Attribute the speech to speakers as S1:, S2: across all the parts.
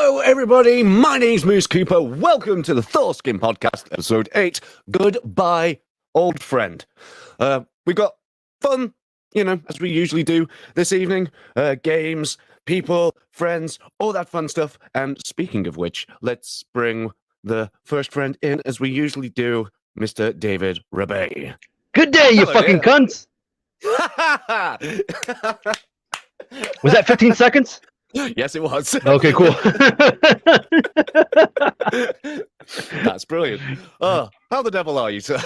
S1: Hello, everybody. My name's Moose Cooper. Welcome to the Thors podcast, episode 8. Goodbye, old friend. We've got fun, as we usually do this evening. Games, people, friends, all that fun stuff. And speaking of which, let's bring the first friend in, as we usually do, Mr. David Rebay.
S2: Good day, you fucking cunts! Was that 15 seconds?
S1: Yes, it was.
S2: Okay, cool.
S1: That's brilliant. Oh, how the devil are you, sir?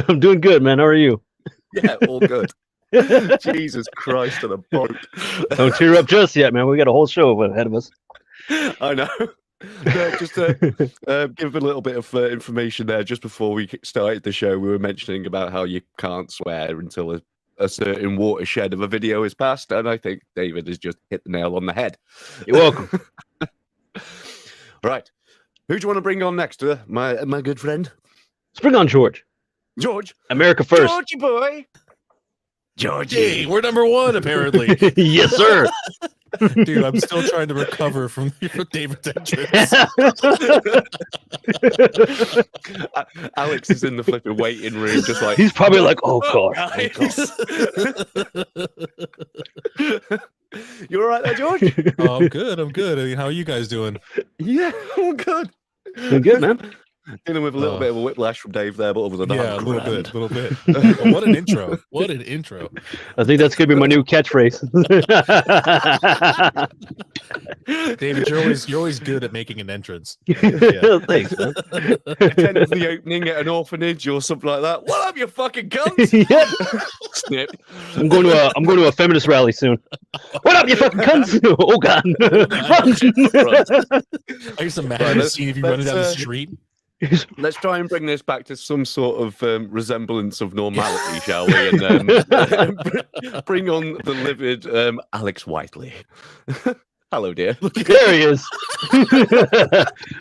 S2: I'm doing good, man. How are you?
S1: Yeah, all good. Jesus Christ on a boat.
S2: Don't tear up just yet, man. We got a whole show ahead of us.
S1: I know. Just to give a little bit of information there. Just before we started the show, we were mentioning about how you can't swear until a certain watershed of a video is passed, and I think David has just hit the nail on the head.
S2: You're welcome.
S1: Right. Who do you want to bring on next? My good friend?
S2: Let's bring on George.
S1: George?
S2: America first.
S1: Georgie boy! Georgie.
S3: Hey, we're number one, apparently.
S2: Yes, sir.
S3: Dude, I'm still trying to recover from David's entrance.
S1: Alex is in the flipping waiting room, just like...
S2: He's probably like, oh, God.
S1: You all right there, George?
S3: Oh, I'm good. I mean, how are you guys doing?
S1: Yeah, I'm good.
S2: Doing good, man.
S1: Dealing with a little bit of a whiplash from Dave there, but other than that,
S3: Yeah, a
S1: I'm
S3: little
S1: grand.
S3: bit. Oh, what an intro. What an intro.
S2: I think that's going to be my new catchphrase.
S3: David, you're always good at making an entrance.
S2: Yeah. Thanks, man.
S1: Attend the opening at an orphanage or something like that. What up, you fucking cunts?
S2: Yep.
S1: Snip.
S2: I'm going to a feminist rally soon. What up, you fucking cunts? Oh, God. Run.
S3: I used to imagine the scene if you running down the street.
S1: Let's try and bring this back to some sort of resemblance of normality, shall we? And bring on the livid Alex Whiteley. Hello, dear.
S2: There he is.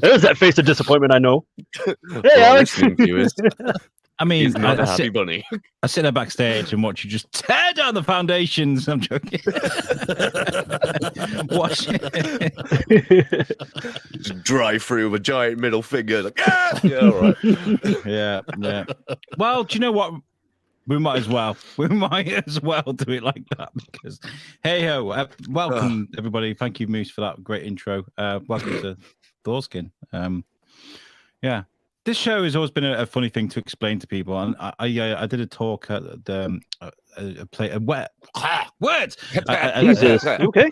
S2: There's that face of disappointment I know. Hey, Alex.
S4: I mean,
S1: He's not a happy bunny.
S4: I sit there backstage and watch you just tear down the foundations. I'm joking. Watch it.
S1: Just drive through with a giant middle finger. Like, ah! Yeah, all right.
S4: Yeah. Well, do you know what? We might as well do it like that because, hey ho, welcome everybody. Thank you, Moose, for that great intro. Welcome to Thorskin. Yeah. This show has always been a funny thing to explain to people, and I did a talk at the words.
S2: Jesus, okay.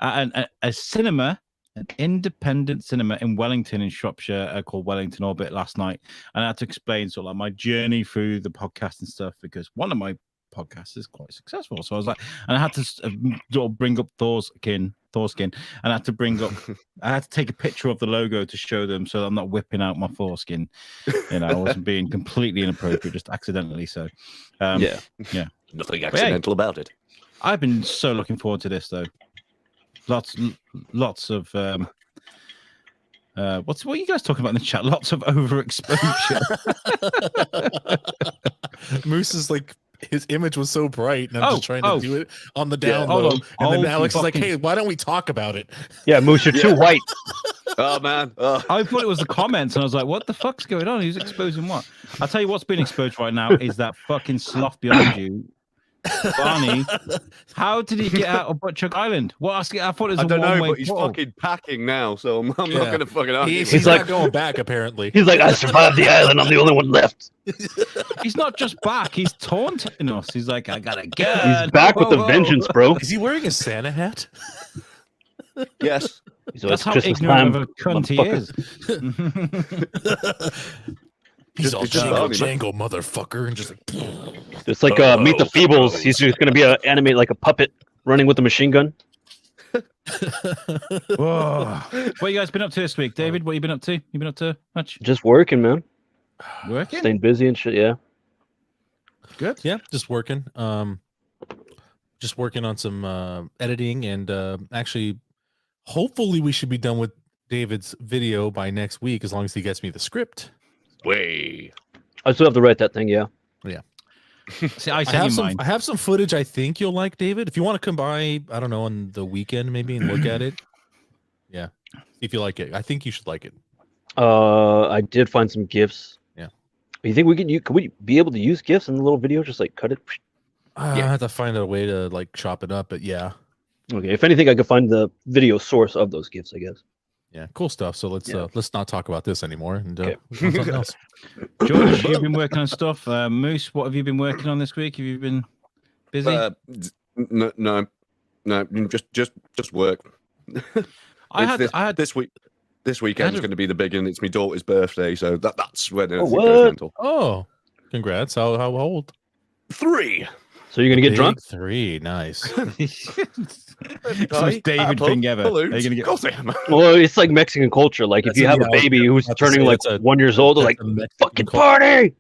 S4: A cinema, an independent cinema in Wellington, in Shropshire, called Wellington Orbit last night, and I had to explain sort of like my journey through the podcast and stuff because one of my podcasts is quite successful. So I was like, and I had to sort of bring up Thorskin, and I had to take a picture of the logo to show them so I'm not whipping out my foreskin. I wasn't being completely inappropriate, just accidentally. So,
S1: yeah, nothing accidental about it.
S4: I've been so looking forward to this, though. Lots of what are you guys talking about in the chat? Lots of overexposure.
S3: Moose is like, his image was so bright, and I'm just trying to do it on the down low. And then Alex is like, "Hey, why don't we talk about it?"
S2: Yeah, Moose, you're too white.
S1: Oh man,
S4: I thought it was the comments, and I was like, "What the fuck's going on? Who's exposing what?" I'll tell you what's been exposed right now is that fucking sloth behind you, Barney. How did he get out of Butchuk Island? What? I thought it was
S1: I don't know, but he's
S4: portal.
S1: fucking packing now, so I'm not going to fucking argue.
S3: He's like, not going back, apparently.
S2: He's like, I survived the island. I'm the only one left.
S4: He's not just back. He's taunting us. He's like, I got a gun.
S2: He's back with the vengeance, bro.
S3: Is he wearing a Santa hat?
S1: Yes.
S4: That's how ignorant of a cunt he is.
S3: He's all Django, motherfucker, and just like...
S2: It's like Meet the Feebles. He's just going to be animate like a puppet running with a machine gun.
S4: Whoa. What you guys been up to this week? David, what you been up to? You been up to much?
S2: Just working, man.
S4: Working?
S2: Staying busy and shit, yeah.
S4: Good.
S3: Yeah, just working. Just working on some editing, and actually, hopefully we should be done with David's video by next week, as long as he gets me the script.
S1: Way.
S2: I still have to write that thing, yeah.
S3: Yeah.
S4: See, I
S3: have some footage I think you'll like, David. If you want to come by, I don't know, on the weekend maybe and look at it. Yeah. if you like it. I think you should like it.
S2: I did find some GIFs.
S3: Yeah.
S2: You think could we be able to use GIFs in the little video? Just like cut it.
S3: I have to find a way to like chop it up, but yeah.
S2: Okay. If anything, I could find the video source of those GIFs, I guess.
S3: Yeah, cool stuff. So let's not talk about this anymore and
S2: Okay.
S3: move on to something else.
S4: George, you've been working on stuff. Moose, what have you been working on this week? Have you been busy?
S1: No, just work.
S4: I had
S1: this week. This weekend's going to be the big one. It's my daughter's birthday, so that's when it
S2: Oh,
S1: goes
S2: what?
S1: mental.
S3: Oh, congrats! How old?
S1: 3.
S2: So you're gonna get
S3: Big
S2: drunk?
S3: 3, nice.
S4: It's the most David thing ever. Are you gonna
S1: Of
S4: get...
S1: course I am.
S2: Well, it's like Mexican culture. Like if you have a baby who's turning like 1 year old, they're like, "Fucking party!"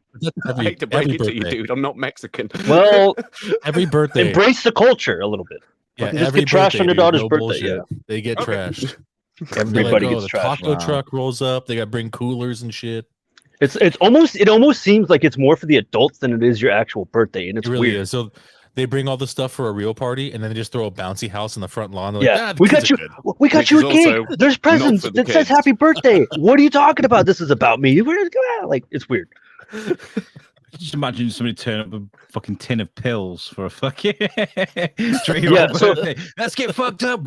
S1: I hate to break it to you, dude. I'm not Mexican.
S2: Well,
S3: Every birthday,
S2: embrace the culture a little bit.
S3: yeah,
S2: Fucking just
S3: every
S2: get trashed
S3: birthday,
S2: on your
S3: dude,
S2: daughter's
S3: no
S2: birthday.
S3: bullshit.
S2: Yeah,
S3: They get
S1: Okay.
S3: trashed.
S2: everybody
S3: They're like,
S2: gets
S3: the
S2: trashed.
S3: taco
S4: Wow.
S3: truck rolls up. They got to bring coolers and shit.
S2: It almost seems like it's more for the adults than it is your actual birthday, and it's
S3: It really
S2: weird.
S3: is. So they bring all the stuff for a real party, and then they just throw a bouncy house in the front lawn. They're
S2: Yeah,
S3: like, the
S2: we
S3: kids
S2: got
S3: are
S2: you.
S3: good."
S2: We got
S1: Which
S2: you
S1: is
S2: a cake.
S1: also
S2: There's presents
S1: for the
S2: that says
S1: kids.
S2: "Happy Birthday." What are you talking about? This is about me. Where's like it's weird.
S4: Just imagine somebody turn up a fucking tin of pills for a fucking
S2: Yeah, so-
S4: birthday. Let's get fucked up.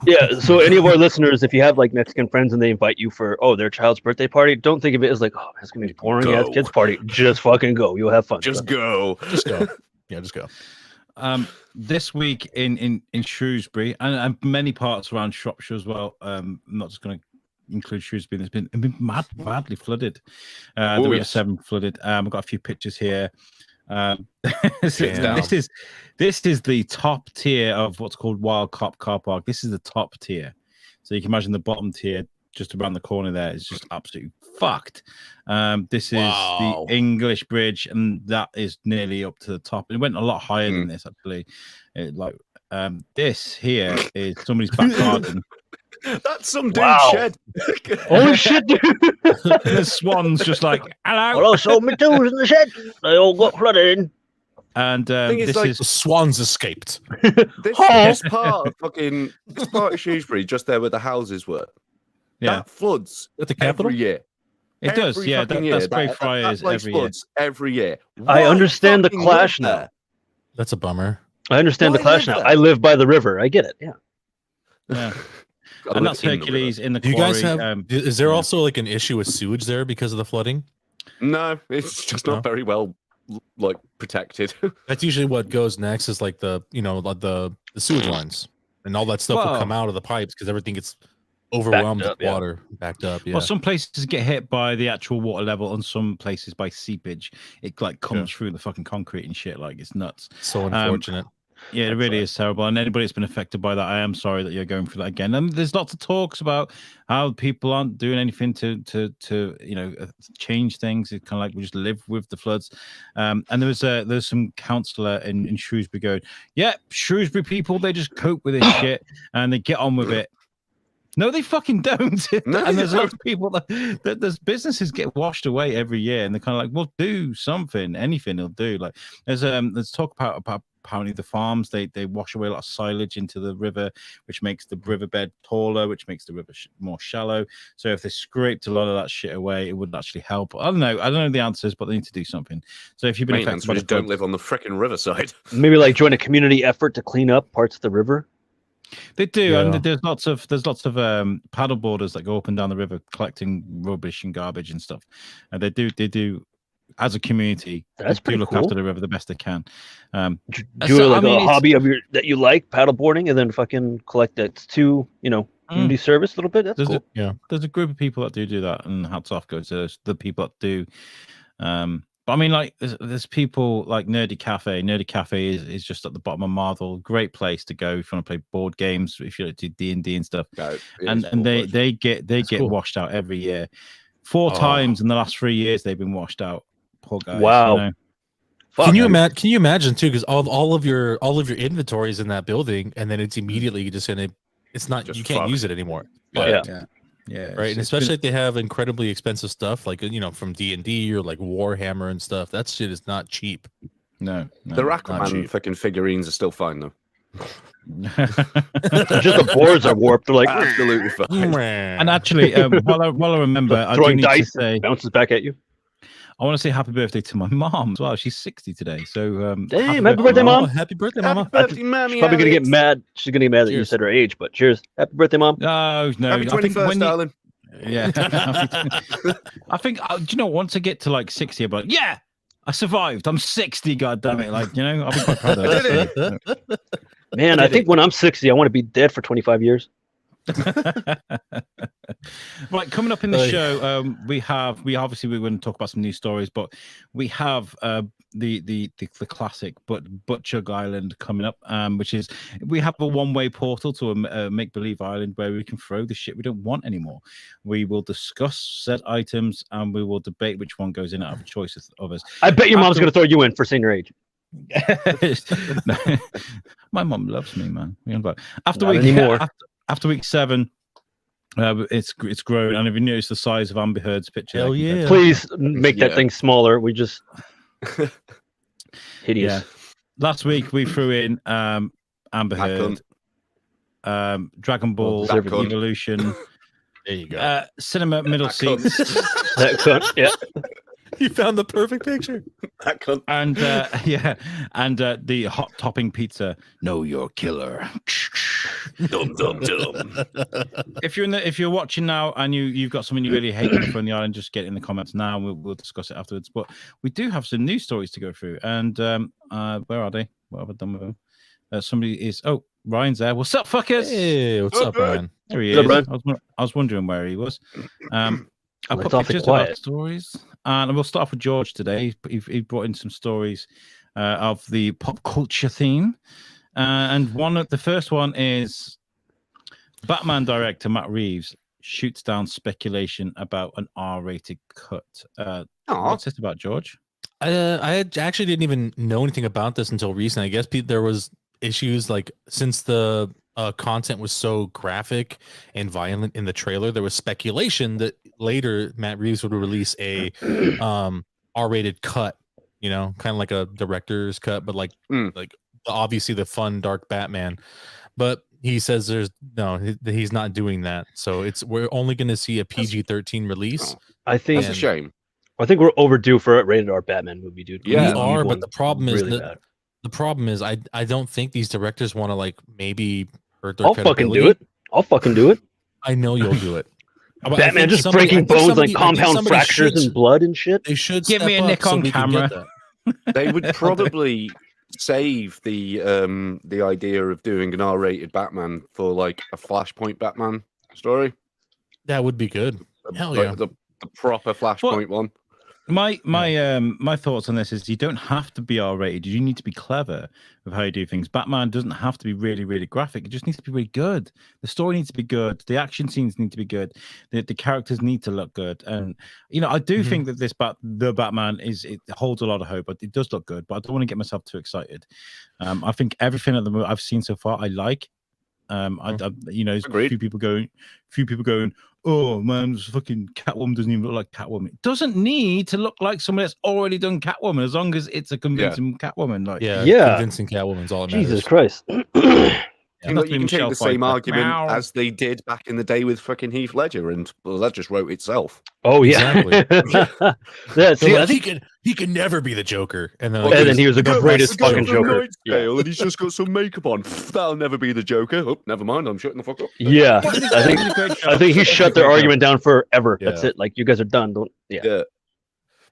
S2: Yeah. So any of our listeners, if you have like Mexican friends and they invite you for their child's birthday party, don't think of it as like it's gonna be boring ass
S1: Go.
S2: kids party. Just fucking go. You'll have fun.
S1: Just go.
S3: Just go. Yeah, just go.
S4: This week in Shrewsbury and many parts around Shropshire as well. I'm not just going to include Shrewsbury. It's been madly flooded. The River
S1: yes.
S4: Severn flooded. I've got a few pictures here. This
S3: Damn.
S4: is the top tier of what's called Wild Cop Car Park. This is the top tier. So you can imagine the bottom tier just around the corner there is just absolutely fucked. This is
S3: Wow.
S4: the English Bridge, and that is nearly up to the top. It went a lot higher than this actually. This here is somebody's back garden.
S1: That's some dude's
S2: Wow.
S1: shed.
S2: Holy shit, dude!
S4: The swans just like hello.
S2: Well, so my tools in the shed. They all got flooded.
S4: And
S1: Thing is,
S4: this
S1: like,
S3: The swans escaped.
S1: This part of Shrewsbury, just there where the houses were,
S4: yeah,
S1: that floods
S3: At the capital?
S1: every year.
S4: it does.
S1: Every
S4: Yeah,
S1: fucking
S4: that's
S1: year.
S4: Grey
S1: That
S4: Friars
S1: place
S4: every year.
S1: floods every year.
S2: I
S1: Why
S2: understand the
S1: fucking
S2: clash
S1: live
S2: now.
S1: there?
S3: That's a bummer.
S2: I understand the
S1: Why
S2: clash
S1: live
S2: now.
S1: there?
S2: I live by the river. I get it. Yeah.
S4: Yeah,
S1: I
S4: and
S1: live
S4: that's
S1: in the river.
S4: Hercules in the
S3: Do you
S4: quarry.
S3: guys have? Is there also like an issue with sewage there because of the flooding?
S1: No, it's just
S3: No?
S1: not very well protected.
S3: That's usually what goes next. Is like the sewage lines and all that stuff will come
S4: Well-
S3: out of the pipes because everything gets overwhelmed
S2: up,
S3: with
S2: yeah.
S3: water, backed up. Yeah.
S4: Well, some places get hit by the actual water level, and some places by seepage. It like comes through the fucking concrete and shit. Like it's nuts.
S3: So unfortunate.
S4: Yeah, it really is terrible. And anybody that's been affected by that, I am sorry that you're going through that again. And there's lots of talks about how people aren't doing anything to change things. It's kind of like we just live with the floods. And there's some councillor in Shrewsbury going, yeah, Shrewsbury people, they just cope with this shit and they get on with it. No, they fucking don't.
S1: No,
S4: And
S1: they
S4: there's lots of people that there's businesses get washed away every year, and they're kind of like, well, do something, anything will do. Like there's talk about apparently the farms they wash away a lot of silage into the river, which makes the riverbed taller, which makes the river more shallow. So if they scraped a lot of that shit away, it would actually help. I don't know the answers, but they need to do something. So if you've been
S1: Maintenance,
S4: affected by
S1: we
S4: the
S1: just don't
S4: floods-
S1: live on the frickin' riverside.
S2: Maybe like join a community effort to clean up parts of the river.
S4: They do,
S3: Yeah.
S4: and there's lots of paddle boarders that go up and down the river collecting rubbish and garbage and stuff. And they do as a community.
S2: That's
S4: they
S2: pretty
S4: do look
S2: cool.
S4: after the river the best they can.
S2: Do
S4: So,
S2: like
S4: I mean,
S2: a
S4: it's-
S2: hobby of that you like, paddleboarding, and then fucking collect that to community service a little bit. That's cool.
S4: There's a group of people that do that, and hats off goes to the people that do. But I mean, like, there's people like Nerdy Cafe. Nerdy Cafe is just at the bottom of Marvel. Great place to go if you want to play board games, if you like to do D&D and stuff.
S1: No,
S4: And they get
S3: cool.
S4: washed out every year. 4
S3: Oh.
S4: times in the last 3 years they've been washed out. Poor guys.
S2: Wow.
S4: You know?
S2: Fuck,
S3: Can you
S2: dude.
S3: Can you imagine too? Because all of your inventory is in that building, and then it's immediately just in a. It's not.
S1: Just
S3: You can't
S1: fucked.
S3: use it anymore.
S1: Yeah.
S4: Yeah.
S3: Right, and especially if they have incredibly expensive stuff like from D&D or like Warhammer and stuff. That shit is not cheap.
S4: No.
S1: The
S3: not
S1: Aquaman
S3: cheap.
S1: fucking figurines are still fine though.
S2: Just the boards are warped. They're like
S1: Absolutely fine.
S4: And actually, while I remember, I do
S2: throwing
S4: need to
S2: dice,
S4: say,
S2: bounces back at you.
S4: I want to say happy birthday to my mom as well. She's 60 today. So
S2: Damn, happy birthday, Mom.
S3: Oh, happy birthday,
S1: Happy
S3: Mama.
S1: birthday, Mammy.
S2: She's probably gonna get
S1: Alex.
S2: mad. She's gonna get mad that you
S3: Cheers.
S2: said her age, but cheers. Happy birthday, Mom.
S4: No,
S1: Happy
S4: I think
S1: 21st,
S4: when you,
S1: darling.
S4: yeah, I think do you know, once I get to like 60, I'm like, yeah, I survived. I'm 60. God damn it! Like, you know, I'll be quite proud of
S1: I did
S4: that.
S2: Man, I think when I'm 60, I want to be dead for 25 years.
S4: Right, coming up in the show, we obviously we're going to talk about some news stories, but we have the classic Butchug Island coming up, which is we have a one-way portal to a make-believe island where we can throw the shit we don't want anymore. We will discuss said items and we will debate which one goes in out of a choice of us.
S2: I bet your mom's gonna throw you in for saying your age.
S4: No, my mom loves me, man. After
S2: Not
S4: week
S2: anymore.
S4: after week 7, it's grown, and if you notice the size of Amber Heard's picture,
S3: Hell
S4: there compared
S3: yeah.
S4: to-
S2: Please make that
S1: Yeah.
S2: thing smaller. We just hideous.
S4: Yeah. Last week we threw in Amber
S1: That
S4: Heard,
S1: cunt.
S4: Dragon Ball
S1: That cunt.
S4: Evolution,
S3: There you go.
S4: Cinema Middle
S1: That cunt.
S4: Seats,
S2: That cunt, yeah.
S3: You found the perfect picture.
S1: That cunt.
S4: and the hot topping pizza. Know your killer.
S1: Dum dum dum.
S4: If you're watching now and you've got something you really hate on the island, just get it in the comments now, and we'll discuss it afterwards. But we do have some news stories to go through, and where are they? What have I done with them? Ryan's there. What's up, fuckers?
S3: Hey, what's up, Ryan?
S4: There he
S2: What's
S4: is.
S2: up,
S4: I was wondering where he was. I
S2: Let's
S4: put
S2: off it
S4: pictures of our
S2: quiet.
S4: stories, and we'll start off with George today. He brought in some stories of the pop culture theme, and the first one is Batman director Matt Reeves shoots down speculation about an R-rated cut.
S1: Aw.
S4: What's this about, George?
S3: Actually didn't even know anything about this until recent. I guess there was issues like since the content was so graphic and violent in the trailer, there was speculation that later Matt Reeves would release a R-rated cut, you know, kind of like a director's cut, but like obviously the fun dark Batman. But he says he's not doing that. So we're only going to see a PG-13 release.
S2: I think
S1: That's a shame.
S2: I think we're overdue for a rated R Batman movie, dude.
S1: Yeah.
S3: We are, but the problem is
S2: really
S3: that
S2: bad.
S3: the problem is I don't think these directors want to like maybe hurt their
S2: I'll fucking
S3: credibility.
S2: do it. I'll fucking do it.
S3: I know you'll do it. But I
S2: Batman
S3: think
S2: just
S3: somebody-
S2: breaking
S3: I think
S2: bones
S3: somebody-
S2: like
S3: I think
S2: compound
S3: somebody
S2: fractures
S3: should-
S2: and blood and shit.
S3: They should
S4: Give me
S3: step
S4: a
S3: up
S4: nick
S3: so
S4: on
S3: we can get
S4: camera.
S3: that.
S1: They would probably save the idea of doing an R-rated Batman for like a Flashpoint Batman story.
S3: That would be good. Hell
S1: Like
S3: yeah.
S1: the proper Flashpoint one.
S4: My thoughts on this is you don't have to be R-rated. You need to be clever with how you do things. Batman doesn't have to be really, really graphic. It just needs to be really good. The story needs to be good. The action scenes need to be good. The characters need to look good. And you know, I do think that the Batman it holds a lot of hope. But it does look good. But I don't want to get myself too excited. I think everything of the movie I've seen so far I like. There's a
S1: Agreed.
S4: few people going, oh man, this fucking Catwoman doesn't even look like Catwoman. It doesn't need to look like someone that's already done Catwoman, as long as it's a convincing Catwoman. Like,
S3: Yeah. Convincing Catwoman's all that matters.
S2: Jesus Christ.
S1: You
S4: nothing
S1: can take
S4: Michelle
S1: the same
S4: Pfeiffer.
S1: argument
S4: Meow.
S1: as they did back in the day with fucking Heath Ledger, and well, that just wrote itself.
S2: Oh yeah. yeah.
S3: So,
S2: See, I
S3: like,
S2: think
S3: he can never be the Joker. And then,
S1: Well,
S2: and then he was the
S1: guy-
S2: greatest
S1: guy
S2: fucking
S1: from
S2: Joker.
S1: Night's Tale, and he's just got some makeup on. That'll never be the Joker. Oh, never mind. I'm shutting the fuck up.
S2: Yeah. I think he shut their argument down forever. That's
S3: Yeah.
S2: it. Like you guys are done. Don't
S1: Yeah.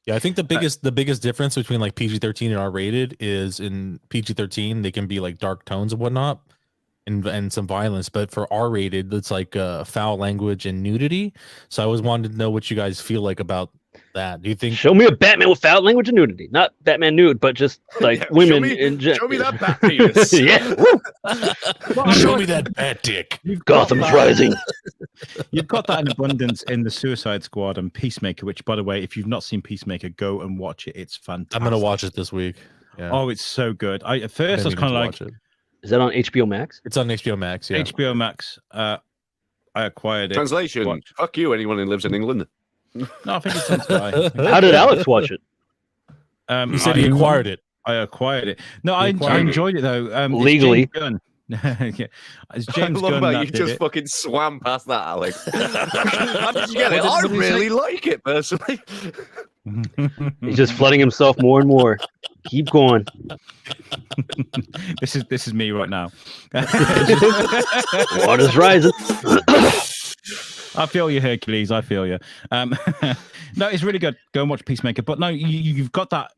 S3: Yeah, I think the biggest difference between like PG-13 and R-rated is in PG-13 they can be like dark tones and whatnot, and some violence, but for R-rated it's like foul language and nudity. So I always wanted to know what you guys feel like about that. Do you think?
S2: show me a Batman with foul language and nudity. Not Batman nude, but just like
S1: Yeah,
S2: women
S1: show me,
S2: in general.
S1: show me that bat penis.
S2: Yeah.
S3: Show me that bat dick.
S2: Gotham's rising.
S4: You've got that in abundance in the Suicide Squad and Peacemaker, which, by the way, if you've not seen Peacemaker, go and watch it. It's fantastic.
S3: I'm gonna watch it this week. Yeah.
S4: Oh, it's so good. At first, I was
S3: Meaning
S4: kind
S3: to
S4: of
S3: watch
S4: like,
S3: it.
S2: Is that on HBO Max?
S3: It's on HBO Max. Yeah.
S4: HBO Max. I acquired it.
S1: Translation.
S4: Watch.
S1: Fuck you, anyone who lives in England.
S4: No, I think it's on Sky.
S2: How did Alex watch it?
S3: You said he acquired it.
S4: I acquired it. No, I
S3: acquired it.
S4: enjoyed it though. It's
S2: Legally.
S4: James Gunn. Yeah. It's
S1: I
S4: James
S1: love
S4: Gunn
S1: how
S4: that
S1: you
S4: did
S1: just
S4: it.
S1: fucking swam past that, Alex. How did you get it?
S4: What
S1: I
S4: did he say?
S1: really like it, personally.
S2: He's just flooding himself more and more. Keep going.
S4: This is me right now.
S2: Water's rising.
S4: I feel you, Hercules. I feel you. No, it's really good. Go and watch Peacemaker. But no, you've got that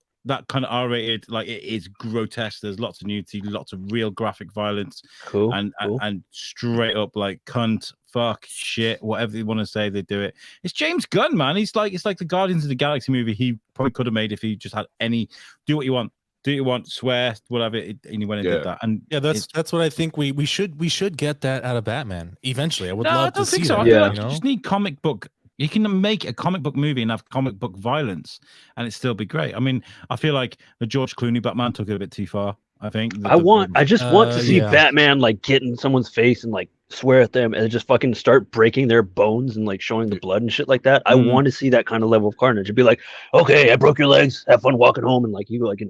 S4: kind of R-rated. Like it is grotesque. There's lots of nudity, lots of real graphic violence,
S2: Cool.
S4: and
S2: cool.
S4: and straight up like cunt, fuck, shit, whatever you want to say. They do it. It's James Gunn, man. It's like the Guardians of the Galaxy movie. He probably could have made if he just had any. Do what you want. Do what you want. Swear, whatever. And he went and did that. And
S3: yeah, that's what I think we should get that out of Batman eventually. I would
S4: no,
S3: love
S4: I don't
S3: to
S4: think
S3: see
S4: so.
S3: that.
S4: I feel
S2: Yeah.
S4: like you just need comic book. You can make a comic book movie and have comic book violence, and it still be great. I mean, I feel like the George Clooney Batman took it a bit too far. I think.
S2: I just want to see
S3: yeah.
S2: Batman like get in someone's face and like swear at them and just fucking start breaking their bones and like showing the blood and shit like that. I
S4: Mm.
S2: want to see that kind of level of carnage. It'd be like, okay, I broke your legs. Have fun walking home, and like you like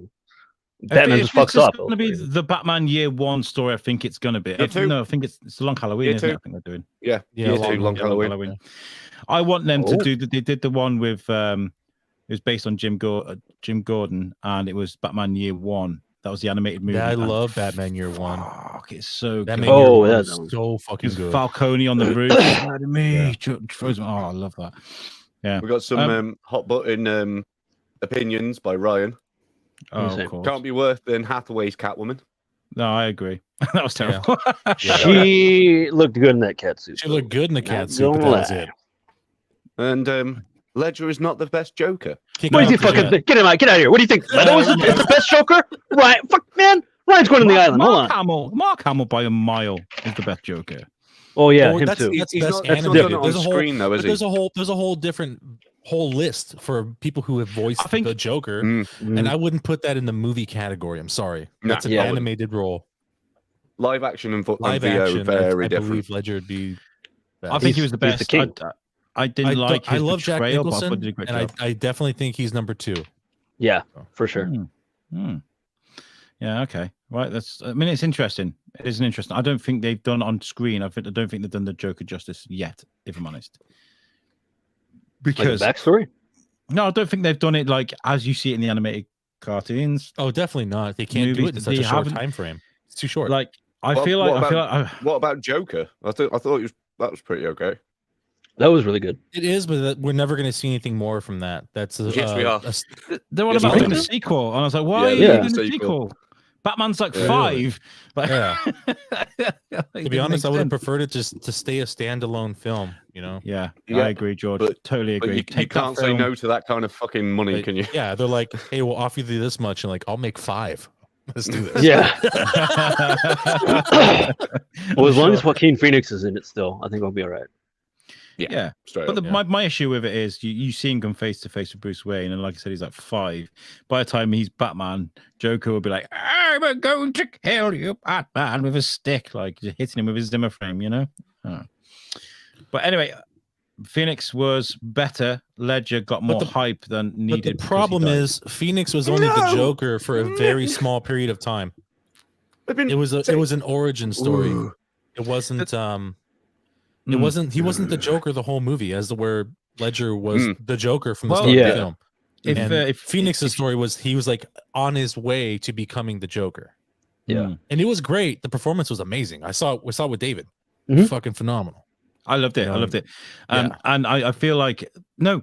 S2: Batman just fucks up.
S4: It's going to be the Batman Year One story. I think it's going to be.
S1: Year two.
S4: No, I think it's the Long Halloween.
S1: Year
S4: Isn't it?
S1: two.
S4: I think they're doing.
S1: Yeah,
S3: Yeah,
S1: year two, long Halloween.
S4: I want them to
S2: Oh.
S4: do. They did the one with. It was based on Jim Gordon, and it was Batman Year One. That was the animated movie.
S3: Yeah, I
S4: and
S3: love Batman Year One.
S4: Fuck, it's so
S3: That
S4: good.
S3: made
S2: Oh,
S3: Year One
S2: that-
S3: was so fucking good.
S4: Falcone on the roof. Murder me. Oh, I love that. Yeah.
S1: We got some hot button opinions by Ryan.
S4: Oh,
S2: Insane.
S4: of course.
S1: Can't be worse than Hathaway's Catwoman.
S4: No, I agree. That was terrible.
S2: She looked good in that cat suit.
S3: She looked good in the cat
S2: Not
S3: suit, but that
S2: gonna
S3: was
S2: lie.
S3: it.
S1: And Ledger is not the best Joker.
S3: Kick
S2: What do you
S3: off
S2: think?
S3: the
S2: Fucking
S3: jet.
S2: get him out! Get out of here! What do you think? Leto is the best Joker? Right? Fuck, man. Ryan's going to the island. Hold on.
S4: Mark Hamill by a mile is the best Joker.
S2: Oh yeah,
S3: Oh,
S2: him
S3: that's
S2: too.
S3: that's
S1: He's
S3: best
S1: not- he's not
S3: animated.
S1: done it on
S3: There's a whole
S1: screen, though, is
S3: but
S1: he?
S3: there's a whole different whole list for people who have voiced
S4: I think-
S3: the Joker,
S2: Mm.
S3: and I wouldn't put that in the movie category. I'm sorry,
S1: No,
S3: that's an
S2: yeah.
S3: animated role.
S1: Live action and
S3: Live
S1: VO
S3: action,
S1: very
S3: I
S1: different.
S3: believe Ledger would be.
S4: I think he was the
S2: He's the
S4: best.
S2: king.
S4: I didn't like his
S3: I love Jack
S4: portrayal, but I
S3: Nicholson,
S4: thought he did a great
S3: and
S4: job.
S3: I definitely think he's number 2.
S2: Yeah, for sure.
S4: Yeah, okay. Right, that's. I mean, it's interesting. It is an interesting. I don't think they've done on screen. I don't think they've done the Joker justice yet, if I'm honest.
S2: Like a
S4: Because
S2: backstory.
S4: no, I don't think they've done it like as you see it in the animated cartoons.
S3: Oh, definitely not. They can't do
S4: Movies,
S3: it in such
S4: they
S3: a short
S4: haven't-
S3: time frame. It's too short.
S4: Like I
S1: What-
S4: feel
S1: what
S4: like
S1: What about Joker? I thought that was pretty okay.
S2: That was really good.
S3: it is, but we're never going to see anything more from that. That's
S1: Yes, we are.
S4: they're on
S1: Yes,
S4: about
S1: we
S4: doing a
S1: do.
S4: sequel, and I was like, why
S1: Yeah,
S4: are you
S2: yeah.
S4: doing a
S1: Sequel.
S4: sequel? Batman's like
S1: Yeah.
S4: 5. Like,
S3: Yeah.
S4: to
S3: To be honest, I would have preferred it just to stay a standalone film. You know.
S4: Yeah,
S1: Yeah,
S4: I agree, George.
S1: but-
S4: Totally
S1: But
S4: agree.
S1: you
S4: Take
S1: can't
S4: that
S1: say
S4: film.
S1: no to that kind of fucking money,
S3: Like,
S1: can you?
S3: Yeah, they're like, hey, we'll offer you this much, and like, I'll make 5. Let's do this.
S2: Yeah. Well, as long as
S4: Sure.
S2: Joaquin Phoenix is in it still, I think I'll be all right.
S4: Yeah.
S1: Straight
S4: But
S1: up.
S4: my issue with it is you see him come face to face with Bruce Wayne, and like I said, he's like 5. By the time he's Batman, Joker will be like, "I'm going to kill you, Batman," with a stick, like hitting him with his Zimmer frame, you know. Oh. But anyway, Phoenix was better. Ledger got more hype than
S3: But
S4: needed.
S3: the
S4: because he
S3: problem
S4: died.
S3: is, Phoenix was only the
S1: No!
S3: Joker for a very small period of time.
S1: They've been
S3: It was an origin story.
S1: Ooh.
S3: It wasn't It wasn't. He wasn't the Joker the whole movie, as where Ledger was the Joker from the
S4: Well,
S3: start of
S2: yeah.
S3: the film. And
S4: if
S3: Phoenix's story was he was like on his way to becoming the Joker,
S2: Yeah.
S3: and it was great. The performance was amazing. We saw it with David.
S2: Mhm.
S3: Fucking phenomenal.
S4: I loved it. I loved it. And I feel like no.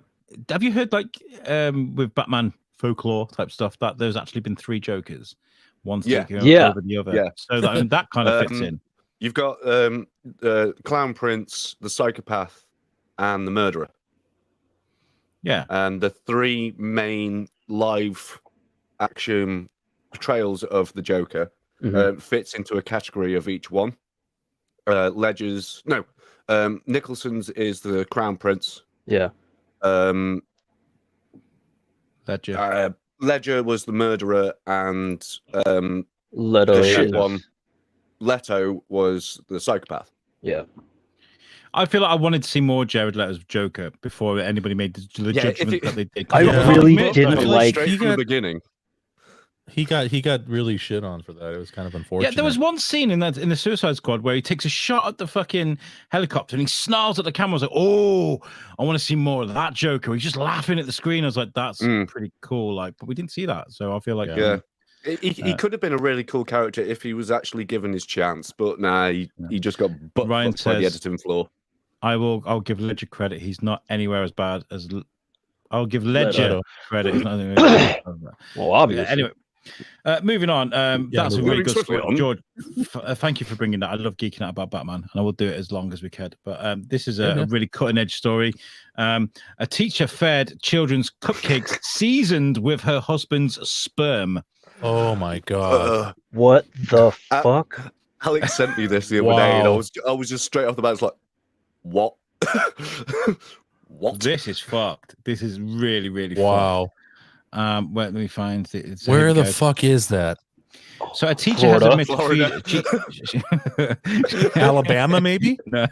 S4: Have you heard like with Batman folklore type stuff that there's actually been 3 Jokers, one's
S1: Yeah.
S4: taking
S2: Yeah.
S4: over the other.
S1: Yeah.
S4: So that kind of fits in.
S1: You've got Clown Prince, the psychopath, and the murderer.
S4: Yeah.
S1: And the 3 main live action portrayals of the Joker fits into a category of each one. Nicholson's is the Crown Prince.
S2: Yeah.
S4: Ledger.
S1: Ledger was the murderer, and
S2: Leto
S1: the
S2: is.
S1: shit one, Leto was the psychopath.
S2: Yeah.
S4: I feel like I wanted to see more Jared Leto's Joker before anybody made the
S1: Yeah, if
S4: judgment
S1: it-
S4: that they did.
S2: I
S3: Yeah.
S2: really
S3: I
S2: didn't
S3: feel like
S2: like.
S1: Straight
S3: he
S1: from the
S3: got-
S1: beginning.
S3: He got really shit on for that. It was kind of unfortunate.
S4: Yeah, there was one scene in the Suicide Squad where he takes a shot at the fucking helicopter and he snarls at the camera. I was like, oh, I want to see more of that Joker. He's just laughing at the screen. I was like, that's pretty cool. Like, but we didn't see that, so I feel like
S1: he could have been a really cool character if he was actually given his chance, but nah, he just got butt fucked by the editing floor.
S4: I'll give Ledger credit. He's not anywhere as bad as. I'll give Ledger credit. He's not anywhere
S2: well, obviously.
S4: Anyway. Moving on. That's a really good story. George, thank you for bringing that. I love geeking out about Batman, and I will do it as long as we could. But this is a really cutting-edge story. A teacher fed children's cupcakes seasoned with her husband's sperm.
S3: Oh my god!
S2: What the fuck?
S1: Alex sent me this the other day, and I was just straight off the bat. It's like, what? What?
S4: This is fucked. This is really, really
S3: wow.
S4: fucked. Let me find it.
S3: Where the fuck is that?
S4: So a teacher has admitted
S3: Alabama, maybe?
S4: No.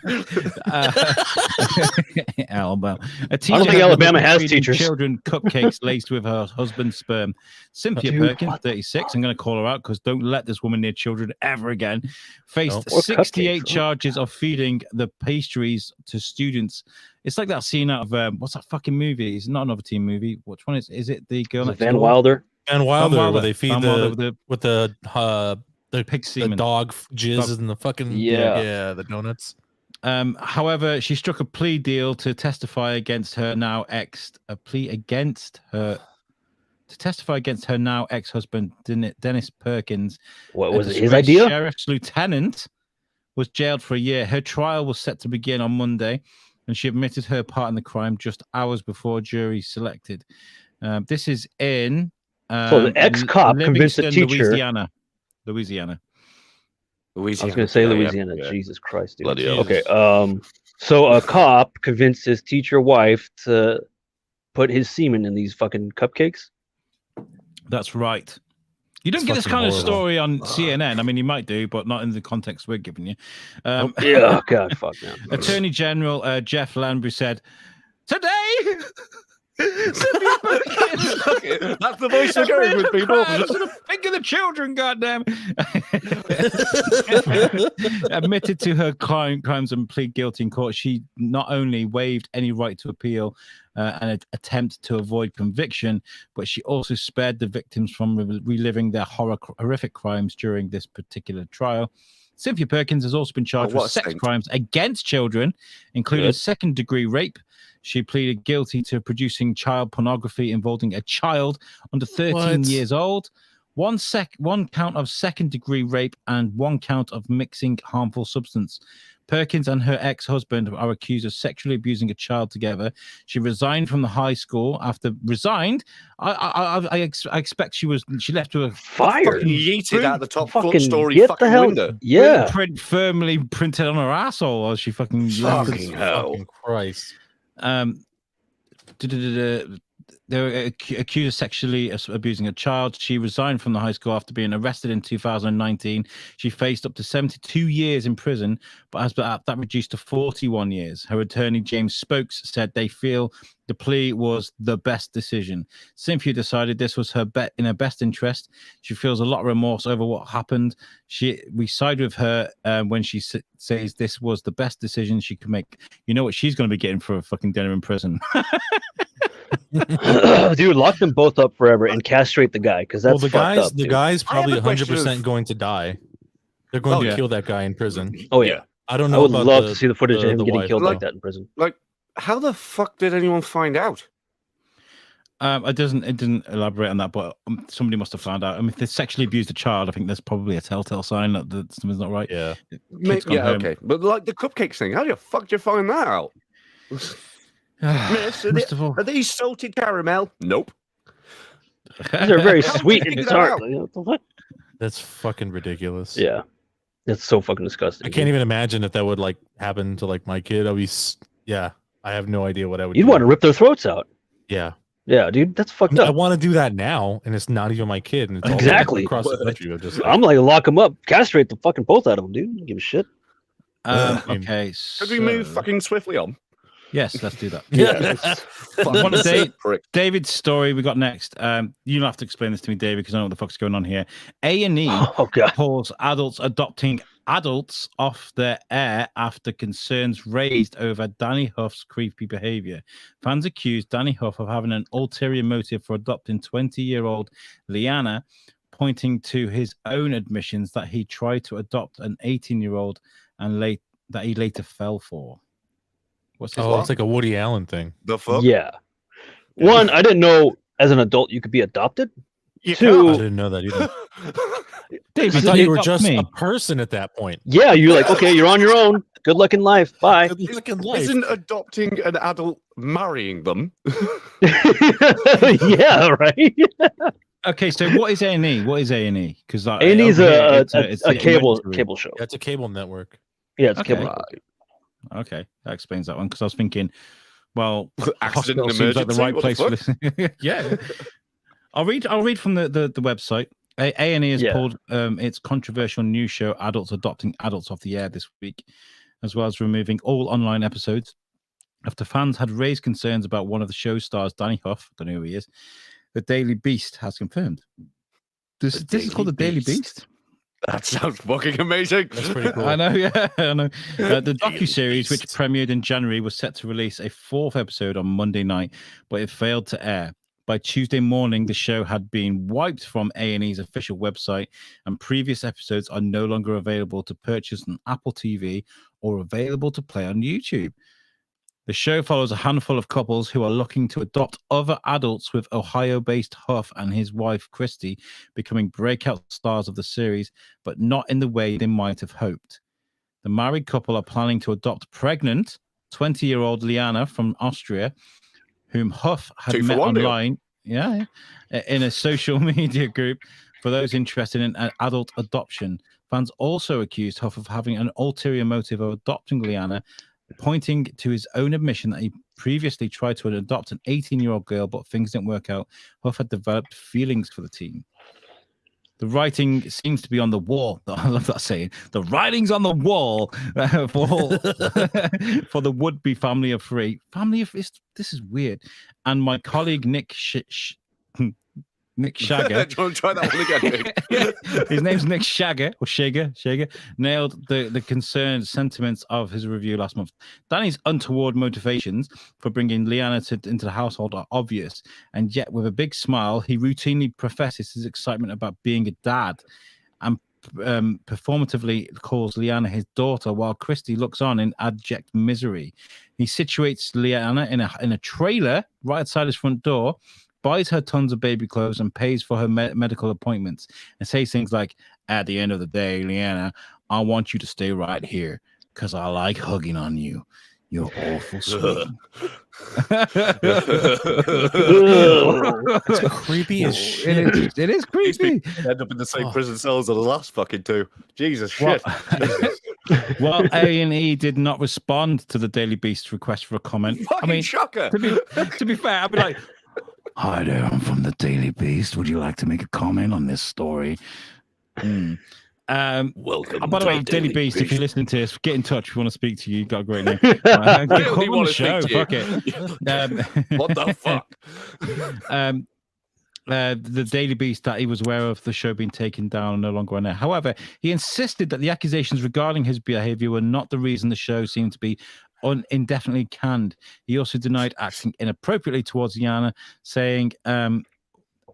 S4: Alabama. A teacher
S2: I don't think Alabama has teachers.
S4: Children cupcakes laced with her husband's sperm. Cynthia Perkins, 36. I'm going to call her out because don't let this woman near children ever again. Faced 68 charges of feeding the pastries to students. It's like that scene out of what's that fucking movie? It's not another teen movie. Which one is it? The girl next
S2: Van
S4: door?
S2: Wilder.
S3: Van Wilder, where they feed
S4: the
S3: pig semen, the dog jizzes in the fucking the donuts.
S4: However, she struck a plea deal to testify against her now ex-husband Dennis Perkins.
S2: What was it? His idea?
S4: Sheriff's lieutenant was jailed for a year. Her trial was set to begin on Monday, and she admitted her part in the crime just hours before jury selected. This is in
S2: so the ex-cop convinced the teacher.
S4: Louisiana.
S2: I was going to say Louisiana. Yeah. Jesus Christ, dude.
S1: Bloody
S2: okay. So a cop convinced his teacher wife to put his semen in these fucking cupcakes.
S4: That's right. You don't get this kind of story on CNN. I mean, you might do, but not in the context we're giving you.
S2: Yeah, God, fuck, man.
S4: Attorney General Jeff Landry said, "Today."
S1: That's the voice you're going with, people.
S4: Think of the children, goddamn. Admitted to her crimes and plead guilty in court. She not only waived any right to appeal and attempt to avoid conviction, but she also spared the victims from reliving their horrific crimes during this particular trial. Cynthia Perkins has also been charged with sex crimes against children, including second-degree rape. She pleaded guilty to producing child pornography involving a child under 13 years old, one count of second-degree rape, and one count of mixing harmful substance. Perkins and her ex-husband are accused of sexually abusing a child together. She resigned from the high school after resigned. I expect she left with a
S1: fired, yeeted out the top story fucking window.
S2: Yeah,
S4: firmly printed on her asshole as she fucking
S1: hell.
S3: Fucking Christ.
S4: They were accused of sexually abusing a child. She resigned from the high school after being arrested in 2019. She faced up to 72 years in prison, but has that reduced to 41 years. Her attorney, James Spokes, said they feel the plea was the best decision. Cynthia decided this was in her best interest. She feels a lot of remorse over what happened. We side with her when she says this was the best decision she could make. You know what she's going to be getting for a fucking dinner in prison?
S2: Dude, lock them both up forever and castrate the guy because that's
S3: the guy's probably 100% going to die. They're going to kill that guy in prison.
S2: Oh yeah,
S3: I don't know.
S2: I would love to see the footage of him getting killed like that in prison.
S1: Like, how the fuck did anyone find out?
S4: It didn't elaborate on that, but somebody must have found out. I mean, if they sexually abused a child, I think there's probably a telltale sign that something's not right.
S3: Yeah,
S1: okay, but like the cupcakes thing, how the fuck did you find that out? Miss, are these salted caramel? Nope.
S2: These are very sweet and tart.
S3: That's fucking ridiculous.
S2: Yeah, that's so fucking disgusting.
S3: I can't even imagine if that would like happen to like my kid. I have no idea what I would.
S2: You'd want to rip their throats out.
S3: Yeah.
S2: Yeah, dude, that's fucked up.
S3: I want to do that now, and it's not even my kid. And it's
S2: exactly
S3: all across the country.
S2: I'm like, lock them up, castrate the fucking both out of them, dude. Don't give a shit.
S4: Okay,
S1: could we move fucking swiftly on?
S4: Yes, let's do that.
S2: Yes.
S4: One of
S1: Prick.
S4: David's story we got next. You'll have to explain this to me, David, because I don't know what the fuck's going on here. A&E
S2: Oh god.
S4: calls adults adopting adults off their air after concerns raised over Danny Huff's creepy behavior. Fans accused Danny Huff of having an ulterior motive for adopting 20-year-old Liana, pointing to his own admissions that he tried to adopt an 18-year-old and that he later fell for. What's his
S3: Oh,
S1: what?
S3: it's like a Woody Allen thing.
S1: The fuck?
S2: Yeah. One, I didn't know as an adult you could be adopted.
S1: You
S3: I
S2: Two,
S3: didn't know that either.
S4: David,
S3: I thought you were
S4: adopt
S3: just
S4: me.
S3: a person at that point.
S2: yeah, you're like, okay, you're on your own. Good luck in life. Bye.
S3: Good luck in life.
S1: Isn't adopting an adult marrying them?
S2: Yeah, right.
S4: Okay, so what is A&E? What is A&E? Because
S2: A&E's a cable show.
S3: Yeah, it's a cable network.
S2: Yeah, it's a
S4: Okay.
S2: cable.
S1: Right.
S4: Okay, that explains that one. Because I was thinking, well,
S1: Accident
S4: hospital
S1: and
S4: seems like the
S1: emergency,
S4: right
S1: what the
S4: place for this. Yeah, I'll read from the website. A&E has pulled its controversial news show "Adults Adopting Adults" off the air this week, as well as removing all online episodes after fans had raised concerns about one of the show stars, Danny Huff. Don't know who he is. The Daily Beast has confirmed. This is called the Daily Beast.
S1: That sounds fucking amazing.
S3: That's pretty cool.
S4: I know, yeah, I know. The docuseries, which premiered in January, was set to release a 4th episode on Monday night, but it failed to air. By Tuesday morning, the show had been wiped from A&E's official website, and previous episodes are no longer available to purchase on Apple TV or available to play on YouTube. The show follows a handful of couples who are looking to adopt other adults, with Ohio-based Huff and his wife, Christy, becoming breakout stars of the series, but not in the way they might have hoped. The married couple are planning to adopt pregnant 20-year-old Liana from Austria, whom Huff had
S1: 2 for
S4: met
S1: 1 deal.
S4: online in a social media group for those interested in adult adoption. Fans also accused Huff of having an ulterior motive of adopting Liana, pointing to his own admission that he previously tried to adopt an 18-year-old girl, but things didn't work out. Huff had developed feelings for the teen. The writing seems to be on the wall. I love that saying. The writing's on the wall for the would-be family of 3. This is weird. And my colleague Nick Shagger.
S1: Do you want to try that one again, Nick?
S4: His name's Nick Shagger, or Shager, nailed the concerned sentiments of his review last month. Danny's untoward motivations for bringing Liana into the household are obvious, and yet with a big smile, he routinely professes his excitement about being a dad and performatively calls Liana his daughter, while Christy looks on in abject misery. He situates Liana in a trailer right outside his front door, buys her tons of baby clothes, and pays for her medical appointments, and says things like, "At the end of the day, Liana, I want you to stay right here because I like hugging on you. You're awful sweet."
S3: It's creepy as shit.
S4: It is creepy.
S1: End up in the same prison cells as the last fucking 2. Jesus shit.
S4: Well, A&E did not respond to the Daily Beast's request for a comment.
S1: Fucking shocker.
S4: To be fair, I'd be like, "Hi there, I'm from the Daily Beast. Would you like to make a comment on this story?"
S1: Welcome.
S4: By the way, Daily Beast, if you're listening to this, get in touch. If we want to speak to you, you've got a great name. Come on the show. Fuck it.
S1: What the fuck?
S4: The Daily Beast that he was aware of the show being taken down and no longer on air. However, he insisted that the accusations regarding his behavior were not the reason the show seemed to be indefinitely canned. He also denied acting inappropriately towards Liana, saying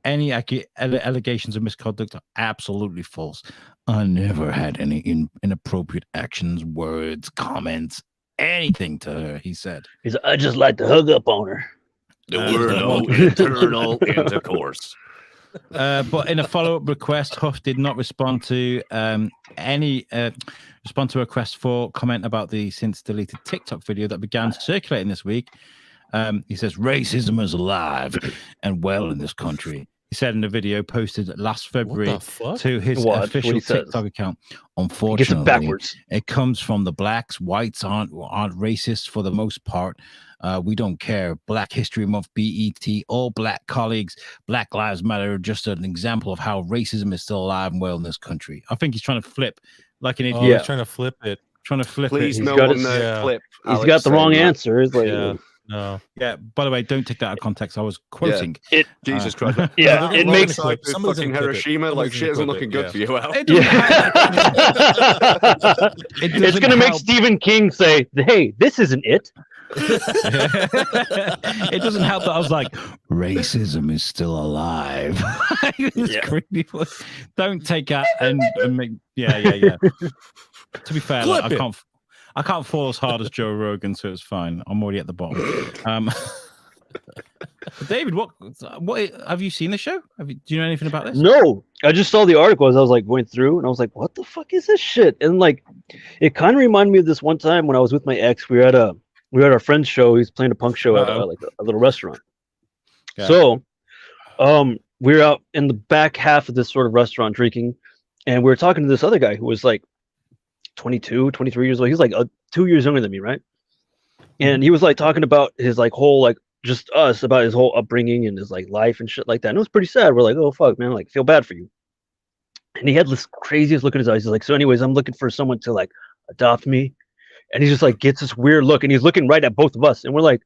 S4: any allegations of misconduct are absolutely false. I never had any inappropriate actions, words, comments, anything to her, he said.
S2: He's like, I just like to hug up on her.
S1: There were no internal intercourse.
S4: But in a follow-up request, Huff did not respond to a request for comment about the since deleted TikTok video that began circulating this week. He says racism is alive and well in this country. He said in the video posted last February to his official TikTok account. Unfortunately, it comes from the blacks. Whites aren't racist for the most part. We don't care. Black History Month, BET, all black colleagues, Black Lives Matter are just an example of how racism is still alive and well in this country. I think he's trying to flip like an idiot.
S3: Yeah, he's trying to flip it.
S4: trying to flip
S1: Please,
S4: it.
S1: no
S2: got
S1: one
S2: his-
S1: clip.
S2: He's
S1: Alex
S2: got the wrong
S1: saying that.
S2: answer. It's like,
S3: Yeah. No.
S4: Yeah. By the way, don't take that out of context. I was quoting.
S1: Jesus Christ.
S2: Yeah,
S1: That
S2: it
S1: wrong
S2: makes-
S1: side with
S3: somebody's
S1: fucking
S3: gonna clip it.
S1: Hiroshima. Like,
S3: Somebody's gonna
S1: shit isn't
S3: clip
S1: looking
S3: it,
S1: good
S3: yeah.
S1: for you, Al.
S4: It doesn't
S2: It's
S4: doesn't
S2: gonna make
S4: help.
S2: Stephen King say, "Hey, this isn't it."
S4: It doesn't help that I was like, racism is still alive. It's
S2: Yeah.
S4: creepy. Don't take that and make. Yeah. To be fair, like,
S3: Clip it.
S4: I can't fall as hard as Joe Rogan, so it's fine. I'm already at the bottom. David, what have you seen the show? Do you know anything about this?
S2: No, I just saw the article as I was like going through, and I was like, "What the fuck is this shit?" And like, it kind of reminded me of this one time when I was with my ex. We were at our friend's show. He's playing a punk show at like a little restaurant.
S4: Okay.
S2: So, we were out in the back half of this sort of restaurant drinking, and we were talking to this other guy who was like 22, 23 years old. He's like 2 years younger than me, right? And he was like talking about his like whole like just us about his whole upbringing and his like life and shit like that. And it was pretty sad. We're like, oh fuck, man, like feel bad for you. And he had this craziest look in his eyes. He's like, so anyways, I'm looking for someone to like adopt me. And he just like gets this weird look, and he's looking right at both of us, and we're like,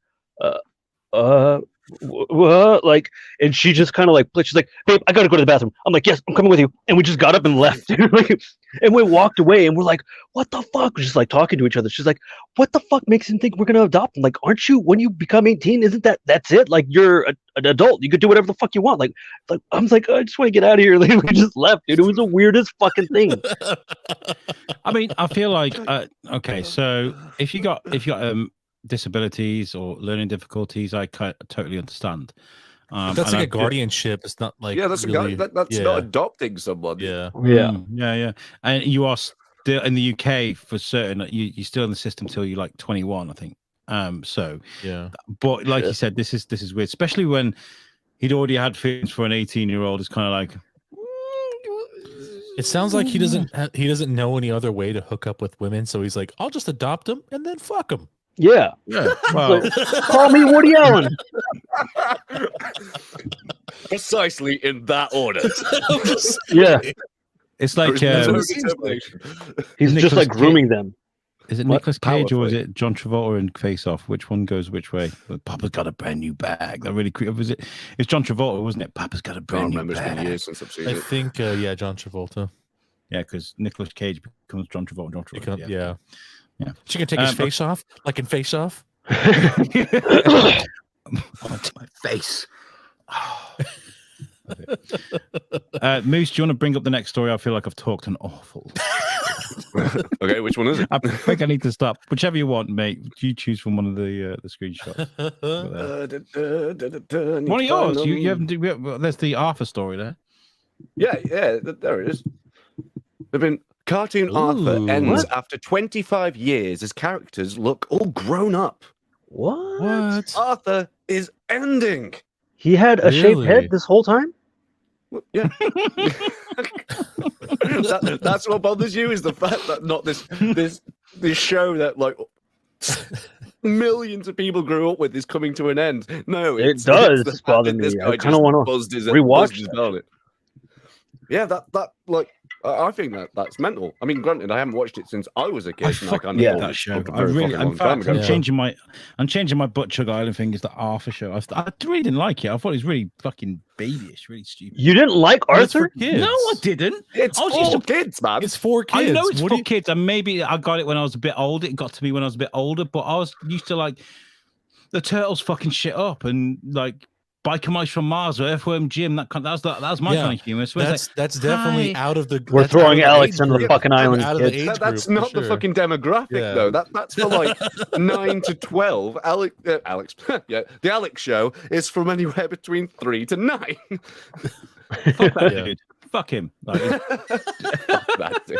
S2: what? Like, and she just kind of like, she's like, babe, I gotta go to the bathroom. I'm like, yes, I'm coming with you. And we just got up and left, and we walked away, and we're like, what the fuck? We're just like talking to each other. She's like, what the fuck makes him think we're gonna adopt him? Like, aren't you, when you become 18, isn't that's it? Like, you're an adult. You could do whatever the fuck you want. Like I was like, I just want to get out of here. Like, we just left, dude. It was the weirdest fucking thing.
S4: I mean, I feel like okay. So if you got disabilities or learning difficulties, I totally understand.
S3: That's like a guardianship. It's not like
S1: That's
S3: really,
S1: that's not adopting someone.
S3: Yeah.
S4: Yeah. And you are still in the UK for certain. You're still in the system till you're like 21, I think. So
S3: yeah.
S4: But like you said, this is weird, especially when he'd already had feelings for an 18-year-old. It's kind of like.
S3: It sounds like he doesn't know any other way to hook up with women, so he's like, I'll just adopt him and then fuck him.
S2: Yeah.
S4: Well,
S2: Call me Woody Allen.
S1: Precisely in that order.
S2: Yeah.
S4: it's like
S2: He's just like grooming them.
S4: Is it
S2: What?
S4: Nicolas Cage or is
S1: Powerfully.
S4: it John Travolta in Face Off? Which one goes which way? Papa's got a brand new bag. That really creepy. It's John Travolta, wasn't it? Papa's got a
S1: I can't
S4: brand new
S1: remember. It's been
S4: bag.
S1: years since I've seen
S3: I
S1: it.
S3: think, John Travolta.
S4: Yeah, because Nicolas Cage becomes John Travolta.
S3: Yeah.
S4: Yeah.
S3: She can take his face off, like in Face Off.
S4: Onto my face. Moose, do you want to bring up the next story? I feel like I've talked an awful.
S1: Okay, which one is it?
S4: I think I need to stop. Whichever you want, mate. You choose from one of the screenshots. One of yours. You haven't. There's the Arthur story there.
S1: Yeah, there it is. They've been cartoon Arthur
S3: Ooh.
S1: ends
S2: What?
S1: after 25 years as characters look all grown up.
S2: What?
S1: Arthur is ending.
S2: He had a shaved
S3: Really?
S2: head this whole time?
S1: Well, yeah. That's what bothers you, is the fact that not this show that like millions of people grew up with is coming to an end. No,
S2: It does
S1: the fact
S2: bother
S1: that this
S2: me.
S1: guy
S2: I kinda
S1: just
S2: wanna
S1: buzzed his
S2: rewatch
S1: his
S2: that.
S1: belly. Yeah, that like I think that's mental. I mean, granted, I haven't watched it since I was a kid.
S4: I
S1: and
S4: fucking
S1: kind
S2: hate
S1: of
S4: that show.
S1: fucking
S4: I
S1: very
S4: really,
S1: fucking
S4: in
S1: long time
S4: fact,
S1: ago.
S4: I'm changing my Butchug Island thing. Is the Arthur show? I really didn't like it. I thought it was really fucking babyish, really stupid.
S2: You didn't like
S3: But it's for
S2: Arthur?
S3: kids.
S4: No, I didn't.
S1: It's
S4: I was used
S1: for
S4: to-
S1: kids, man.
S3: It's for kids.
S4: I know it's
S3: What
S4: for
S3: do you-
S4: kids, and maybe I got it when I was a bit older. It got to me when I was a bit older, but I was used to like the turtles fucking shit up and like Biker Mice from Mars or Earthworm Jim. That was my
S3: Yeah,
S4: kind of humor. So it's
S3: That's definitely
S4: hi.
S3: out of the.
S2: We're
S3: that's out
S2: throwing
S3: of the
S2: Alex
S3: age
S2: into the
S3: group.
S2: fucking island,
S3: Out of the
S2: kids.
S3: age
S1: That's
S3: group,
S1: not
S3: for
S1: the
S3: sure.
S1: fucking demographic,
S3: Yeah.
S1: though. That's for like 9 to 12. Alex, yeah, the Alex show is from anywhere between 3 to 9.
S4: fuck that
S3: Yeah.
S4: dude. Fuck him. Like,
S1: That's it.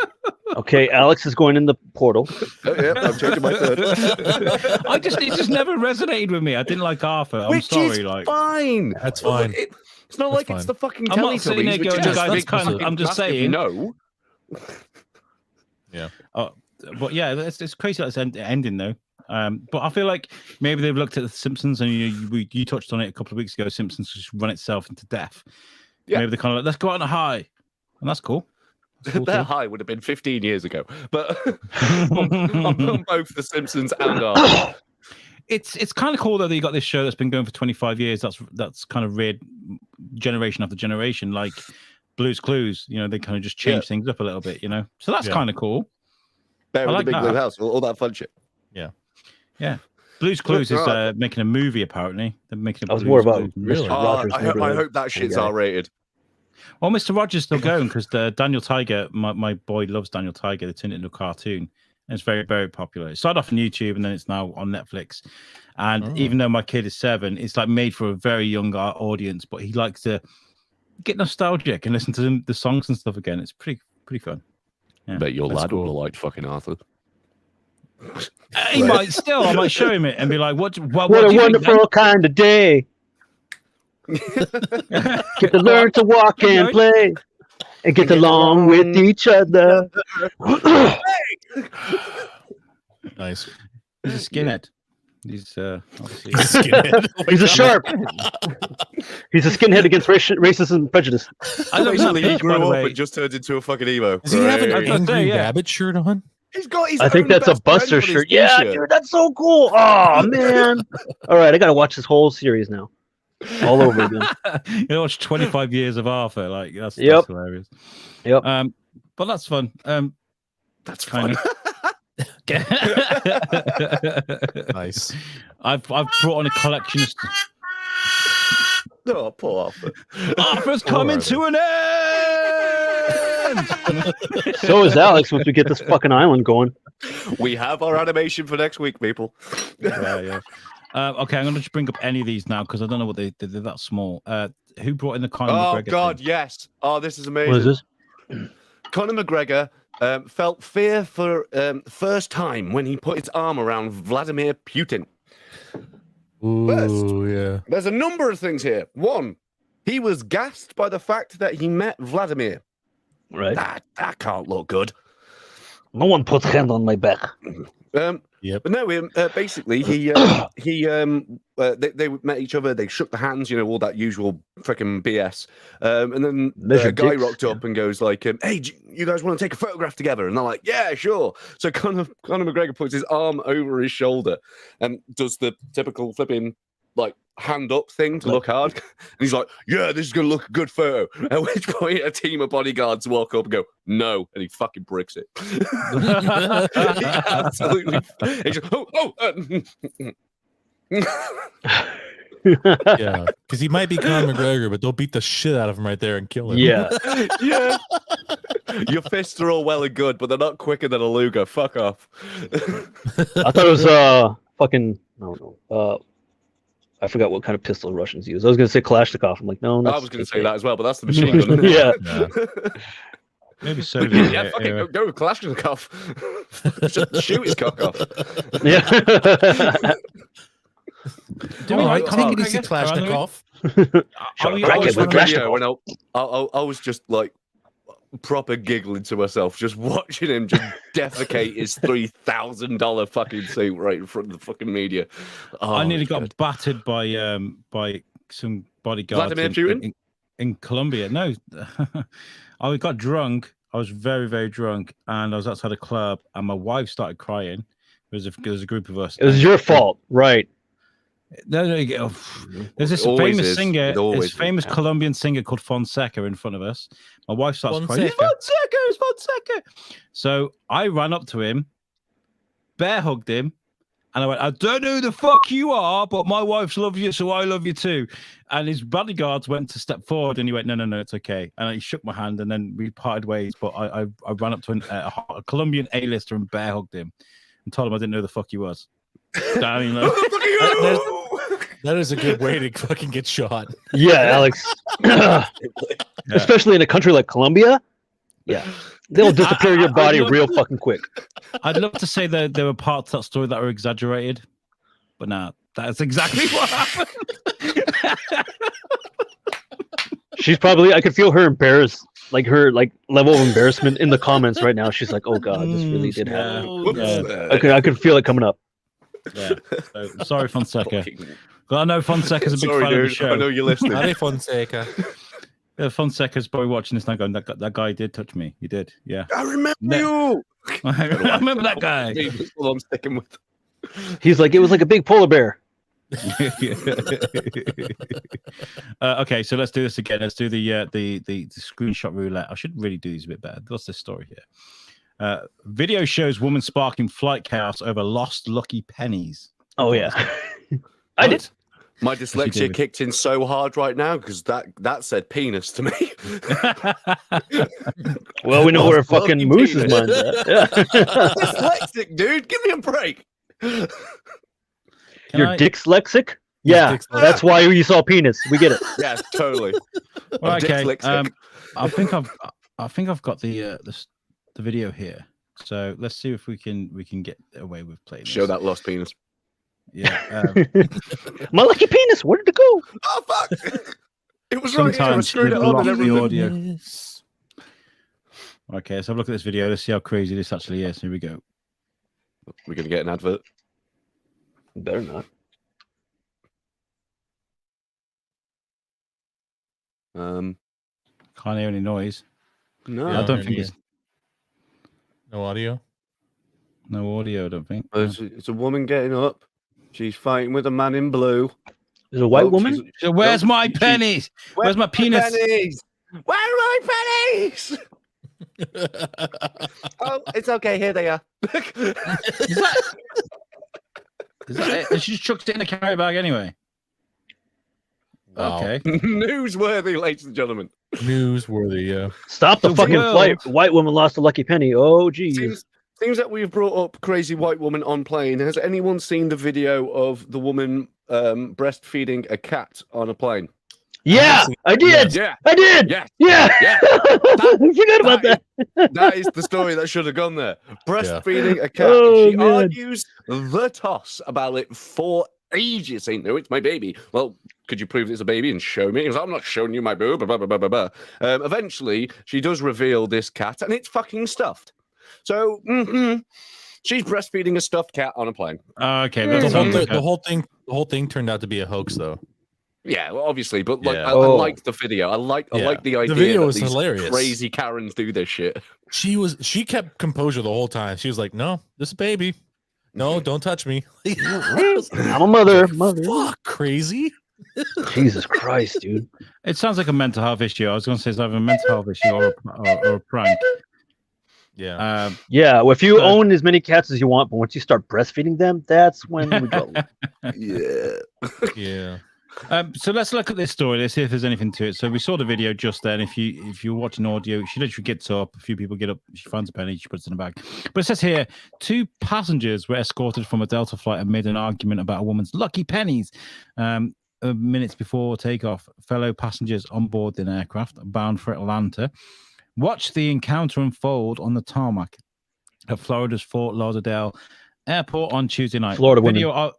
S2: Okay, Alex is going in the portal.
S1: Yeah, I'm changing my third.
S4: it just never resonated with me. I didn't like Arthur. I'm
S1: Which
S4: sorry.
S1: is
S4: like
S1: fine.
S3: That's fine.
S1: It's not
S3: That's
S1: like it's
S3: fine.
S1: the fucking
S4: I'm not
S1: Teletubbies,
S4: sitting there
S1: which
S4: going,
S1: is just
S3: guys,
S1: big
S3: that's kind of-
S1: fucking
S4: I'm just
S1: massive
S4: saying.
S1: No.
S4: but yeah, it's crazy that it's ending though. But I feel like maybe they've looked at the Simpsons, and you touched on it a couple of weeks ago. Simpsons just run itself into death.
S1: Yeah.
S4: Maybe they're kind of like, let's go out on a high, and that's cool.
S3: Cool
S1: their
S3: too.
S1: high would have been 15 years ago. But on both The Simpsons and Arthur.
S4: It's kind of cool though that you got this show that's been going for 25 years. That's kind of reared generation after generation, like Blue's Clues. You know, they kind of just change things up a little bit. You know, so that's kind of cool.
S1: Bear in
S4: like
S1: the Big
S4: that.
S1: Blue House, all that fun shit.
S4: Yeah. Blue's Clues is
S1: right.
S4: making a movie. Apparently, they're making.
S2: I was more about
S4: Blues movie.
S3: Really?
S2: Mr. Rogers'
S1: I
S2: neighborhood.
S1: hope that shit's
S2: guy.
S1: R-rated.
S4: Well, Mr. Rogers still going because Daniel Tiger, my boy loves Daniel Tiger. They turned it into a cartoon. And it's very, very popular. It started off on YouTube and then it's now on Netflix. And even though my kid is 7, it's like made for a very young audience, but he likes to get nostalgic and listen to the songs and stuff again. It's pretty fun. Yeah,
S1: Bet your
S3: that's
S1: lad would
S3: cool.
S1: have liked fucking Arthur.
S4: He might still. I might show him it and be like, "What
S2: What
S4: do
S2: a
S4: you think,
S2: wonderful kind of day. Get to learn to walk and play and get along with each other.
S3: Nice.
S4: He's a skinhead. He's obviously
S3: Skinhead.
S2: He's a sharp. He's a skinhead against racism and prejudice.
S4: I love that
S1: Basically, he
S4: pitch, by
S1: grew
S4: the
S1: up
S4: way.
S1: and just turned into a fucking emo.
S3: Does he have an
S1: Great.
S3: angry
S4: yeah.
S3: rabbit shirt on?
S1: He's got his
S2: I think
S1: own
S2: that's a
S1: best friend
S2: Buster
S1: on his
S2: shirt. Yeah,
S1: t-shirt.
S2: dude, that's so cool. Oh man! All right, I gotta watch this whole series now, all over again.
S4: You know, watch 25 years of Arthur. Like that's hilarious.
S2: Yep.
S4: But that's fun.
S1: That's
S4: kind
S1: fun.
S4: of.
S3: Nice.
S4: I've brought on a collection of
S1: Oh, poor Arthur.
S4: Arthur's coming to an end.
S2: So is Alex once we get this fucking island going.
S1: We have our animation for next week, people.
S4: Yeah. Okay, I'm going to just bring up any of these now because I don't know what they're that small. Who brought in the Conor McGregor?
S1: Oh, God,
S4: thing?
S1: yes. Oh, this is amazing.
S2: What is this?
S1: Conor McGregor felt fear for first time when he put his arm around Vladimir Putin.
S3: Ooh, yeah.
S1: There's a number of things here. One, he was gassed by the fact that he met Vladimir.
S2: Right.
S1: That can't look good.
S2: No one puts hand on my back.
S3: Yep.
S1: But no, basically, they met each other. They shook the hands, you know, all that usual freaking BS. And then
S2: Measure
S1: a guy
S2: dicks,
S1: rocked up and goes like, "Hey, you guys want to take a photograph together?" And they're like, "Yeah, sure." So Conor McGregor puts his arm over his shoulder and does the typical flipping like hand up thing to look hard. And he's like, "Yeah, this is gonna look a good photo." At which point, a team of bodyguards walk up and go, "No," and he fucking bricks it. He absolutely. He's just,
S3: Yeah. Because he might be Conor McGregor, but they'll beat the shit out of him right there and kill him.
S2: Yeah.
S1: yeah. Your fists are all well and good, but they're not quicker than a Luger. Fuck off.
S2: I thought it was fucking I don't know. I forgot what kind of pistol Russians use. I was gonna say Kalashnikov. I'm like, no.
S1: I was going to say that as well, but that's the machine gun. Isn't it?
S2: Yeah.
S4: Maybe so.
S1: Yeah, fucking go with Kalashnikov. Just shoot his cock off.
S2: Yeah.
S4: Do we like
S3: I think it
S4: Conor
S3: is a
S4: McGregor?
S3: Kalashnikov.
S4: Are we
S2: Crack
S4: always
S2: it with
S1: Watching the
S2: Kalashnikov.
S1: video when I was just like proper giggling to myself, just watching him just defecate his $3,000 fucking suit right in front of the fucking media. Oh,
S4: I nearly
S1: it's
S4: got
S1: good.
S4: battered by some bodyguards
S1: Vladimir Putin?
S4: in Colombia. No, I got drunk. I was very, very drunk, and I was outside a club, and my wife started crying. There was a group of us.
S2: It was your fault, right?
S4: No, there's this
S1: always
S4: famous
S1: is.
S4: singer,
S1: It always
S4: this famous
S1: is.
S4: Colombian singer called Fonseca in front of us. My wife starts crying.
S3: Fonseca.
S4: It's Fonseca. So I ran up to him, bear hugged him, and I went, "I don't know who the fuck you are, but my wife's loves you, so I love you too." And his bodyguards went to step forward, and he went, "No, it's okay." And he shook my hand, and then we parted ways. But I ran up to a Colombian A-lister and bear hugged him, and told him I didn't know who the fuck he was. I mean, like,
S3: That is a good way to fucking get shot.
S2: Yeah, Alex. Especially in a country like Colombia. Yeah. They'll disappear your body real fucking quick.
S4: I'd love to say that there were parts of that story that were exaggerated, but nah, that's exactly what happened.
S2: She's probably I could feel her embarrassed, like her level of embarrassment in the comments right now. She's like, "Oh God, this really did happen." I could feel it coming up.
S4: Yeah. So, sorry, Fonseca. But I know Fonseca's a big fan of the show.
S1: I know you're listening.
S3: Howdy, Fonseca.
S4: Fonseca's probably watching this now going, that guy did touch me. He did. Yeah.
S1: I remember
S4: No.
S1: you.
S4: I remember that guy.
S1: That's what I'm sticking with.
S2: He's like, it was like a big polar bear.
S4: Okay, so let's do this again. Let's do the screenshot roulette. I should really do these a bit better. What's this story here? Video shows woman sparking flight chaos over lost lucky pennies.
S2: Oh yeah, I did.
S1: My dyslexia kicked in so hard right now because that said penis to me.
S2: Well, we know where fucking
S1: Lucky
S2: Moose's
S1: penis.
S2: mind at. Yeah.
S1: Dyslexic, dude. Give me a break.
S2: You're dyslexic? Yeah,
S3: Dyslexic.
S2: that's why you saw penis. We get it.
S1: Yeah, totally.
S4: Well,
S1: I'm
S4: okay.
S1: dyslexic.
S4: I think I've got the video here. So let's see if we can get away with playing.
S1: Show
S4: this.
S1: that lost penis.
S4: Yeah.
S2: My lucky penis. Where did it go?
S1: Oh fuck! It was right here. I
S4: Sometimes
S1: screwed it
S4: people
S1: up and
S4: lock the
S1: everything.
S4: audio. Okay, let's have a look at this video. Let's see how crazy this actually is. Here we go.
S1: We're gonna get an advert.
S2: Better not.
S4: Can't hear any noise.
S1: No,
S3: Yeah.
S4: I don't think it's
S3: No audio.
S4: no audio. I don't think.
S1: It's a woman getting up. She's fighting with a man in blue.
S2: There's a white
S1: Oh,
S2: woman.
S1: she's-
S4: So where's
S1: No,
S4: my
S1: she-
S4: pennies? Where's my penis?
S1: pennies? Where are my pennies? Oh, it's okay. Here they are.
S4: Is that it? And she just chucked it in a carry bag anyway.
S3: Wow.
S4: Okay.
S1: Newsworthy, ladies and gentlemen.
S3: Newsworthy. Yeah.
S2: Stop the
S4: The
S2: fucking
S4: world.
S2: flight. White woman lost a lucky penny. Oh, geez.
S1: Seems that we've brought up crazy white woman on plane. Has anyone seen the video of the woman breastfeeding a cat on a plane?
S2: Yeah, I did.
S1: Yeah,
S2: I did.
S1: yeah,
S2: Yeah.
S1: yeah.
S2: I forgot about that.
S1: That is the story that should have gone there. Breastfeeding a cat.
S2: Oh,
S1: She
S2: man.
S1: argues the toss about it for ages, saying, "No, it's my baby." Well, could you prove it's a baby and show me? He was like, "I'm not showing you my boob." Blah, blah, blah, blah, blah. Eventually, she does reveal this cat, and it's fucking stuffed. So, she's breastfeeding a stuffed cat on a plane.
S4: Okay.
S3: The
S4: Let's
S3: whole,
S4: have a look
S3: the
S4: at-
S3: whole thing turned out to be a hoax, though.
S1: Yeah, well, obviously, but like,
S3: Yeah.
S1: I
S2: Oh.
S1: like the video. I like
S3: Yeah.
S1: the idea.
S3: The video
S1: that
S3: was
S1: these
S3: hilarious.
S1: Crazy Karens do this shit.
S3: She kept composure the whole time. She was like, "No, this is baby. No, don't touch me."
S2: I'm a mother.
S3: Fuck, crazy.
S2: Jesus Christ, dude.
S4: It sounds like a mental health issue. I was going to say it's either a mental health issue or a prank.
S3: Yeah.
S2: Yeah, well, if you
S4: Uh,
S2: own as many cats as you want, but once you start breastfeeding them, that's when we go.
S1: Yeah.
S3: Yeah.
S4: So let's look at this story. Let's see if there's anything to it. So we saw the video just then. If you're watching audio, she literally gets up. A few people get up. She finds a penny. She puts it in a bag. But it says here, 2 passengers were escorted from a Delta flight amid an argument about a woman's lucky pennies. Minutes before takeoff, fellow passengers on board an aircraft bound for Atlanta watched the encounter unfold on the tarmac at Florida's Fort Lauderdale airport on Tuesday night.
S2: Florida women.
S4: Video of,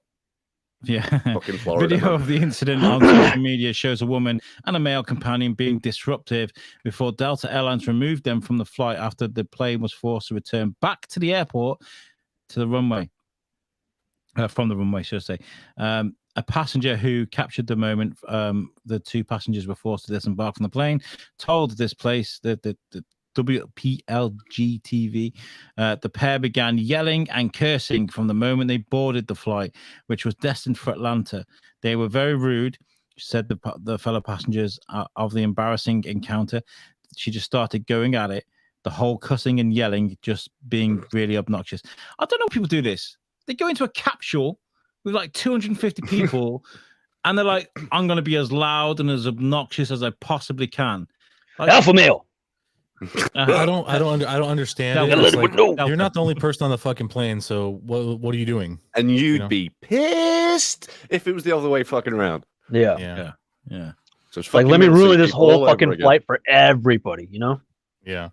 S4: yeah.
S1: Fucking Florida.
S4: Video
S1: man.
S4: of the incident on social media shows a woman and a male companion being disruptive before Delta Airlines removed them from the flight after the plane was forced to return back to the airport to the runway. From the runway, should I say. A passenger who captured the moment the 2 passengers were forced to disembark from the plane told this place, the WPLG TV, the pair began yelling and cursing from the moment they boarded the flight, which was destined for Atlanta. They were very rude, said the fellow passengers of the embarrassing encounter. She just started going at it, the whole cussing and yelling, just being really obnoxious. I don't know if people do this. They go into a capsule with like 250 people, and they're like, "I'm going to be as loud and as obnoxious as I possibly can." Like,
S2: Alpha male.
S3: I don't understand
S4: No,
S3: it.
S2: let
S3: It's
S2: it
S3: like,
S2: know.
S3: you're not the only person on the fucking plane, so what are you doing?
S1: And you'd
S3: know?
S1: be pissed if it was the other way fucking around.
S2: Yeah.
S4: yeah.
S1: So it's
S2: Like,
S1: fucking
S2: let me
S1: Mincy
S2: ruin this
S1: people all
S2: whole
S1: over
S2: fucking
S1: again.
S2: flight for everybody, you know?
S3: Yeah.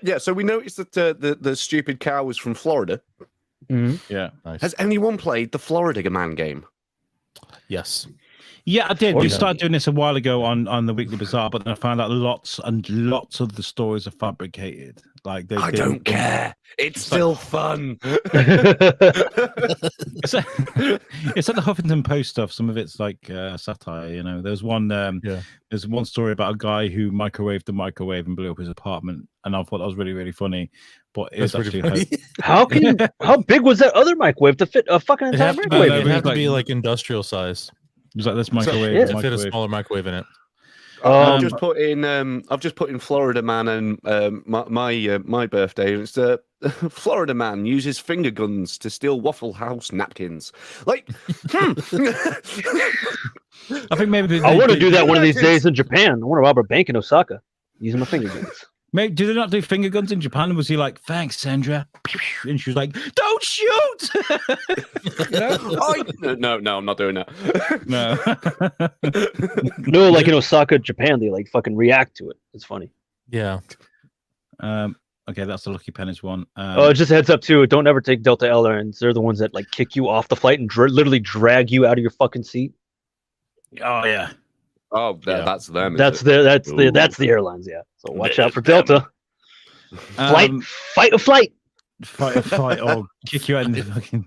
S1: Yeah, so we noticed that the stupid cow was from Florida.
S2: Mhm.
S4: Yeah.
S3: Nice.
S1: Has anyone played the Florida Man game?
S3: Yes.
S4: Yeah, I did. We
S2: Yeah.
S4: started doing this a while ago on the Weekly Bazaar, but then I found out lots and lots of the stories are fabricated. Like
S1: I don't care. It's
S4: It's like-
S1: still fun.
S4: It's like, it's like the Huffington Post stuff. Some of it's like satire. You know, there's one. There's one story about a guy who microwaved the microwave and blew up his apartment, and I thought that was really, really funny. But it was
S3: That's pretty
S4: actually
S3: funny.
S2: How big was that other microwave to fit a fucking
S3: It'd
S2: entire
S3: have to be,
S2: microwave?
S3: it'd
S2: in?
S3: have to
S4: like-
S3: be like industrial size
S4: it was like this microwave.
S2: yeah.
S3: to fit a
S4: microwave.
S3: smaller microwave in it.
S1: I've
S2: Um,
S1: just put in. I've just put in Florida man and my birthday. And it's Florida man uses finger guns to steal Waffle House napkins. Like,
S4: I think maybe
S2: I want to do that one of these
S1: Yes.
S2: days in Japan. I want to rob a bank in Osaka using my finger guns.
S4: Maybe, do they not do finger guns in Japan? Was he like, "Thanks, Sandra," and she was like, "Don't shoot"? You know?
S1: No, I'm not doing that.
S4: No.
S2: No, like in Osaka, Japan, they like fucking react to it. It's funny.
S3: Yeah.
S4: Okay, that's the Lucky Pennies one.
S2: Just a heads up too. Don't ever take Delta Airlines. They're the ones that like kick you off the flight and literally drag you out of your fucking seat.
S4: Oh yeah.
S1: Oh,
S3: Yeah.
S1: that's them.
S2: That's the airlines. Yeah. So watch out for Delta. Fight or flight.
S4: Fight, or kick you out in the fucking.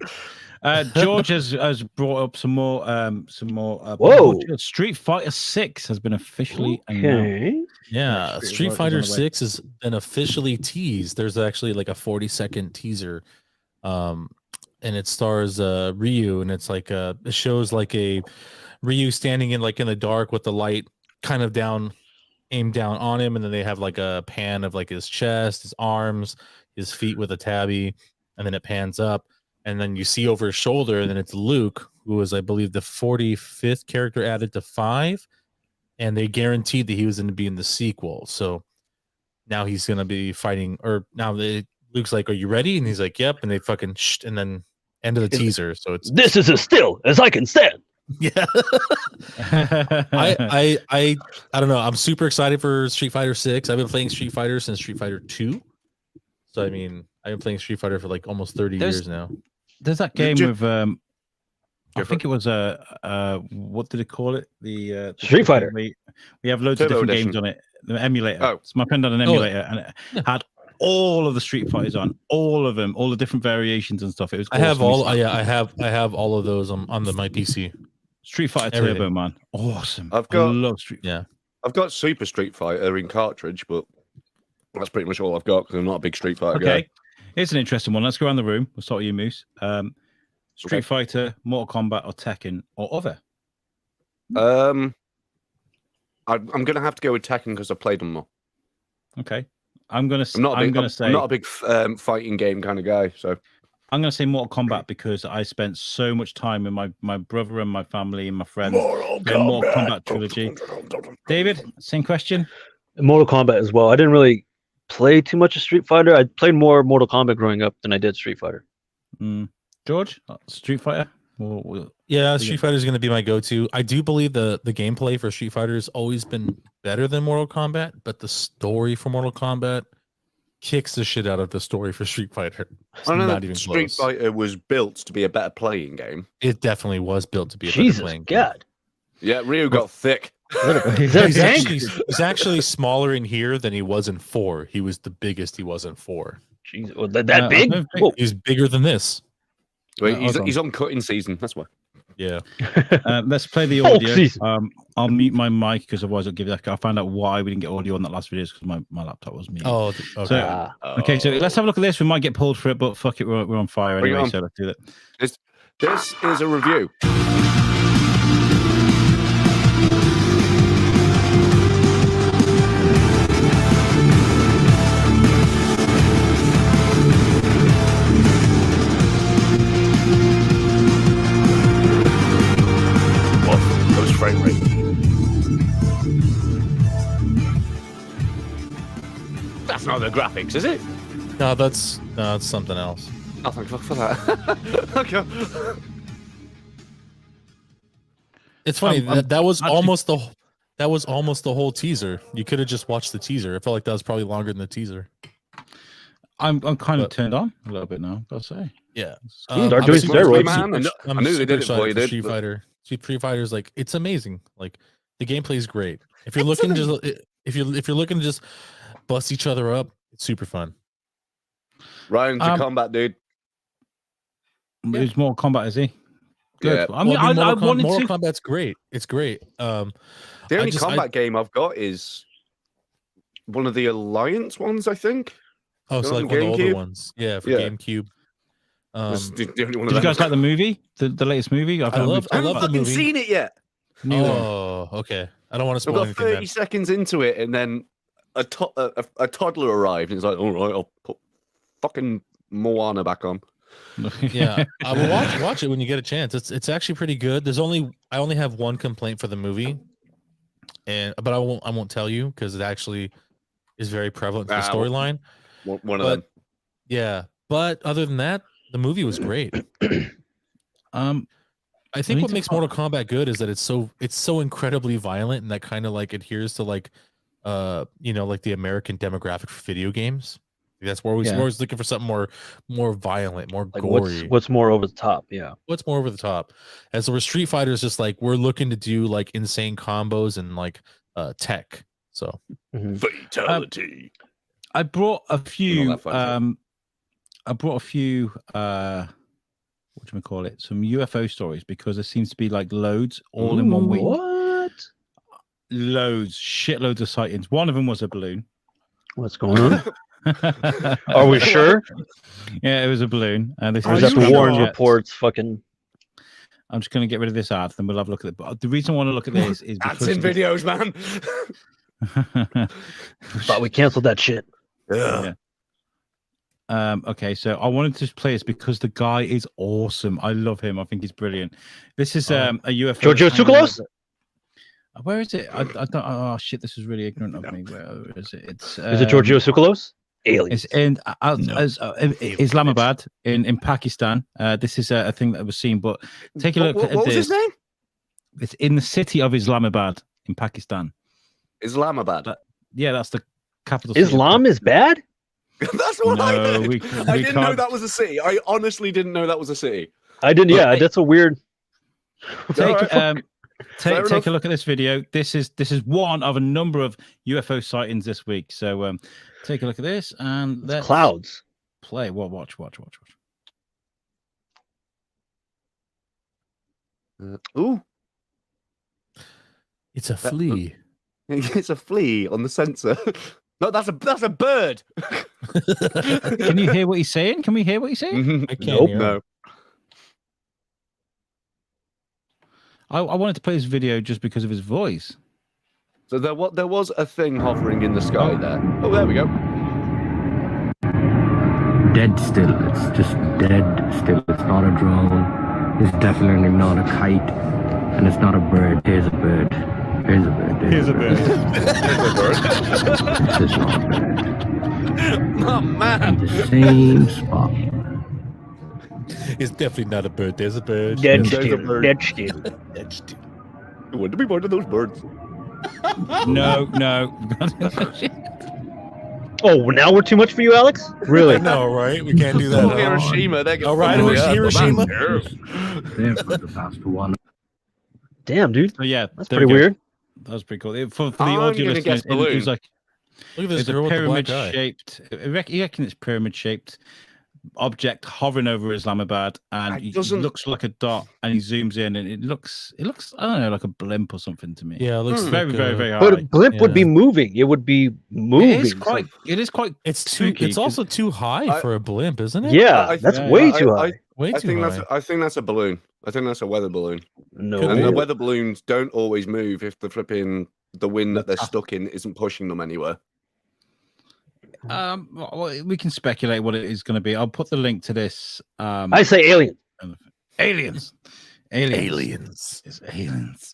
S4: George has brought up some more.
S2: Whoa.
S4: Street Fighter 6 has been officially announced.
S2: Okay.
S3: Yeah.
S4: Street
S3: Street
S4: Fighter's
S3: Fighter
S4: on the way.
S3: 6 has been officially teased. There's actually like a 40-second teaser. And it stars Ryu, and it's like it shows like a Ryu standing in the dark with the light kind of aimed down on him, and then they have like a pan of like his chest, his arms, his feet with a tabby, and then it pans up, and then you see over his shoulder, and then it's Luke, who was, I believe, the 45th character added to 5, and they guaranteed that he was going to be in the sequel. So now he's going to be fighting, or now Luke's like, "Are you ready?" And he's like, "Yep." And they fucking and then end of the teaser. So it's
S2: This is as still as I can stand.
S3: yeah. I don't know. I'm super excited for Street Fighter 6. I've been playing Street Fighter since Street Fighter 2. So I mean, I've been playing Street Fighter for like almost 30 years now.
S4: There's that game
S1: Ju-
S4: with I think it was what did it call it? The
S2: Street Fighter.
S4: We have loads
S1: Turbo
S4: of different
S1: Edition.
S4: games on it. The emulator.
S1: Oh.
S4: So my friend had an
S3: Oh.
S4: emulator and it had all of the Street Fighters on, all of them, all the different variations and stuff. It was
S3: I have
S4: awesome.
S3: all I have all of those on my PC.
S4: Street Fighter
S3: everything.
S4: Turbo, man. Awesome.
S1: I've got-
S4: I love Street
S3: Yeah.
S1: I've got Super Street Fighter in cartridge, but that's pretty much all I've got because I'm not a big Street Fighter
S4: Okay.
S1: guy.
S4: Here's an interesting one. Let's go around the room. We'll start with you, Moose. Street
S1: Okay.
S4: Fighter, Mortal Kombat, or Tekken, or other.
S1: I'm gonna have to go with Tekken because I played them more.
S4: Okay. I'm gonna
S1: I'm not a big
S4: say
S1: fighting game kind of guy. So
S4: I'm gonna say Mortal Kombat because I spent so much time with my brother and my family and my friends.
S1: Mortal
S4: The Mortal Kombat trilogy. David, same question.
S2: Mortal Kombat as well. I didn't really play too much of Street Fighter. I played more Mortal Kombat growing up than I did Street Fighter.
S4: George, Street Fighter. Or
S3: Yeah, Street Fighter is going to be my go-to. I do believe the gameplay for Street Fighter has always been better than Mortal Kombat, but the story for Mortal Kombat kicks the shit out of the story for Street Fighter. It's
S1: I know
S3: not
S1: that
S3: even
S1: Street
S3: close.
S1: Fighter was built to be a better playing game.
S3: It definitely was built to be a better
S2: Jesus
S3: playing game.
S2: God.
S1: Yeah, Ryu got thick.
S2: Is that a tank?
S3: He's actually smaller in here than he was in 4. He was the biggest he was in 4.
S2: Jesus, well, that big?
S4: I don't think-
S2: Whoa.
S3: He's bigger than this.
S1: Wait,
S4: hold on.
S1: he's on cutting season. That's why.
S3: Yeah.
S4: Let's play the
S2: Folk
S4: audio.
S2: season.
S4: I'll mute my mic because otherwise I'll give that. I found out why we didn't get audio on that last video because my laptop was muted.
S3: Oh, okay.
S4: So- Okay, so let's have a look at this. We might get pulled for it, but fuck it, we're on fire
S1: Bring it
S4: anyway.
S1: on.
S4: So let's do that.
S1: This is a review. Those frame rate. That's not the graphics, is it?
S3: No, that's something else.
S1: Oh, thank fuck for that. Okay.
S3: It's funny
S4: I'm
S3: that was
S4: actually-
S3: almost the whole teaser. You could have just watched the teaser. I felt like that was probably longer than the teaser.
S4: I'm kind of
S3: But-
S4: turned on a little bit now. I'll say.
S3: Yeah.
S2: Start
S3: I'm
S2: doing
S3: super-
S2: steroids.
S3: I'm
S1: Man,
S3: super-
S1: I
S3: I'm
S1: knew they
S3: super
S1: did it for
S3: excited
S1: you,
S3: for
S1: did,
S3: Street
S1: but-
S3: Fighter Street Fighter is like it's amazing. Like the gameplay is great. If you're looking just if you're looking to just bust each other up, it's super fun.
S1: Ryan to combat, dude.
S4: He's Mortal Kombat, is he? Good.
S1: Yeah.
S4: I mean, I wanted
S3: Mortal
S4: to.
S3: Kombat's great. It's great.
S1: The only combat game I've got is one of the Alliance ones, I think.
S3: Oh, so like one of the older ones. Yeah, for GameCube.
S1: The only one
S4: Did
S1: of
S4: you guys
S1: them.
S4: like the movie? The latest movie?
S3: I love the
S1: fucking
S3: movie.
S1: seen it yet.
S3: Oh, okay. I don't want to
S1: I've
S3: spoil
S1: got
S3: anything.
S1: 30
S3: Then.
S1: seconds into it, and then a toddler arrived, and it's like, all right, I'll put fucking Moana back on.
S3: Yeah, I will watch it when you get a chance. It's actually pretty good. I only have one complaint for the movie, but I won't tell you because it actually is very prevalent to the storyline.
S1: One of them.
S3: Yeah, but other than that, the movie was great. I think what makes Mortal Kombat good is that it's so incredibly violent, and that kind of like adheres to like like the American demographic for video games. That's where we're always looking for something more violent, more
S2: Like
S3: gory.
S2: what's more over the top? Yeah.
S3: What's more over the top? As we're Street Fighter is just like we're looking to do like insane combos and like tech. So
S1: Fatality.
S4: I brought a few.
S1: Not that fun,
S4: What do we call it? Some UFO stories, because there seems to be like loads all in 1 week.
S2: What?
S4: Loads, shitloads of sightings. One of them was a balloon.
S2: What's going on? Are we sure?
S4: Yeah, it was a balloon. And this
S2: Or is
S4: is
S2: that the Warren
S4: jets.
S2: reports? Fucking.
S4: I'm just going to get rid of this ad, then we'll have a look at it. But the reason I want to look at this is because
S1: That's in videos, man.
S2: Thought we canceled that shit.
S1: Yeah.
S4: Okay, so I wanted to play this because the guy is awesome. I love him. I think he's brilliant. This is a UFO.
S2: Giorgio Tsoukalos?
S4: Where is it? I don't. Oh shit! This is really ignorant of me. Where is it? It's.
S2: Is it Giorgio Tsoukalos? Aliens.
S4: It's in Islamabad in Pakistan. This is a thing that was seen. But take a look at this.
S1: What was his name?
S4: It's in the city of Islamabad in Pakistan.
S1: Islamabad.
S4: Yeah, that's the capital. City
S2: Islam is bad?
S1: That's what I heard.
S4: we
S1: I didn't know that was a city. I honestly didn't know that was a city.
S2: I didn't. Yeah, that's a weird.
S4: Take
S1: Fair
S4: take
S1: enough.
S4: a look at this video. This is one of a number of UFO sightings this week. So take a look at this and
S2: It's
S4: let's
S2: clouds.
S4: play. Well, watch.
S1: Ooh,
S3: it's a flea.
S1: it's a flea on the sensor. No, that's a bird.
S4: Can you hear what he's saying? Can we hear what he's saying?
S3: I can't hear him.
S1: No.
S4: I wanted to play this video just because of his voice.
S1: So there was a thing hovering in the sky there. Oh, there we go.
S5: Dead still. It's just dead still. It's not a drone. It's definitely not a kite. And it's not a bird. Here's a bird. Here's a bird.
S4: Here's a bird.
S5: This is not a bird.
S1: Oh man.
S5: In the same spot.
S3: It's definitely not a bird. There's a bird.
S2: Dead
S1: There's a
S2: still.
S1: bird.
S2: Dead still.
S3: That's still-
S1: I want to be one of those birds.
S4: No.
S2: Oh, now we're too much for you, Alex? Really?
S3: No, right? We can't do that.
S1: Oh, Hiroshima. They get
S3: All right,
S1: fucked up.
S3: Hiroshima.
S5: There for the past one.
S2: Damn, dude.
S4: So yeah,
S2: That's
S4: there
S2: pretty
S4: we go.
S2: weird.
S4: That was pretty cool. For the
S1: I'm
S4: audio
S1: gonna guess
S4: listeners, it was
S1: balloon.
S4: like
S3: Look at this
S4: it's a
S3: girl with the black
S4: pyramid
S3: eye.
S4: shaped. You reckon it's pyramid shaped object hovering over Islamabad, and
S1: It
S4: it
S1: doesn't-
S4: looks like a dot, and he zooms in, and it looks I don't know, like a blimp or something to me.
S3: Yeah, it looks
S1: Hmm.
S4: very,
S3: like,
S4: very, very high.
S2: But a blimp would be
S3: yeah.
S2: moving. It would be moving.
S4: It is quite. It is quite.
S3: It's too.
S4: spooky,
S3: It's also too high
S1: I-
S3: for a blimp, isn't it?
S2: Yeah,
S1: I-
S2: that's
S4: yeah,
S2: way
S1: I-
S2: too
S1: I-
S2: high.
S3: way
S1: I
S3: too
S1: think
S3: high.
S1: that's a balloon. I think that's a weather balloon.
S2: No.
S1: And the
S2: way.
S1: weather balloons don't always move if the wind that they're stuck in isn't pushing them anywhere.
S4: Well, we can speculate what it is going to be. I'll put the link to this.
S2: I say alien.
S4: Aliens.
S3: Aliens.
S4: It's aliens.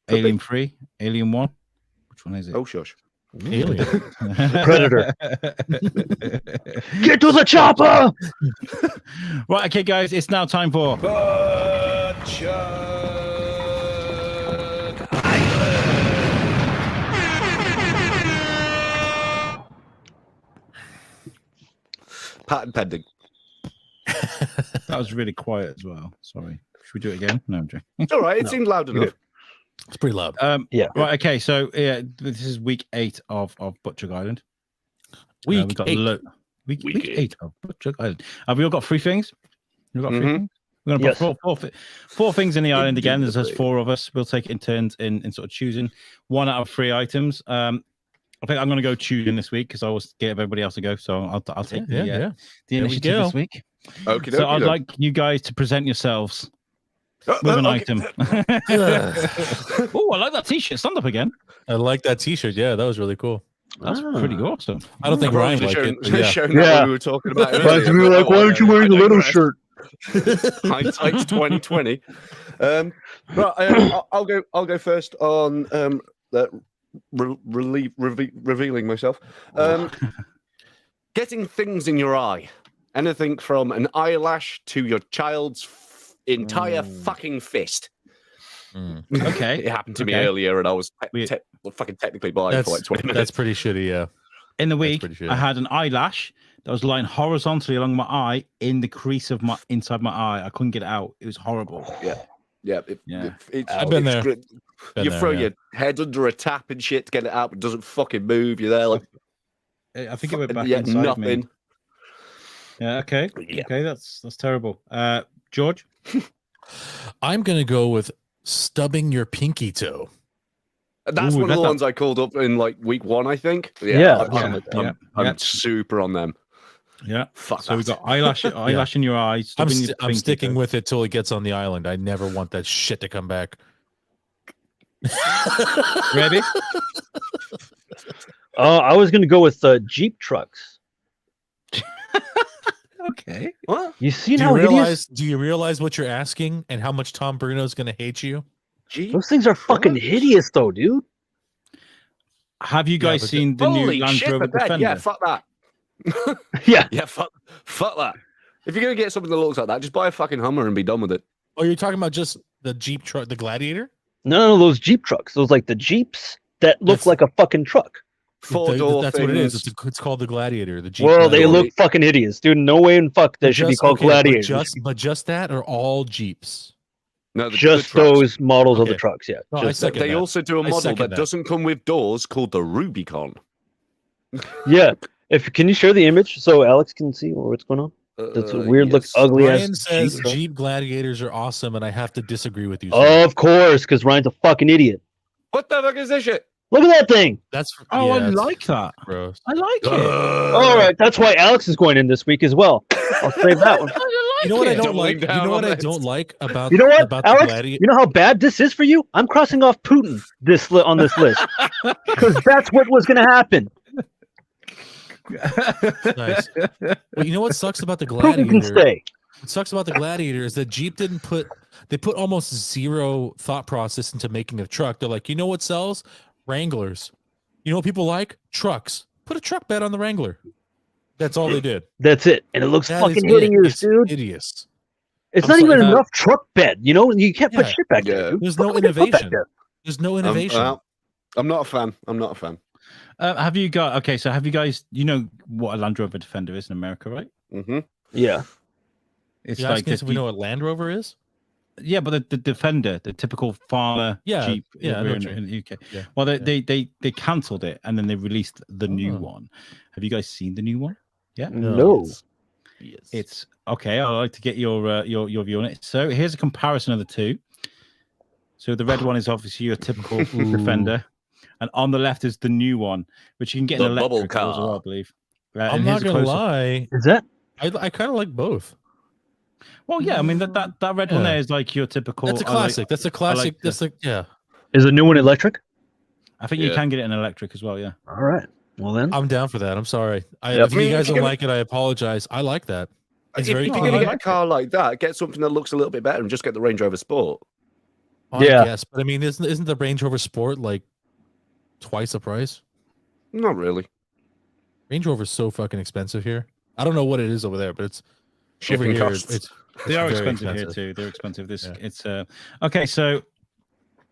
S1: Could be.
S4: Alien 3, Alien 1. Which one is it?
S1: Oh, shush.
S3: Alien.
S2: Predator. Get to the chopper!
S4: Right, okay, guys, it's now time for
S1: Patent pending.
S4: That was really quiet as well. Sorry. Should we do it again? No, I'm joking.
S1: It's all right. It
S2: No,
S1: seemed loud
S2: we
S1: enough.
S3: It's pretty loud.
S2: Yeah.
S4: Right. Okay. So yeah, this is week 8 of Butchug Island.
S3: Week
S4: we got
S3: 8.
S4: Week
S1: Week
S4: 8 of Butchug Island. Have we all got 3 things? We've got 3
S1: Mhm.
S4: things. We're going to put four things in the island again. There's
S1: Indubitably.
S4: 4 of us. We'll take it in turns in sort of choosing 1 out of 3 items. I think I'm going to go choosing this week because I always get everybody else to go. So I'll take the
S3: There we
S4: initiative
S3: go.
S4: this week.
S1: Okie
S4: So I'd
S1: dokie.
S4: like you guys to present yourselves with an item. Oh, I like that T-shirt. Stand up again.
S3: I like that T-shirt. Yeah, that was really cool.
S4: That's pretty awesome.
S3: I don't think Ryan liked
S1: showing,
S3: it. But yeah.
S1: showing
S2: Yeah.
S1: that we were talking about.
S2: Ryan's
S1: earlier,
S2: gonna be
S1: but
S2: like, why aren't you wearing a
S1: I
S2: little
S1: digress.
S2: shirt?
S1: Hindsight's 2020. Right, I'll go first on revealing myself. Getting things in your eye, anything from an eyelash to your child's entire fucking fist.
S4: Okay.
S1: It happened to me
S4: Okay.
S1: earlier, and I was
S4: We-
S1: fucking technically blind for like 20 minutes.
S3: That's pretty shitty. Yeah.
S4: In the week,
S3: pretty shitty.
S4: I had an eyelash that was lying horizontally along my eye in the crease of my inside my eye. I couldn't get it out. It was horrible.
S1: Yeah,
S4: Yeah.
S3: I've been there.
S1: Great.
S3: Been
S1: You
S3: there,
S1: throw
S3: yeah.
S1: your head under a tap and shit to get it out, but it doesn't fucking move. You're there like
S4: I think it went back
S1: yeah,
S4: inside
S1: nothing.
S4: me. Yeah. Okay.
S1: Yeah.
S4: Okay. That's terrible. George.
S3: I'm gonna go with stubbing your pinky toe.
S1: That's
S4: Ooh,
S1: one of the
S4: that's
S1: ones I called up in like week 1, I think.
S2: Yeah.
S1: I'm super on them.
S4: Yeah.
S1: Fuck
S4: So we
S1: that.
S4: got eyelash in your eyes.
S3: I'm
S4: stubbing your pinky
S3: sticking
S4: toe.
S3: with it till it gets on the island. I never want that shit to come back.
S4: Ready?
S2: I was gonna go with Jeep trucks.
S4: Okay.
S1: What?
S2: You seen
S3: Do
S2: how
S3: you
S2: hideous
S3: realize? Do you realize what you're asking and how much Tom Bruno's gonna hate you?
S1: Gee.
S2: those things are? Fucking
S1: trucks?
S2: hideous, though, dude.
S4: Have you guys
S3: but
S4: seen the
S1: Holy
S4: new Land
S1: shit,
S4: Rover
S1: but that-
S4: Defender?
S1: yeah, fuck that.
S2: Yeah.
S1: Yeah, fuck that. If you're gonna get something that looks like that, just buy a fucking Hummer and be done with it.
S3: Oh, you're talking about just the Jeep truck, the Gladiator?
S2: No, those Jeep trucks. Those like the Jeeps that look
S3: That's-
S2: like a fucking truck.
S1: Four-door
S3: That's
S1: things.
S3: what it is. It's called the Gladiator. The Jeep.
S2: Well, they
S3: Gladiator.
S2: look fucking hideous, dude. No way in fuck that should be called Gladiators.
S3: But just that, or all Jeeps?
S1: No, the
S2: Just
S1: trucks.
S2: those models of the
S3: Okay.
S2: trucks, yeah.
S3: No, I
S2: Just
S3: second
S1: They
S3: that.
S1: also do a
S3: I
S1: model
S3: second
S1: that
S3: that.
S1: doesn't come with doors called the Rubicon.
S2: yeah. Can you share the image so Alex can see what's going on? That's a weird look,
S1: yes.
S2: ugly
S3: Ryan
S2: ass
S3: says
S2: Jeep truck.
S3: Jeep Gladiators are awesome, and I have to disagree with you. sir.
S2: Of course, because Ryan's a fucking idiot.
S1: What the fuck is this shit?
S2: Look at that thing.
S3: That's
S4: Oh,
S3: yeah,
S4: I
S3: it's
S4: like that.
S3: gross.
S4: I like it.
S2: All right, that's why Alex is going in this week as well. I'll save that one.
S3: You know what I
S4: it.
S3: don't
S1: Doubling
S3: like? You
S1: down
S3: know what
S1: on
S3: I
S1: it.
S3: don't like about
S2: You know what,
S3: about the
S2: Alex?
S3: Gladiator?
S2: You know how bad this is for you? I'm crossing off Putin on this list because that's what was going to happen.
S3: Nice. Well, you know what sucks about the
S2: Putin can
S3: Gladiator?
S2: stay.
S3: What sucks about the Gladiator is that Jeep didn't put almost zero thought process into making a truck. They're like, you know what sells? Wranglers. You know what people like? Trucks. Put a truck bed on the Wrangler. That's all they did.
S2: That's it, and it looks
S3: That
S2: fucking
S3: is it.
S2: hideous,
S3: It's
S2: dude.
S3: hideous.
S2: It's
S3: I'm
S2: not
S3: sorry,
S2: even enough truck bed. You know, you can't put
S3: Yeah.
S2: shit back
S1: Yeah.
S2: there. Dude.
S3: There's
S2: Put
S3: no
S2: fucking foot back
S3: innovation.
S2: there.
S3: There's no innovation.
S1: I'm not a fan. I'm not a fan.
S4: Have you got? Okay, so have you guys? You know what a Land Rover Defender is in America, right?
S1: Mm-hmm.
S2: Yeah,
S4: It's
S3: You
S4: like
S3: asking us if we
S4: the-
S3: know what Land Rover is?
S4: yeah, but the Defender, the typical farmer
S3: Yeah,
S4: Jeep,
S3: yeah, I know
S4: over
S3: what you
S4: in the UK.
S3: Yeah,
S4: Well,
S3: yeah.
S4: they cancelled it and then they released the new
S3: Oh.
S4: one. Have you guys seen the new one? Yeah.
S2: no.
S3: Yes.
S4: It's okay. I'd like to get your view on it. So here's a comparison of the two. So the red one is obviously your typical Defender, and on the left is the new one, which you can get
S1: The
S4: an
S1: bubble
S4: electric as well,
S1: car.
S4: I believe.
S3: I'm
S4: and
S3: not
S4: here's a
S3: gonna
S4: close-up.
S3: lie.
S2: Is that?
S3: I kind of like both.
S4: Well, yeah. I mean that red one
S3: Yeah.
S4: there is like your typical.
S3: That's a
S4: I like-
S3: classic. That's a classic.
S4: the-
S3: That's like yeah.
S2: Is the new one electric?
S4: I think you
S1: Yeah.
S4: can get it in electric as well. Yeah.
S2: All right. Well then.
S3: I'm down for that. I'm sorry.
S2: Yep.
S3: If you guys
S1: If you're
S3: don't
S1: gonna-
S3: like it, I apologize. I like that. It's
S1: If
S3: very
S1: you're
S3: clean.
S1: going to get a car like that, get something that looks a little bit better and just get the Range Rover Sport.
S2: Yeah.
S3: I guess, but I mean, isn't the Range Rover Sport like twice the price?
S1: Not really.
S3: Range Rover's so fucking expensive here. I don't know what it is over there, but it's
S1: Shipping
S3: over here.
S1: costs.
S3: It's
S4: They are
S3: very
S4: expensive here too. They're expensive.
S3: Yeah.
S4: It's okay. So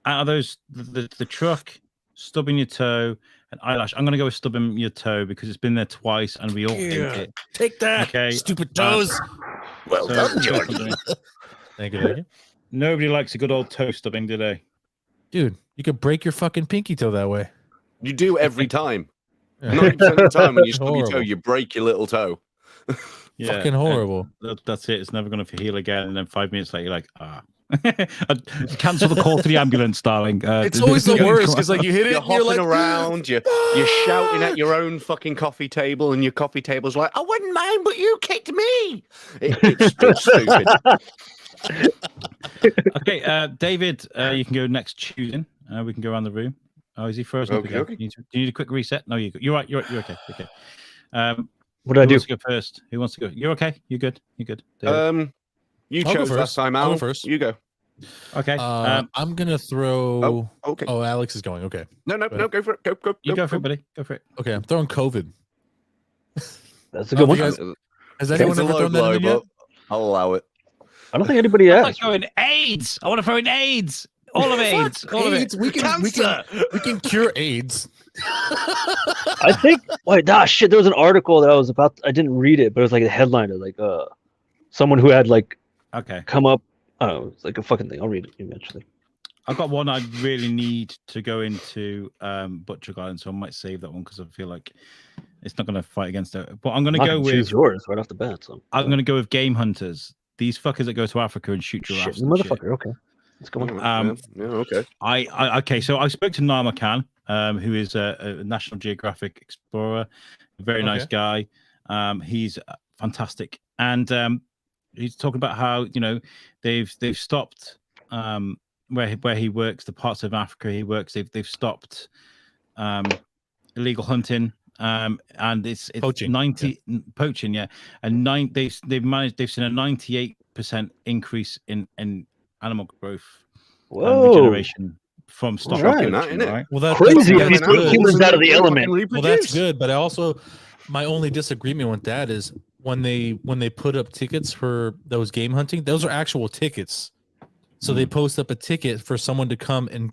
S4: out of those, the truck, stubbing your toe, and eyelash, I'm gonna go with stubbing your toe because it's been there twice and we all hate
S3: Yeah.
S4: it.
S3: Take that,
S4: Okay,
S3: stupid toes.
S1: Well
S4: So,
S1: done, Georgie.
S3: Thank you.
S4: Nobody likes a good old toe stubbing, do they?
S3: Dude, you could break your fucking pinky toe that way.
S1: You do every time.
S3: Yeah.
S1: 90% of the time when you stub your toe,
S3: Horrible.
S1: you break your little toe.
S4: Yeah,
S3: Fucking horrible.
S4: That's it. It's never going to heal again. And then 5 minutes later, you're like, cancel the call to the ambulance, darling.
S3: It's always the worst because like you hit it,
S1: You're
S3: and you're
S1: hopping
S3: like,
S1: around, you're shouting at your own fucking coffee table, and your coffee table's like, I wouldn't mind, but you kicked me. It's stupid.
S4: Okay, David, you can go next choosing. We can go around the room. Oh, is he frozen up
S1: Okay,
S4: again?
S1: okay.
S4: Do you need a quick reset? No, you're right. You're okay. Okay.
S2: What do I
S4: Who
S2: do?
S4: wants to go first? Who wants to go? You're okay. You're good. You're good. David.
S1: You
S3: I'll go
S1: chose last
S3: first.
S1: time,
S3: I'll go
S1: Al.
S3: first.
S1: You go.
S4: Okay.
S3: I'm gonna throw.
S1: Okay.
S3: Oh, Alex is going. Okay.
S1: No, go for it. Go.
S4: you go for it, buddy. Go for it.
S3: Okay, I'm throwing COVID.
S2: That's a good one.
S3: you guys- Has anyone
S1: It's a
S3: ever
S1: low
S3: thrown that
S1: blow,
S3: in yet?
S1: but I'll allow it.
S2: I don't think anybody
S4: I'm
S2: has.
S4: going AIDS. I want to throw in AIDS. All of AIDS. All of it.
S3: AIDS. We can cure AIDS.
S2: I think. Wait, shit. There was an article that I didn't read it, but it was like a headline of like someone who had like
S4: Okay.
S2: come up. I don't know. It's like a fucking thing. I'll read it eventually.
S4: I've got one I really need to go into Butcher Garden, so I might save that one because I feel like it's not going to fight against it. But I'm going to
S2: I'm not
S4: go
S2: gonna
S4: with
S2: choose yours right off the bat. So
S4: I'm going to go with game hunters. These fuckers that go to Africa and shoot giraffes.
S2: shit,
S4: and shit.
S2: motherfucker. Okay, let's go on.
S1: Yeah, okay.
S4: I okay. So I spoke to Niall McCann, who is a National Geographic explorer, a very nice guy. He's fantastic, and he's talking about how they've stopped where he works, the parts of Africa he works. They've stopped illegal hunting. And it's
S3: Poaching.
S4: 90 poaching, yeah, and they've seen a 98% increase in animal growth and
S2: Whoa.
S4: regeneration from stock
S2: Right.
S4: poaching,
S1: Innit?
S4: right?
S3: Well, that's
S2: Crazy.
S3: That's,
S2: If you
S3: that's
S2: take
S3: good.
S2: humans out of the element.
S3: Well, that's good, but I also my only disagreement with that is when they put up tickets for those game hunting, those are actual tickets. So they post up a ticket for someone to come and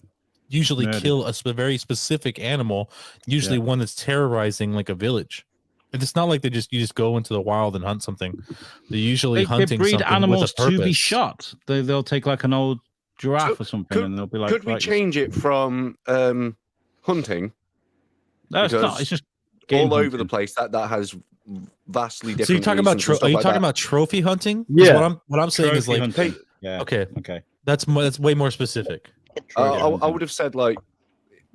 S3: usually
S4: Murder.
S3: kill a very specific animal, usually one that's terrorizing like a village. And it's not like you just go into the wild and hunt something. They're usually
S4: They
S3: hunting
S4: breed
S3: something
S4: animals
S3: with a purpose.
S4: to be shot. They'll take like an old giraffe or something, and they'll be like,
S1: could we
S4: right,
S1: change it from hunting
S4: No, it's not.
S1: because
S4: It's just
S1: all
S4: game
S1: over
S4: hunting.
S1: the place? That has vastly different.
S3: So you're talking about
S1: reasons and stuff
S3: are you
S1: like
S3: talking
S1: that.
S3: about trophy hunting? 'Cause
S2: Yeah.
S3: What I'm saying is
S4: Trophy
S3: like,
S4: hunting. Yeah.
S3: okay,
S4: Okay.
S3: that's way more specific.
S1: I would have said like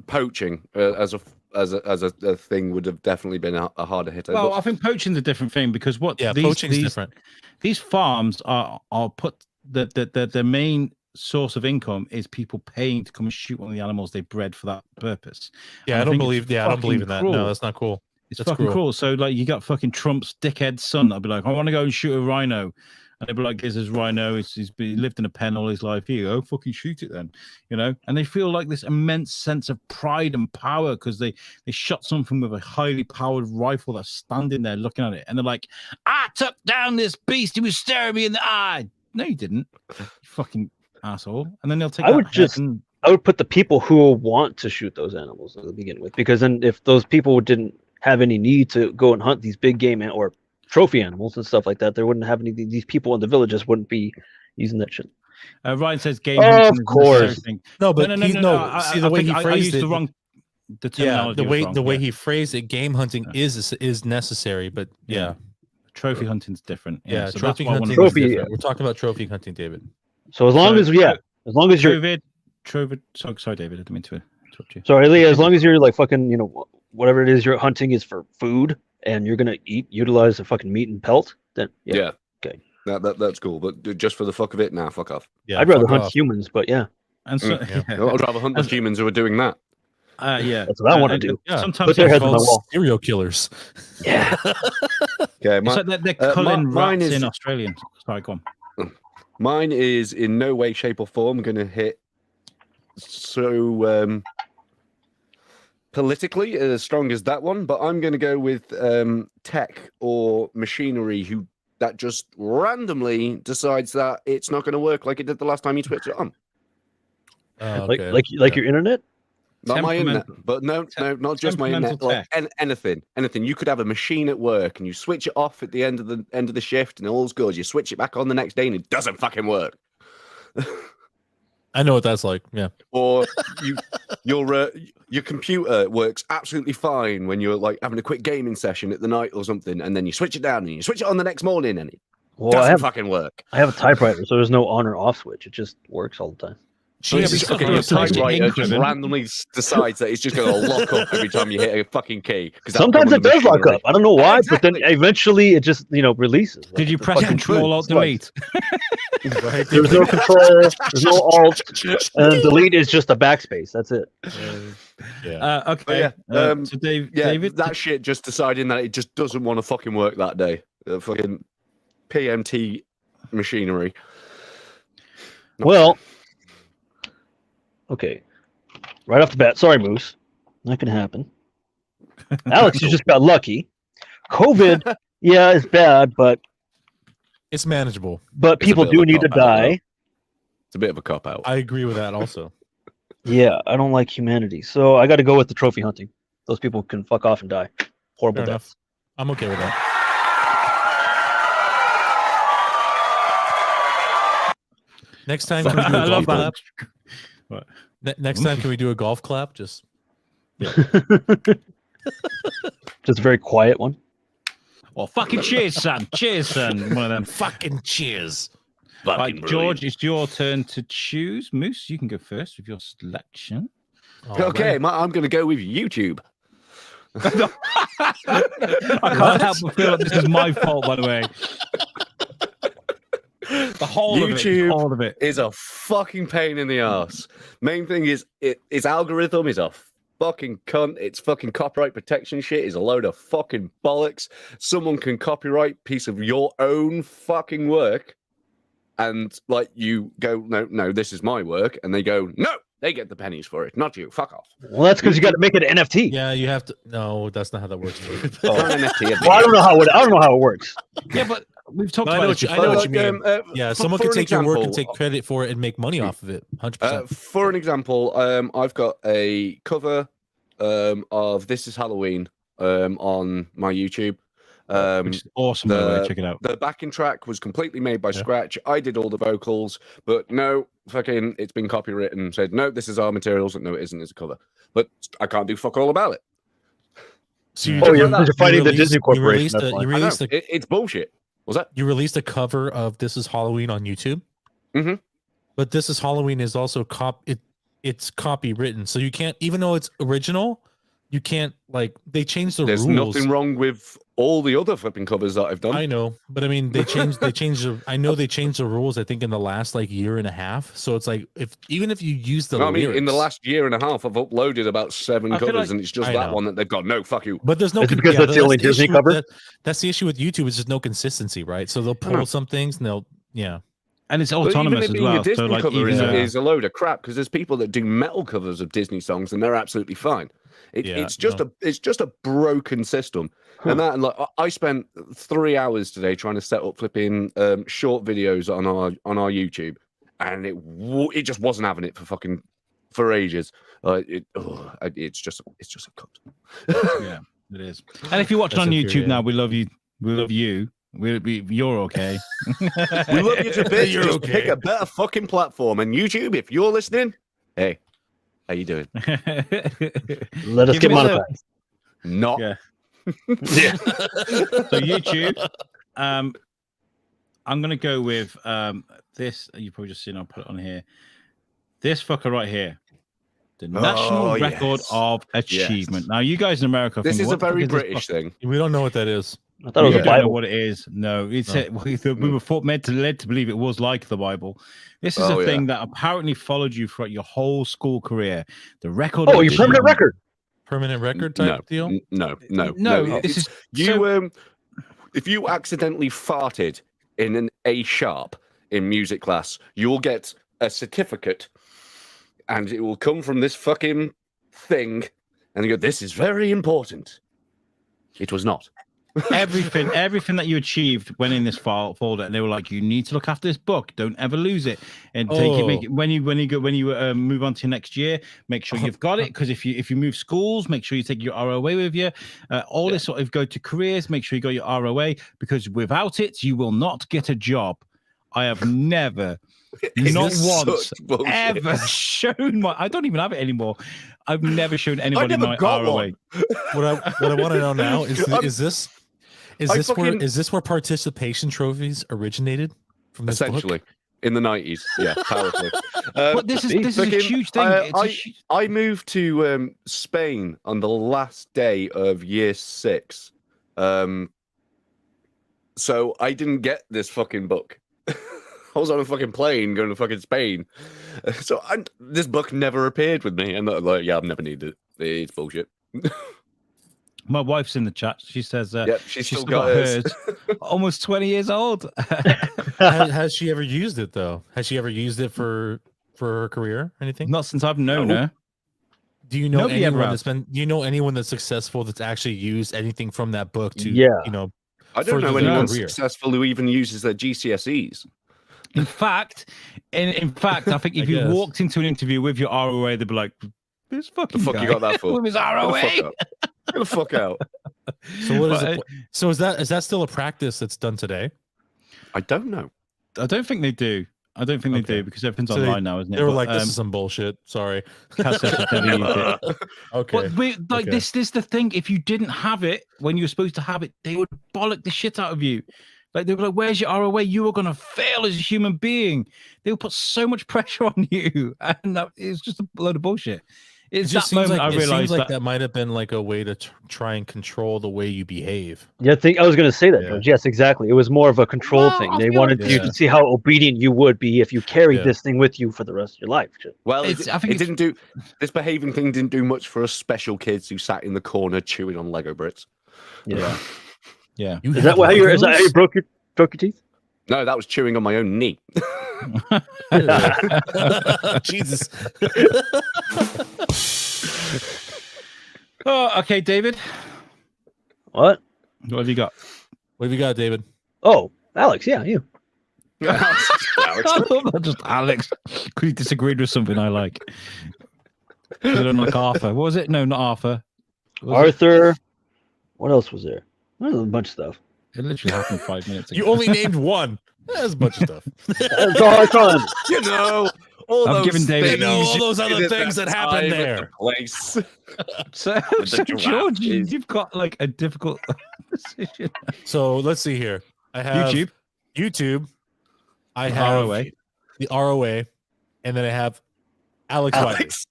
S1: poaching as a thing would have definitely been a harder hitter.
S4: Well,
S1: but
S4: I think poaching's a different thing because
S3: Poaching's different.
S4: These farms are put the main source of income is people paying to come and shoot one of the animals they bred for that purpose.
S3: Yeah,
S4: And
S3: I don't
S4: think it's
S3: believe. Yeah, I don't believe in that.
S4: fucking
S3: No,
S4: cruel.
S3: that's not cool.
S4: It's
S3: That's
S4: fucking
S3: cruel.
S4: cruel. So like you got fucking Trump's dickhead son that'll be like, I want to go and shoot a rhino. And they'll be like, here's his rhino. He lived in a pen all his life. Here you go, fucking shoot it then. And they feel like this immense sense of pride and power because they shot something with a highly powered rifle that's standing there looking at it. And they're like, I took down this beast. He was staring me in the eye. No, you didn't. You fucking asshole. And then they'll take
S2: I
S4: that
S2: would
S4: head
S2: just-
S4: and
S2: I would put the people who want to shoot those animals to begin with, because then if those people didn't have any need to go and hunt these big game or trophy animals and stuff like that, there wouldn't have any. These people in the villages wouldn't be using that shit.
S4: Ryan says game
S2: Of
S4: hunting is a necessary
S2: course.
S4: thing.
S3: No, but
S4: no.
S3: see the way he
S4: I
S3: phrased
S4: used
S3: it.
S4: the wrong. The
S3: Yeah,
S4: terminology
S3: the
S4: was
S3: way
S4: wrong,
S3: the way
S4: yeah.
S3: he phrased it, game hunting is necessary, but yeah,
S4: Trophy hunting's different.
S3: yeah,
S4: so that's
S3: trophy
S4: why I wanted
S3: hunting
S4: to-
S3: is
S2: Trophy-
S3: different. We're talking about trophy hunting, David.
S2: So as long
S4: So-
S2: as you're
S4: Trovid. Sorry, David. I didn't mean to interrupt you.
S2: sorry, Leah, as long as you're like fucking, whatever it is you're hunting is for food and you're gonna utilize the fucking meat and pelt, then
S1: yeah,
S2: okay.
S1: that's cool. But just for the fuck of it, nah, fuck off.
S3: Yeah,
S2: I'd rather
S3: fuck
S2: hunt
S3: off.
S2: humans, but yeah,
S4: And so,
S3: Yeah.
S1: I'd rather hunt the humans who are doing that.
S4: yeah,
S2: that's what I want to do.
S3: Yeah,
S4: Sometimes
S2: Put their
S4: it's
S2: heads on the
S3: Called
S2: wall.
S3: serial killers.
S2: Yeah.
S1: Okay,
S4: it's like they're culling
S1: mine
S4: rats
S1: is-
S4: in Australian. Sorry, go on.
S1: Mine is in no way, shape, or form going to hit so politically as strong as that one, but I'm going to go with tech or machinery that just randomly decides that it's not going to work like it did the last time you switched it on.
S3: Okay.
S2: Like your internet.
S1: Not my internet,
S4: Temperamental-
S1: but no, not just my internet.
S4: temperamental
S1: Like anything. You could have a machine at work and you switch it off at the end of the shift and all's good. You switch it back on the next day and it doesn't fucking work.
S3: I know what that's like. Yeah.
S1: Or your computer works absolutely fine when you're like having a quick gaming session at the night or something, and then you switch it down and you switch it on the next morning, and it doesn't fucking work.
S2: I have a typewriter, so there's no on or off switch. It just works all the time.
S1: So
S3: Yeah,
S1: it's just,
S3: but
S1: okay, your
S3: still have to
S1: typewriter
S4: ink
S1: just
S4: ribbon.
S1: randomly decides that it's just going to lock up every time you hit a fucking key.
S2: Sometimes it does lock up. I don't know why, but then
S1: Exactly.
S2: eventually it just
S4: Did
S2: releases. Like,
S4: you
S2: the
S4: press
S2: fucking
S4: Control Alt
S2: slice.
S4: Delete?
S2: There's no control. There's no alt. And delete is just a backspace. That's it.
S3: Yeah.
S4: Okay.
S1: yeah,
S4: So Dave,
S1: Yeah,
S4: David,
S1: that shit just deciding that it just doesn't want to fucking work that day. Fucking PMT machinery.
S2: Well, okay. Right off the bat, sorry, Moose. That can happen. Alex, you just got lucky. COVID, yeah, it's bad, but
S3: It's manageable.
S1: It's a
S2: people
S1: bit of
S2: do
S1: a
S2: need to
S1: cop-out, though.
S2: die.
S1: It's a bit of a cop out.
S3: I agree with that also.
S2: Yeah, I don't like humanity, so I got to go with the trophy hunting. Those people can fuck off and die. Horrible
S3: Fair
S2: deaths.
S3: enough. I'm okay with that. Next time, can we do
S4: I
S3: a
S4: love
S3: golf
S4: that.
S3: clap? Next time, can we do a golf clap? Just
S2: Just a very quiet one.
S4: Well, fucking cheers, son. Cheers, son. One of them.
S3: fucking cheers.
S4: Right, George, it's your turn to choose. Moose, you can go first with your selection.
S1: Okay, I'm going to go with YouTube.
S4: I can't help but feel like this is my fault, by the way. The whole
S1: YouTube
S4: of it. All of it.
S1: is a fucking pain in the ass. Main thing is its algorithm is a fucking cunt. Its fucking copyright protection shit is a load of fucking bollocks. Someone can copyright piece of your own fucking work, and like you go, no, this is my work, and they go, no, they get the pennies for it, not you. Fuck off.
S2: Well, that's because you got to make it an NFT.
S3: Yeah, you have to. No, that's not how that works.
S1: It's not an NFT.
S2: Well, I don't know how it works.
S4: Yeah, but we've talked
S3: No, I
S4: about
S3: know
S4: this
S3: what you- I know
S4: before.
S3: what you mean. Yeah, someone can take your work and take
S1: example,
S3: credit for it and make money off of it. 100%.
S1: For an example, I've got a cover of This Is Halloween on my YouTube.
S4: Which is awesome, by the way. Check it out.
S1: The backing track was completely made by scratch. I did all the vocals, but no, fucking, it's been copywritten. Said no, this is our materials, and no, it isn't. It's a cover, but I can't do fuck all about it.
S3: So
S2: You're fighting the Disney Corporation.
S3: You released
S1: It's bullshit. Was that?
S3: You released a cover of This Is Halloween on YouTube.
S1: Mhm.
S3: But This Is Halloween is also it's copywritten, so you can't, even though it's original, you can't, like, they changed the
S1: There's
S3: rules.
S1: nothing wrong with all the other flipping covers that I've done.
S3: I know, but I mean, they changed I know they changed the rules, I think, in the last like year and a half. So it's like, even if you use the
S1: No, I mean, in the
S3: lyrics-
S1: last year and a half, I've uploaded about 7
S4: I feel
S1: covers,
S4: like-
S1: and it's just
S3: I
S1: that
S3: know.
S1: one that they've got. No, fuck you.
S3: But there's no
S2: Is it because that's the only Disney
S3: issue
S2: cover?
S3: that's the issue with YouTube. Is just no consistency, right? So they'll
S1: I know.
S3: pull some things and they'll
S4: And it's
S1: But even
S4: autonomous
S1: it
S4: as
S1: being
S4: well.
S1: a Disney
S4: So, like,
S1: cover
S4: even
S1: is a load of crap, because there's people that do metal covers of Disney songs, and they're absolutely fine.
S3: Yeah,
S1: It's just a broken system. And that, like, I spent 3 hours today trying to set up flipping short videos on our YouTube, and it just wasn't having it for ages. It's just a cut.
S4: yeah, it is. And if you're watching on
S3: That's
S4: YouTube
S3: infuriating.
S4: now, we love you. We love you. You're okay.
S1: We love you to bits.
S3: You're
S1: Just
S3: okay.
S1: pick a better fucking platform. And YouTube, if you're listening, hey, how you doing?
S2: Let us
S4: Give
S2: get
S4: me the-
S2: monetized.
S1: Not.
S4: Yeah.
S2: Yeah.
S4: So YouTube, I'm gonna go with this. You probably just seen. I'll put it on here. This fucker right here, the National Record
S1: yes.
S4: of Achievement. Now, you guys in America,
S1: This
S4: think,
S1: is
S4: what
S1: a
S4: the fuck
S1: very
S4: is this
S1: British
S4: fuck-
S1: thing.
S3: We don't know what that is.
S2: I thought it was
S4: You
S2: a
S4: don't know
S2: Bible.
S4: what it is. No, it's
S3: No.
S4: we were led to believe it was like the Bible. This is
S1: Oh,
S4: a
S1: yeah.
S4: thing that apparently followed you throughout your whole school career. The record.
S2: Oh,
S4: of
S2: your permanent
S4: achievement.
S2: record.
S3: Permanent record type deal.
S1: No.
S4: This is
S1: You if you accidentally farted in an A sharp in music class, you'll get a certificate, and it will come from this fucking thing, and you go, "This is very important." It was not.
S4: everything that you achieved went in this folder, and they were like, "You need to look after this book. Don't ever lose it." And make it, when you move on to next year, make sure you've got it, because if you move schools, make sure you take your ROA with you. All this sort of go to careers, make sure you got your ROA, because without it, you will not get a job. I have never,
S1: It
S4: not
S1: is
S4: once,
S1: such bullshit.
S4: ever shown my. I don't even have it anymore. I've never shown anybody
S1: never
S4: my
S1: got
S4: ROA.
S1: one.
S3: What I want to know now is
S1: I'm-
S3: is this
S1: fucking-
S3: where participation trophies originated from this
S1: Essentially,
S3: book?
S1: in the 90s. Yeah, powerfully.
S4: But this is a
S1: fucking,
S4: huge thing. It's a huge...
S1: I moved to Spain on the last day of year 6. So I didn't get this fucking book. I was on a fucking plane going to fucking Spain. So this book never appeared with me. And like, yeah, I've never needed it. It's bullshit.
S4: My wife's in the chat. She says,
S1: Yep, she's
S4: she's
S1: still got hers.
S4: Almost 20 years old.
S3: Has she ever used it though? Has she ever used it for her career or anything?
S4: Not since I've known
S1: No.
S4: her.
S3: Do you know
S4: Nobody ever
S3: anyone
S4: has.
S3: do you know anyone that's successful that's actually used anything from that book to
S2: Yeah.
S1: I don't know
S3: further their
S1: anyone
S3: career?
S1: successful who even uses their GCSEs.
S4: In fact, I think if
S3: I
S4: you
S3: guess.
S4: walked into an interview with your ROA, they'd be like, "This fucking
S1: The fuck
S4: guy
S1: you got that for?
S4: with his
S1: Get the
S4: ROA."
S1: fuck out. Get the fuck out.
S3: So what is
S4: But,
S3: it? So is that still a practice that's done today?
S1: I don't know.
S4: I don't think they do. I don't think they
S3: Okay.
S4: do because everything's
S3: So
S4: online now, isn't it?
S3: They were
S4: But,
S3: like, "This is some bullshit." Sorry.
S4: Cass said that they used it.
S3: Okay.
S4: But like
S3: Okay.
S4: this is the thing. If you didn't have it when you were supposed to have it, they would bollock the shit out of you. Like they were like, "Where's your ROA? You are gonna fail as a human being." They would put so much pressure on you, and it's just a load of bullshit.
S3: It
S4: It's
S3: just
S4: that
S3: seems
S4: moment
S3: like
S4: I
S3: it seems
S4: realized
S3: like
S4: that.
S3: that might have been like a way to try and control the way you behave.
S2: Yeah, I was going to say that,
S3: Yeah.
S2: George. Yes, exactly. It was more of a control
S4: Well,
S2: thing.
S4: I
S2: They
S4: feel
S2: wanted
S3: like-
S2: you
S3: Yeah.
S2: to see how obedient you would be if you carried
S3: Yeah.
S2: this thing with you for the rest of your life.
S1: Well,
S4: I think
S1: it didn't do this behaving thing didn't do much for us special kids who sat in the corner chewing on Lego bricks.
S2: Yeah.
S4: Yeah.
S3: You
S2: Is
S3: have
S2: that how you
S3: Legos?
S2: broke your teeth?
S1: No, that was chewing on my own knee.
S3: Jesus.
S4: Oh, okay, David.
S2: What?
S4: What have you got?
S3: What have you got, David?
S2: Oh, Alex. Yeah, you.
S1: Alex.
S4: Not just Alex. Because he disagreed with something I like. I don't like Arthur. What was it? No, not Arthur. What was
S2: Arthur. What else was there? There was a bunch of stuff.
S4: It literally happened 5 minutes ago.
S3: You only named one. That's a bunch of stuff.
S2: That's all I call him.
S1: You know, all
S4: I've
S1: those
S4: given David-
S1: things
S3: You know, all
S1: you
S3: those other
S1: did at
S3: things that happened
S1: time, at
S3: there.
S1: the place.
S4: So,
S1: the giraffe
S4: George,
S1: is-
S4: you've got like a difficult decision.
S3: So let's see here. I have YouTube. I have
S4: ROA.
S3: the ROA, and then I have Alex. Wilder.
S1: Alex.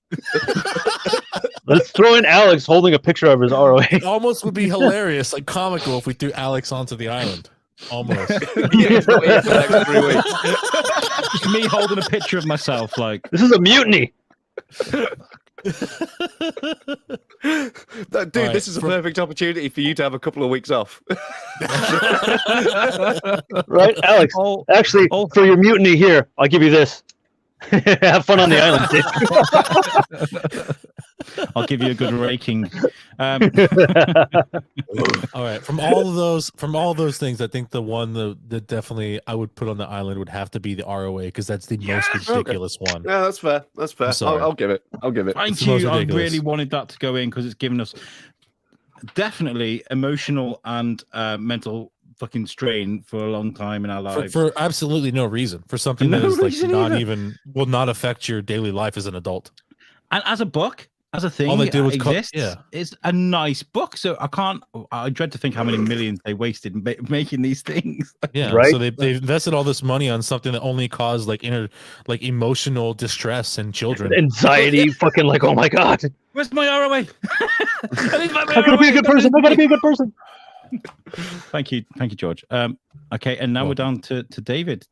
S2: Let's throw in Alex holding a picture of his ROA.
S3: It almost would be hilarious, like comical, if we threw Alex onto the island. Almost.
S1: Yeah, he's not here for the next 3 weeks.
S4: Just me holding a picture of myself, like
S2: This is a mutiny.
S1: Dude,
S3: All right,
S1: this is a perfect opportunity for you to have a couple of weeks off.
S2: Right, Alex?
S4: oh,
S2: Actually,
S4: Oh.
S2: for your mutiny here, I'll give you this. Have fun on the island.
S4: I'll give you a good raking.
S3: All right. From all those things, I think the one that definitely I would put on the island would have to be the ROA because that's the most ridiculous one.
S1: Yeah, that's fair. That's fair.
S3: sorry.
S1: I'll give it. I'll give it.
S4: Thank
S3: It's the most
S4: you. I
S3: ridiculous.
S4: really wanted that to go in because it's given us definitely emotional and mental fucking strain for a long time in our lives.
S3: For absolutely no reason. For something
S4: No
S3: that is like
S4: reason
S3: not
S4: either.
S3: even will not affect your daily life as an adult.
S4: And as a book, as a thing,
S3: All they did was
S4: exists,
S3: yeah.
S4: it's a nice book. So I dread to think how many millions they wasted in making these things.
S3: Yeah.
S2: Right?
S3: So they invested all this money on something that only caused like emotional distress in children.
S2: Anxiety, fucking like, oh my god.
S4: Where's my ROA? I need my
S2: I gotta be a good person. I gotta be a good person.
S4: Thank you, George. Okay, and now we're down to David.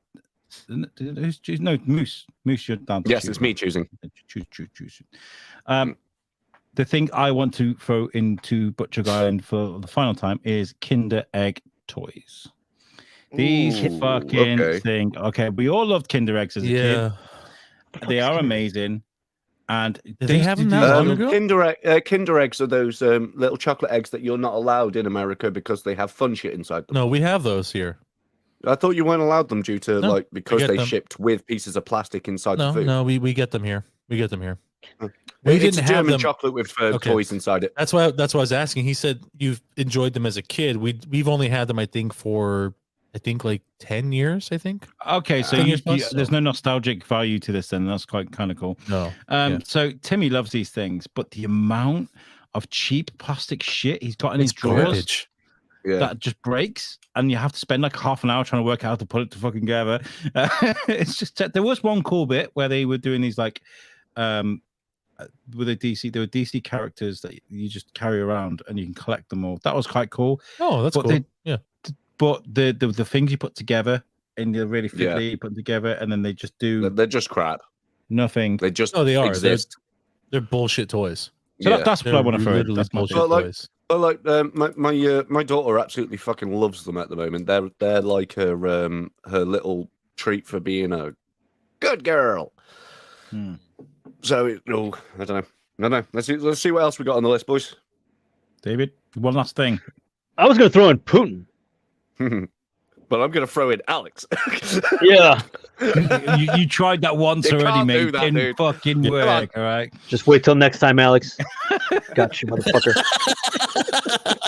S4: Who's choosing? No, Moose. Moose, you're down. To
S1: Yes,
S4: choose.
S1: it's me choosing.
S4: Choose. The thing I want to throw into Butcher Island for the final time is Kinder Egg toys. These
S1: Ooh,
S4: fucking
S1: okay.
S4: thing. Okay, we all loved Kinder Eggs as a kid. They are amazing. And
S3: they have them that long ago?
S1: Kinder eggs are those little chocolate eggs that you're not allowed in America because they have fun shit inside them.
S3: No, we have those here.
S1: I thought you weren't allowed them due to
S3: No,
S1: because
S3: get
S1: they
S3: them.
S1: shipped with pieces of plastic inside the
S3: No,
S1: food.
S3: no, we get them here. We get them here.
S1: It's
S3: We
S1: a
S3: didn't have
S1: German
S3: them.
S1: chocolate with
S3: Okay.
S1: toys inside it.
S3: That's why I was asking. He said you've enjoyed them as a kid. We've only had them, I think, for I think like 10 years. I think.
S4: Okay, so
S3: 10 years plus,
S4: there's no nostalgic value to this, then that's quite kind of cool.
S3: No. Yeah.
S4: So Timmy loves these things, but the amount of cheap plastic shit he's got in his drawers
S3: garbage.
S1: Yeah.
S4: that just breaks, and you have to spend like half an hour trying to work out how to put it to fucking together. It's just there was one cool bit where they were doing these like with a DC, there were DC characters that you just carry around and you can collect them all. That was quite cool.
S3: Oh, that's
S4: But
S3: cool. Yeah.
S4: But the things you put together and they're really fiddly, you put them together, and then they just do
S1: They're just crap.
S4: nothing.
S1: They just
S3: No, they are.
S1: exist.
S3: They're bullshit toys.
S4: So that's what I want to throw in.
S3: Literally
S4: That's my
S3: bullshit
S1: But, like,
S3: toys.
S1: Well, like my daughter absolutely fucking loves them at the moment. They're like her little treat for being a good girl. So I don't know. No. Let's see what else we got on the list, boys.
S4: David, one last thing.
S2: I was going to throw in Putin.
S1: But I'm going to throw in Alex.
S2: Yeah.
S4: you tried that once
S1: You
S4: already,
S1: can't
S4: mate.
S1: do that,
S4: Didn't
S1: dude.
S4: fucking
S1: Come on.
S4: work, all right?
S2: Just wait till next time, Alex. Got you, motherfucker.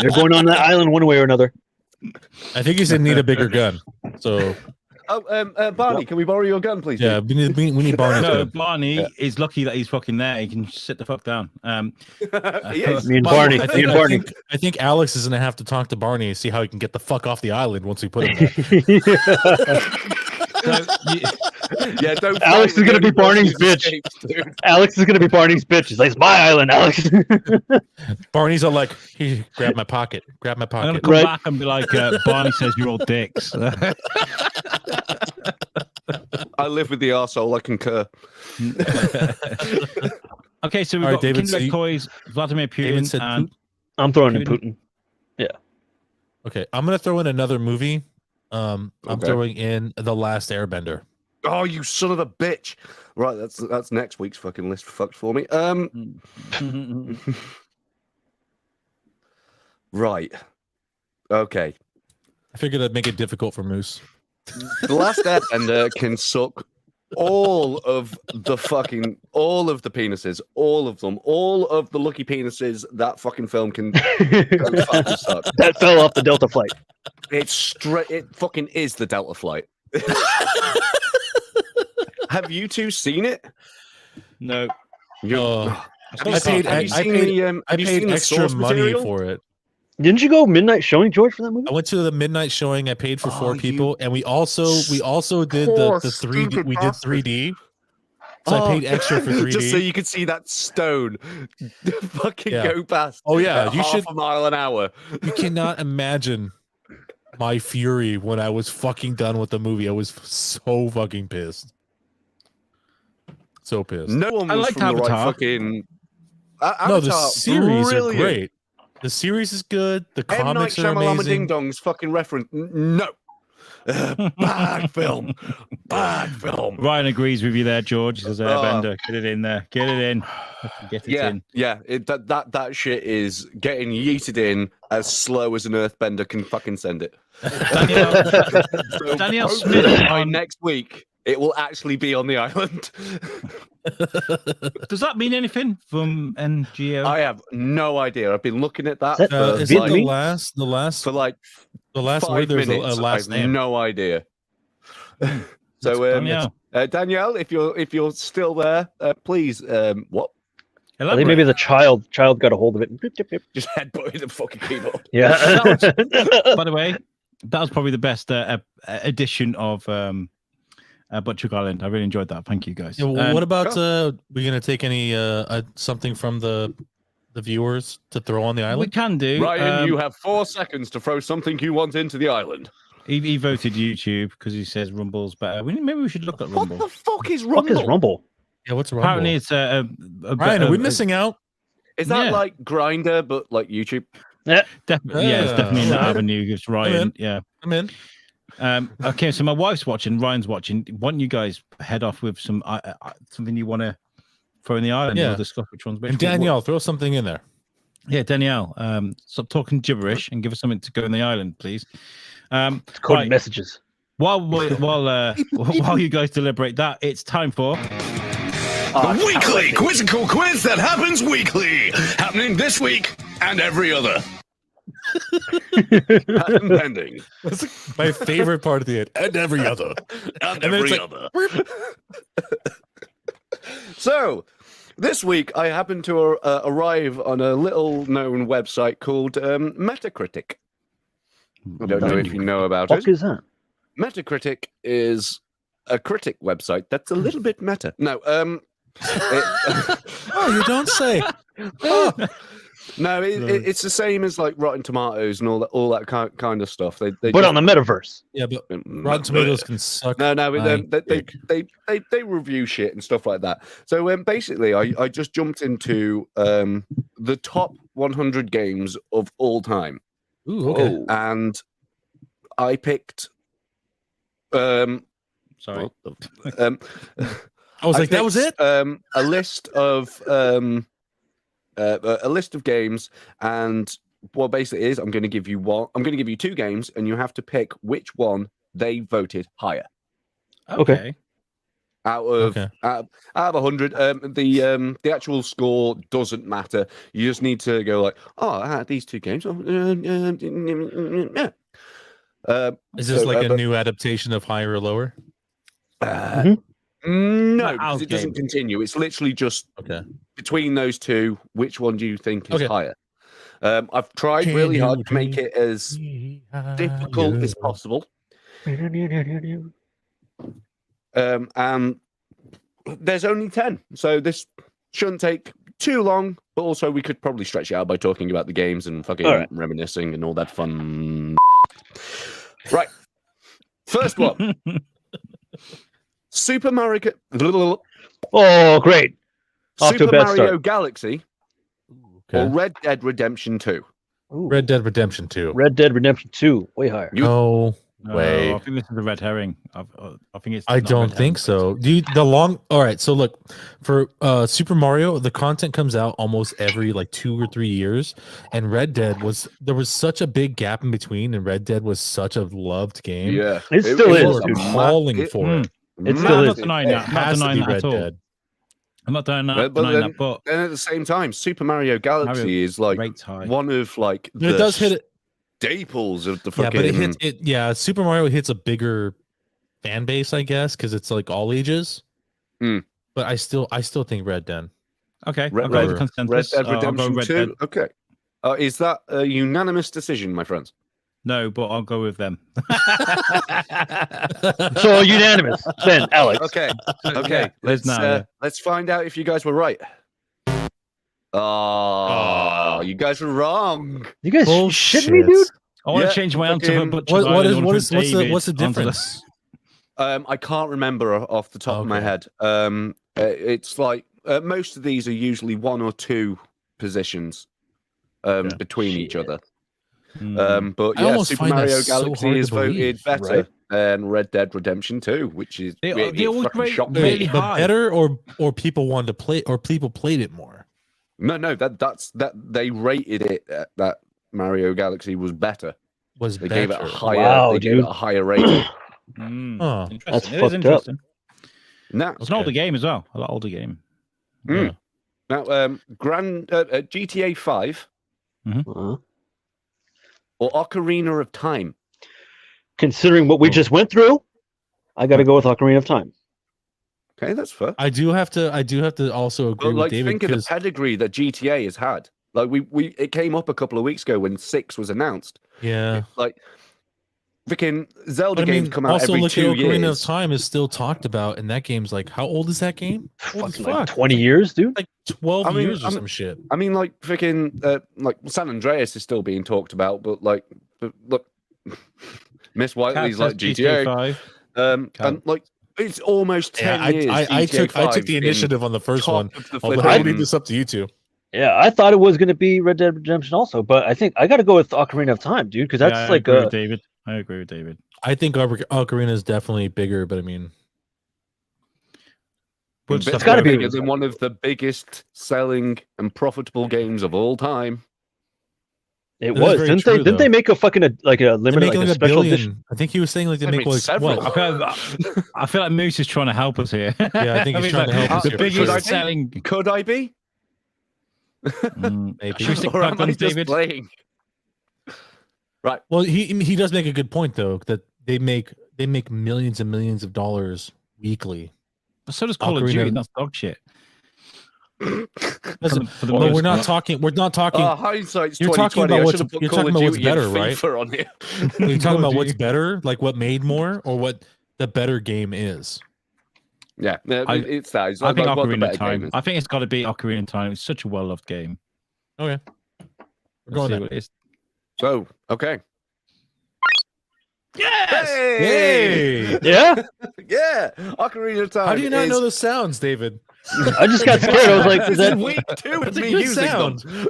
S2: They're going on that island one way or another.
S3: I think he's in need a bigger gun. So
S1: Barney, can we borrow your gun, please?
S3: yeah, we need Barney's
S4: No,
S3: gun.
S4: Barney is lucky that he's fucking there. He can sit the fuck down.
S1: He is.
S2: Me and Barney.
S3: I think Alex is gonna have to talk to Barney and see how he can get the fuck off the island once we put him there.
S1: Yeah, don't.
S2: Alex is gonna be Barney's bitch.
S1: Dude.
S2: Alex is going to be Barney's bitch. He's like, it's my island, Alex.
S3: Barney's all like, "Here, grab my pocket, grab my
S4: I'm gonna
S3: pocket."
S4: come
S2: Right.
S4: back and be like, Barney says you're all dicks.
S1: I live with the arsehole. I concur.
S4: Okay, so we've
S3: All right,
S4: got
S3: David,
S4: Kindred
S3: so you-
S4: Toys, Vladimir
S3: David said
S4: Putin, and
S2: I'm throwing in
S4: Putin.
S2: Putin.
S3: Okay, I'm gonna throw in another movie. I'm
S1: Okay.
S3: throwing in The Last Airbender.
S1: Oh, you son of a bitch! Right, that's next week's fucking list fucked for me. Right. Okay.
S3: I figured I'd make it difficult for Moose.
S1: The Last Airbender can suck all of the penises, all of them, all of the lucky penises that fucking film can go fucking suck.
S2: That fell off the Delta flight.
S1: It's straight. It fucking is the Delta flight. Have you two seen it?
S4: No.
S3: Oh,
S1: Have you
S3: I
S1: seen-
S3: paid-
S1: have you
S3: I
S1: seen
S3: paid-
S1: the,
S3: I
S1: have you
S3: paid
S1: seen the
S3: extra
S1: source
S3: money
S1: material?
S3: for it.
S2: Didn't you go midnight showing, George, for that movie?
S3: I went to the midnight showing. I paid for
S1: Oh,
S3: four
S1: you
S3: people, and we also did
S1: poor,
S3: the 3D.
S1: stupid
S3: We did
S1: bastard.
S3: 3D. So I paid extra for 3D.
S1: Just so you could see that stone fucking
S3: Yeah.
S1: go past.
S3: Oh yeah,
S1: at
S3: you
S1: half
S3: should.
S1: a mile an hour.
S3: You cannot imagine my fury when I was fucking done with the movie. I was so fucking pissed. So pissed.
S1: No one
S4: I
S1: was
S4: liked
S1: from the right
S4: Avatar.
S1: fucking.
S3: No, the
S1: Avatar,
S3: series
S1: brilliant.
S3: are great. The series is good. The
S1: M. Night
S3: comics are
S1: Shyamalan
S3: amazing.
S1: Ding Dong's fucking reference. No. Bad film. Bad film.
S4: Ryan agrees with you there, George. He says, Airbender, get it in there. Get it in. Get it
S1: Yeah,
S4: in.
S1: yeah. That shit is getting yeeted in as slow as an earthbender can fucking send it. So
S4: Danielle
S1: hopefully
S4: Smith
S1: by
S4: on-
S1: next week, it will actually be on the island.
S4: Does that mean anything from NGO?
S1: I have no idea. I've been looking at that
S2: Is that,
S1: for,
S3: Is it
S1: like,
S3: the
S2: Vietnamese?
S1: for like
S3: the last
S1: 5
S3: word? There's
S1: minutes.
S3: a last
S1: I have
S3: name.
S1: no idea. So
S4: Danielle,
S1: Danielle, if you're still there, please what?
S2: I think
S4: elaborate.
S2: maybe the child got a hold of it. Blip, blip, blip.
S1: Just headbutted the fucking keyboard.
S2: Yeah.
S4: By the way, that was probably the best edition of Butcher Island. I really enjoyed that. Thank you, guys.
S3: Yeah, well, what about
S1: Sure.
S3: we gonna take any something from the viewers to throw on the
S4: we
S3: island?
S4: can do.
S1: Ryan, you have 4 seconds to throw something you want into the island.
S4: He voted YouTube because he says Rumble's better. Maybe we should look at
S1: What
S4: Rumble.
S1: the fuck is
S2: Fuck
S1: Rumble?
S2: is Rumble?
S3: Yeah, what's wrong?
S4: Apparently, it's
S3: Ryan, are we missing out?
S1: Is that
S4: Yeah.
S1: like Grinder but like YouTube?
S4: Definitely, yeah, it's definitely in that
S3: Right.
S4: avenue. It's Ryan. Yeah.
S3: I'm in.
S4: Okay, so my wife's watching. Ryan's watching. Why don't you guys head off with some something you want to throw in the island?
S3: Yeah.
S4: We'll discuss which one's which.
S3: And Danielle, throw something in there.
S4: Yeah, Danielle. Stop talking gibberish and give us something to go in the island, please.
S2: It's coded
S4: Right.
S2: messages.
S4: While you guys deliberate that, it's time for
S1: The weekly quizzical quiz that happens weekly, happening this week and every other. Patent pending.
S3: That's my favorite part of the end. And every other.
S1: And
S3: then it's
S1: every
S3: like,
S1: other. So, this week I happened to arrive on a little-known website called Metacritic. I don't know if you know about
S2: What
S1: it.
S2: the fuck is that?
S1: Metacritic is a critic website that's a little bit meta. No,
S3: Oh, you don't say. Oh.
S1: no, it's the same as like Rotten Tomatoes and all that kind of stuff. They
S2: But
S1: just-
S2: on the metaverse.
S3: Yeah, but Rotten Tomatoes can suck.
S1: No,
S3: my dick.
S1: they review shit and stuff like that. So basically, I just jumped into the top 100 games of all time,
S3: Ooh, okay.
S1: and I picked.
S4: Sorry.
S3: I was like, that was it?
S1: A list of a list of games, and what basically is, I'm going to give you one. I'm going to give you two games, and you have to pick which one they voted higher.
S2: Okay.
S1: Out of
S3: Okay.
S1: out of 100, the actual score doesn't matter. You just need to go like, these two games. Yeah.
S3: Is this
S1: so,
S3: like a
S1: but-
S3: new adaptation of Higher or Lower?
S1: No,
S4: Like
S1: because it doesn't
S4: game.
S1: continue. It's literally just
S3: Okay.
S1: between those two. Which one do you think is
S3: Okay.
S1: higher? I've tried
S3: Can
S1: really hard
S3: you
S1: to make
S3: dream
S1: it as difficult as possible. And there's only 10, so this shouldn't take too long. But also, we could probably stretch it out by talking about the games and fucking
S2: All right.
S1: reminiscing and all that fun. Right, first one. Super Mario.
S2: Oh, great. Off to a
S1: Super
S2: bad
S1: Mario
S2: start.
S1: Galaxy or
S3: Okay.
S1: Red Dead Redemption 2.
S2: Ooh.
S3: Red Dead Redemption 2.
S2: Red Dead Redemption 2, way higher.
S3: No
S4: No,
S3: way.
S4: I think this is a red herring. I think it's.
S3: I
S4: not a
S3: don't
S4: red herring,
S3: think
S4: but
S3: so. All right, so look, for Super Mario, the content comes out almost every like 2 or 3 years, and Red Dead there was such a big gap in between, and Red Dead was such a loved game.
S1: Yeah,
S2: It still
S3: People
S2: is,
S3: were
S2: dude.
S3: calling for it.
S2: It
S4: No,
S2: still
S4: I'm
S2: is.
S4: not denying
S3: It
S4: that. I'm not
S3: has to
S4: denying
S3: be
S4: that
S3: Red
S4: at all.
S3: Dead.
S4: I'm not denying
S1: But
S4: denying
S1: then-
S4: that, but
S1: Then at the same time, Super Mario Galaxy
S4: Mario
S1: is like
S4: rates high.
S1: one of like
S3: But it does hit it.
S1: staples of the
S3: Yeah,
S1: fucking.
S3: but it hits it. Yeah, Super Mario hits a bigger fan base, I guess, because it's like all ages.
S1: Mm.
S3: But I still think Red Dead.
S4: Okay,
S1: Red,
S4: I'll go with
S3: Red-
S4: consensus.
S1: Red Dead
S4: I'll go
S1: Redemption
S4: Red
S1: 2.
S4: Dead.
S1: Okay. Is that a unanimous decision, my friends?
S4: No, but I'll go with them.
S2: So unanimous. Then, Alex.
S1: Okay. Okay.
S4: Yeah,
S1: let's
S4: now, yeah.
S1: let's find out if you guys were right. Oh, you guys were wrong.
S2: You guys shitting me, dude?
S3: Bullshit.
S4: I want
S1: Yeah,
S4: to change my answer.
S1: fucking-
S4: But
S3: What's the difference?
S1: I can't remember off the top of my
S3: Okay.
S1: head. It's like most of these are usually one or two positions between each
S2: Shit.
S1: other.
S4: Hmm.
S1: But
S3: I
S1: yeah,
S3: almost
S1: Super
S3: find that
S1: Mario
S3: so
S1: Galaxy
S3: hard
S1: is
S3: to
S1: voted
S3: believe,
S1: better
S2: right?
S1: than Red Dead Redemption 2, which is
S4: They
S1: it
S4: always
S1: fucking
S4: rate
S1: shocked me.
S4: really
S3: Wait, but
S4: high.
S3: better or people wanted to play or people played it more.
S1: No, that's they rated it that Mario Galaxy was better.
S3: Was
S1: They
S3: better.
S1: gave it a higher.
S2: Wow,
S1: they gave it
S2: dude.
S1: a higher rating.
S4: Hmm.
S3: Huh.
S4: Interesting.
S2: That's
S4: It is
S2: fucked up.
S4: interesting.
S1: Now,
S4: It's an older game as well. A lot older game.
S1: Mm.
S3: Yeah.
S1: now, GTA 5
S2: Uh-huh.
S1: or Ocarina of Time.
S2: Considering what we just went through, I got to go with Ocarina of Time.
S1: Okay, that's fair.
S3: I do have to also agree
S1: But
S3: with
S1: like,
S3: David
S1: think of the
S3: because
S1: pedigree that GTA has had. Like, it came up a couple of weeks ago when 6 was announced.
S3: yeah.
S1: Like, freaking Zelda
S3: But I
S1: games
S3: mean,
S1: come out
S3: also
S1: every
S3: look at
S1: 2
S3: Ocarina
S1: years.
S3: of Time is still talked about, and that game's like, how old is that game? Old as
S2: Fucking like
S3: fuck.
S2: 20 years, dude.
S3: Like 12
S1: I mean,
S3: years or
S1: I'm-
S3: some shit.
S1: I mean, like freaking like San Andreas is still being talked about, but like, look, Miss Whiteley's like GTA,
S4: 5.
S1: and like it's almost 10
S3: Yeah,
S1: years.
S3: I took
S1: GTA
S3: the
S1: 5's been
S3: initiative on the first
S1: top
S3: one.
S1: of the
S3: Although I
S1: flipping-
S3: leave this up to you two.
S2: Yeah, I thought it was going to be Red Dead Redemption also, but I think I got to go with Ocarina of Time, dude, because that's
S4: I
S2: like
S4: agree with David. I agree with David.
S3: I think Ocarina is definitely bigger, but I mean,
S1: It's
S2: It's gotta be-
S1: bigger than one of the biggest selling and profitable games of all time.
S2: it
S3: That is
S2: was.
S3: very
S2: Didn't
S3: true,
S2: they? Didn't
S3: though.
S2: they make a fucking like a
S3: they
S2: limited
S3: make
S2: like
S3: like
S2: a
S3: a
S2: special
S3: billion.
S2: edition?
S3: I think he was saying like they
S1: They
S3: make
S1: made
S3: like
S1: several.
S3: what?
S4: I feel like Moose is trying to help us here.
S3: Yeah, I think he's trying to help us
S4: The
S3: here for
S4: biggest
S3: sure.
S4: selling.
S1: Could I be?
S3: Maybe.
S4: Should we stick
S1: Or
S4: back
S1: am I
S4: on
S1: just
S4: David?
S1: playing? Right.
S3: Well, he does make a good point though that they make millions and millions of dollars weekly.
S4: But so does Call of Duty.
S3: Ocarina-
S4: And that's dog shit.
S3: Doesn't-
S4: For the
S3: But
S4: most
S3: we're not
S4: part.
S3: talking. We're not talking.
S1: Hindsight's
S3: You're talking
S1: 2020.
S3: about
S1: I
S3: what's-
S1: should have put
S3: you're
S1: Call
S3: talking
S1: of
S3: about what's
S1: Duty and
S3: better, right?
S1: FIFA on here.
S3: You're talking
S4: Call of
S3: about what's
S4: Duty.
S3: better, like what made more, or what the better game is.
S1: Yeah, it's that. It's
S4: I think
S1: like what the
S4: Ocarina
S1: better
S4: of
S1: game
S4: Time.
S1: is.
S4: I think it's got to be Ocarina of Time. It's such a well-loved game.
S3: Okay,
S4: Let's
S3: we're going
S4: see
S3: there.
S4: what it is.
S1: So, okay.
S4: Yes!
S1: Hey!
S2: Yeah,
S1: Yeah! Ocarina of Time.
S3: How do you not
S1: is-
S3: know the sounds, David?
S2: I just got scared. I was like, is
S1: This is
S2: that?
S1: week 2 of
S3: That's a
S1: me
S3: good
S1: using
S3: sound.
S1: them.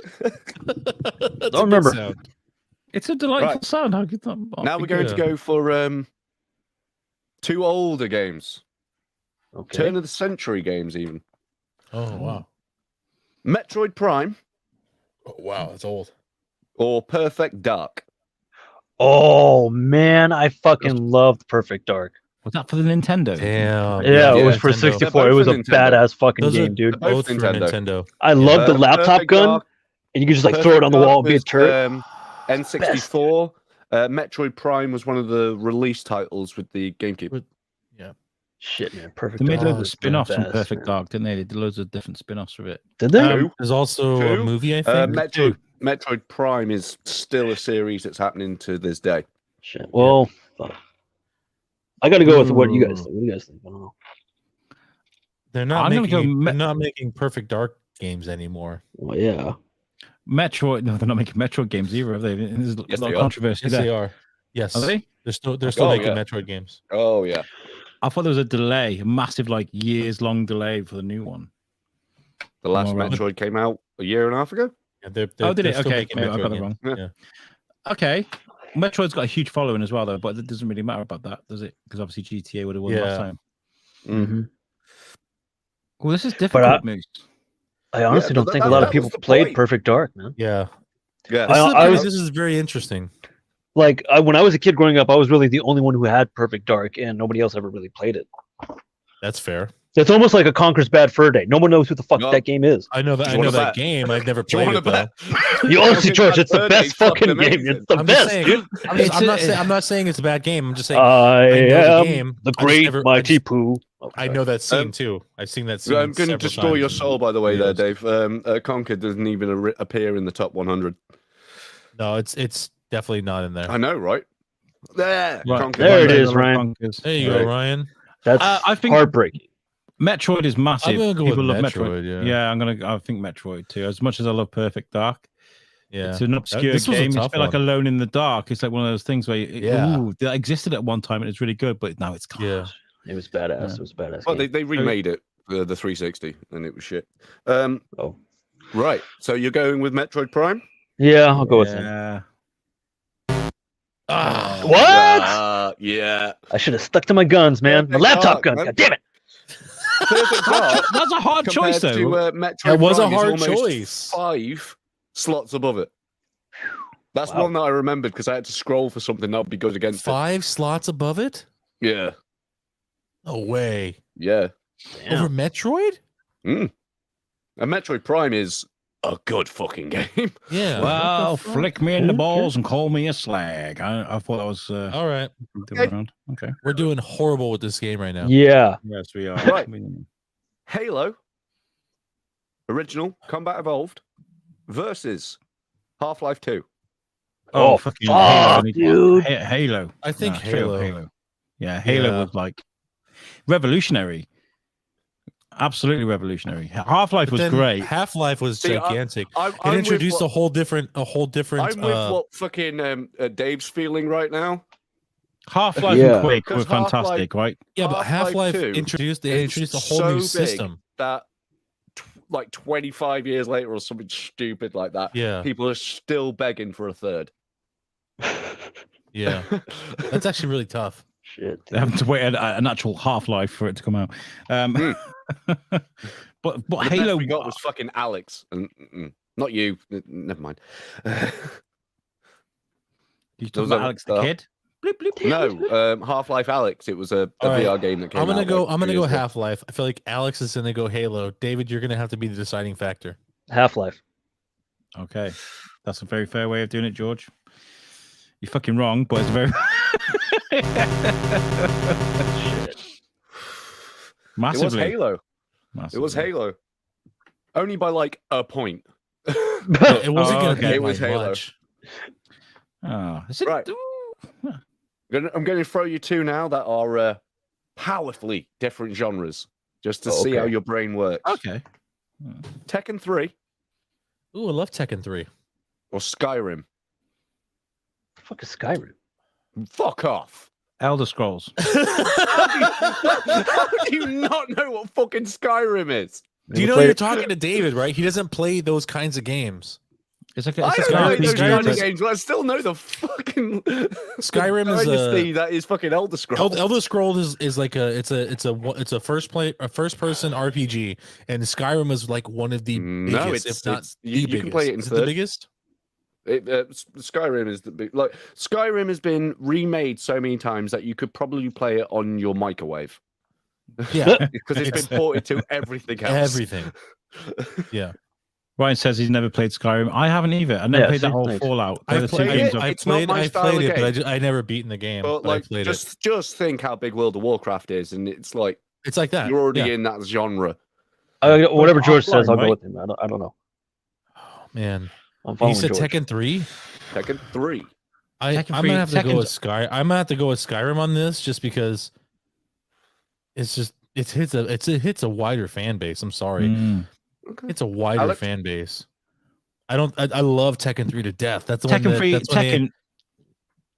S3: That's
S2: Don't remember.
S3: sound.
S4: It's a delightful
S1: Right.
S4: sound. How could that
S1: Now
S4: be
S1: we're going
S4: good?
S1: to go for 2 older games.
S2: Okay.
S1: Turn of the century games, even.
S3: Oh wow!
S1: Metroid Prime
S3: Oh wow, that's old.
S1: or Perfect Dark.
S2: Oh man, I fucking loved Perfect Dark.
S4: Was that for the Nintendo?
S3: Damn.
S2: Yeah, it was
S1: yeah,
S2: for
S3: Nintendo.
S2: 64. It was a
S1: They're both for Nintendo.
S2: badass fucking
S3: Those are
S2: game, dude.
S1: Both
S3: both for
S1: Nintendo.
S3: Nintendo.
S2: I loved the laptop
S1: Perfect
S2: gun,
S1: Dark-
S2: and you could just like throw it on the
S1: Perfect
S2: wall and be a
S1: Dark
S2: turret.
S1: was, N64. Metroid Prime was one of the release titles with the GameCube.
S2: Shit, man, Perfect
S4: They made
S2: Dark.
S4: loads of
S2: was the
S4: spin-offs from
S2: best,
S4: Perfect
S2: man.
S4: Dark, didn't they? They did loads of different spin-offs of it.
S2: Did they?
S1: Two.
S3: There's also a
S1: Two.
S3: movie, I think.
S1: Metroid Prime is still a series that's happening to this day.
S2: Shit. Well, fuck. I got to go with what you guys think. What do you guys think? I don't know.
S3: They're not
S4: I'm gonna
S3: making.
S4: go
S3: They're not making Perfect Dark games anymore.
S2: Well, yeah.
S4: Metroid. No, they're not making Metroid games either, have they? There's
S1: Yes,
S4: a lot
S1: they
S4: of
S1: are.
S4: controversy
S3: Yes,
S4: there.
S3: they are. Yes,
S4: Are they?
S3: They're still
S1: Oh,
S3: making
S1: yeah.
S3: Metroid games.
S1: Oh yeah.
S4: I thought there was a delay, a massive, like, years-long delay for the new one.
S1: The last
S4: All right.
S1: Metroid came out a year and a half ago.
S3: Yeah, they're
S4: Oh, did
S3: they're
S4: it?
S3: still
S4: Okay,
S3: making
S4: maybe I got
S3: Metroid
S4: it wrong.
S3: games.
S1: Yeah.
S3: Yeah.
S4: Okay. Metroid's got a huge following as well, though, but it doesn't really matter about that, does it? Because obviously GTA would have won last
S3: Yeah.
S4: time.
S2: Mm-hmm.
S4: Well, this is difficult, Moose.
S2: I honestly
S1: but
S2: don't think a
S1: that-
S2: lot
S1: that
S2: of people
S1: was the
S2: played
S1: point.
S2: Perfect Dark, man.
S3: Yeah.
S1: Yeah.
S3: This is very interesting.
S2: Like when I was a kid growing up, I was really the only one who had Perfect Dark, and nobody else ever really played it.
S3: That's fair.
S2: So it's almost like a Conker's Bad Fur Day. No one knows who the fuck
S1: No.
S2: that game is.
S3: I know that.
S1: Do
S3: I
S1: you
S3: know
S1: wanna
S3: that
S1: bet?
S3: game. I've never
S1: Do you
S3: played
S1: want
S3: it
S1: to
S3: though.
S1: bet?
S2: You honestly, George, it's the
S1: Birthday
S2: best fucking
S1: fucking
S2: game.
S1: amazing.
S2: It's the
S3: I'm just
S2: best,
S3: saying.
S2: dude.
S3: I'm not saying it's a bad game. I'm just saying
S2: I
S3: know the
S2: am
S3: game.
S2: the
S3: I just
S2: great
S3: never- I
S2: mighty
S3: just-
S2: Pooh.
S3: I know that scene too. I've seen that scene.
S1: I'm going to
S3: several
S1: destroy your
S3: times.
S1: soul, by the way, there,
S3: videos.
S1: Dave. Conker doesn't even appear in the top 100.
S3: No, it's definitely not in there.
S1: I know, right? There,
S4: Right.
S1: Conker.
S2: There it
S4: Right.
S2: is, Ryan.
S3: There you
S1: Right.
S3: go, Ryan.
S2: That's
S4: I think
S2: heartbreaking.
S4: Metroid is massive.
S3: I'm gonna go
S4: People
S3: with
S4: love
S3: Metroid, yeah.
S4: I think Metroid too. As much as I love Perfect Dark,
S3: Yeah,
S4: it's an obscure
S3: this was a
S4: game. It's a
S3: tough
S4: bit like
S3: one.
S4: Alone in the Dark. It's like one of those things where
S3: Yeah.
S4: that existed at one time and it's really good, but now it's gone.
S3: Yeah.
S2: It was badass.
S4: Yeah.
S2: It was a badass.
S1: Well,
S2: game.
S1: they remade it for the 360, and it was shit.
S2: Oh.
S1: Right. So you're going with Metroid Prime?
S2: Yeah, I'll go with him.
S4: Yeah.
S3: Ah,
S2: What?
S1: Yeah.
S2: I should have stuck to my guns, man. My
S1: Perfect
S2: laptop
S1: Dark,
S2: gun.
S1: man.
S2: God damn it.
S1: Perfect Dark
S4: That's a hard
S1: compared
S4: choice, though.
S1: to Metroid
S3: That was a
S1: Prime is
S3: hard
S1: almost
S3: choice.
S1: 5 slots above it. That's
S2: Wow.
S1: one that I remembered because I had to scroll for something that would be good against it.
S3: 5 slots above it?
S1: Yeah.
S3: No way.
S1: Yeah.
S2: Damn.
S3: Over Metroid?
S1: And Metroid Prime is a good fucking game.
S3: Yeah.
S4: Well,
S3: what the fuck?
S4: flick me in the
S2: Okay.
S4: balls and call me a slag. I thought that was
S3: All right.
S4: the way around. Okay.
S3: We're doing horrible with this game right now.
S2: Yeah.
S4: Yes, we are.
S1: Right. Halo, original, Combat Evolved, versus Half-Life 2.
S2: Oh,
S4: fucking
S2: fuck,
S4: Halo.
S2: dude.
S4: Halo.
S3: I think
S4: Straight up
S3: Halo.
S4: Yeah, Halo
S3: Yeah.
S4: was like revolutionary. Absolutely revolutionary. Half-Life was
S3: Then
S4: great.
S3: Half-Life was
S1: See,
S3: gigantic.
S1: I'm
S3: It introduced
S1: with
S3: a whole different.
S1: I'm with what fucking Dave's feeling right now.
S4: Half-Life
S2: Yeah.
S4: and Quake were
S1: Because Half-Life-
S4: fantastic, right?
S3: Yeah, but
S1: Half-Life
S3: Half-Life
S1: 2
S3: introduced a whole
S1: so
S3: new
S1: big
S3: system.
S1: that like 25 years later or something stupid like that,
S3: Yeah,
S1: people are still begging for a third.
S3: yeah. That's actually really tough.
S2: Shit.
S4: They have to wait an actual Half-Life for it to come out. But
S1: The best
S4: Halo
S1: we got was fucking Alex, and not you. Never mind.
S4: You
S1: There
S4: talking
S1: was
S4: about
S1: a-
S4: Alex the Kid? Bleep, bleep, bleep.
S1: No, Half-Life Alex. It was a
S3: All right,
S1: VR game that came
S3: I'm gonna
S1: out.
S3: go.
S1: like,
S3: I'm
S1: 2
S3: gonna go
S1: years ago.
S3: Half-Life. I feel like Alex is gonna go Halo. David, you're gonna have to be the deciding factor.
S2: Half-Life.
S4: Okay, that's a very fair way of doing it, George. You're fucking wrong, but it's very
S2: Shit.
S4: massively.
S1: It was Halo.
S4: Massively.
S1: It was Halo. Only by like a point.
S3: It wasn't
S4: Oh,
S3: gonna
S4: okay.
S3: be
S1: It was
S3: by
S1: Halo.
S3: much.
S4: Oh,
S1: Right. I'm going to throw you two now that are powerfully different genres, just to see how
S2: Okay.
S1: your brain works.
S4: Okay.
S1: Tekken 3
S3: Ooh, I love Tekken 3.
S1: or Skyrim?
S2: Fuck is Skyrim?
S1: Fuck off.
S4: Elder Scrolls.
S1: How do you not know what fucking Skyrim is?
S3: Do you know you're talking to David, right? He doesn't play those kinds of games.
S4: It's like a,
S1: I
S4: it's
S1: don't
S4: like
S1: play
S4: an
S1: those
S4: RPG.
S1: kinds of games, but I still know the fucking
S3: Skyrim is
S1: dynasty that is fucking Elder Scrolls.
S3: Elder Scrolls is like a it's a first person RPG, and Skyrim is like one of the
S1: No,
S3: biggest, if not
S1: you
S3: the
S1: can play it in
S3: biggest. Is it the
S1: third.
S3: biggest?
S1: Skyrim is the big like Skyrim has been remade so many times that you could probably play it on your microwave
S3: Yeah,
S1: because it's been ported to everything else.
S3: everything. Yeah,
S4: Ryan says he's never played Skyrim. I haven't either. I never
S2: Yeah,
S4: played that
S2: see,
S4: whole
S2: nice.
S4: Fallout.
S1: I've
S4: They're the two
S1: played
S4: games
S1: it.
S4: I've-
S1: It's not my
S3: I
S1: style
S3: played
S1: of
S3: it, but
S1: game.
S3: I never beaten the game.
S1: But
S3: But I
S1: like,
S3: played it.
S1: just think how big World of Warcraft is, and it's like
S3: It's like that.
S1: you're already
S3: Yeah.
S1: in that genre.
S2: Whatever George
S4: offline,
S2: says, I'll go
S4: right?
S2: with him. I don't know.
S3: Oh, man,
S2: I'm
S3: you
S2: following
S3: said
S2: George.
S3: Tekken 3.
S1: Tekken 3.
S3: I'm
S4: Tekken
S3: gonna
S4: 3
S3: have to go with
S4: Tekken's-
S3: I'm gonna have to go with Skyrim on this, just because it hits a wider fan base. I'm sorry,
S4: Mm.
S1: Okay.
S3: it's a wider
S1: Alex?
S3: fan base. I love Tekken 3 to death. That's the one
S4: Tekken
S3: that,
S4: 3,
S3: that's when
S4: Tekken.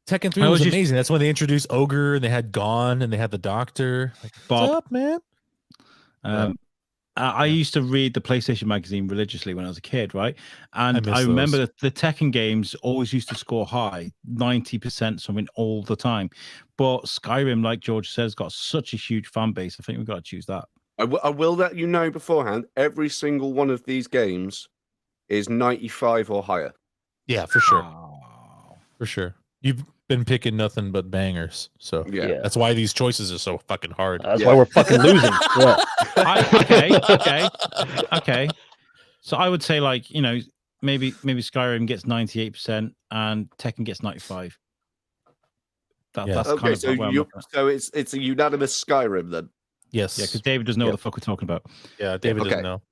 S3: Tekken 3
S4: I
S3: was
S4: was just-
S3: amazing. That's when they introduced Ogre and they had Gon and they had the Doctor. Like,
S4: Bob.
S3: what's up, man?
S4: I used to read the PlayStation magazine religiously when I was a kid, right? And
S3: miss
S4: I remember
S3: those.
S4: that the Tekken games always used to score high, 90% something all the time. But Skyrim, like George says, got such a huge fan base. I think we've got to choose that.
S1: I will let you know beforehand. Every single one of these games is 95 or higher.
S3: Yeah, for sure.
S4: Oh.
S3: For sure. You've been picking nothing but bangers. So
S1: Yeah.
S2: Yeah.
S3: that's why these choices are so fucking hard.
S2: That's
S1: Yeah.
S2: why we're fucking losing. Yeah.
S4: Okay. So I would say, like, you know, maybe Skyrim gets 98% and Tekken gets 95.
S3: Yeah.
S4: That's
S1: Okay,
S4: kind of
S1: so
S4: where I'm looking at.
S1: it's a unanimous Skyrim then.
S3: Yes.
S4: Yeah, because David doesn't know
S1: Yeah.
S4: what the fuck we're talking about.
S3: Yeah, David
S1: Okay.
S3: doesn't know.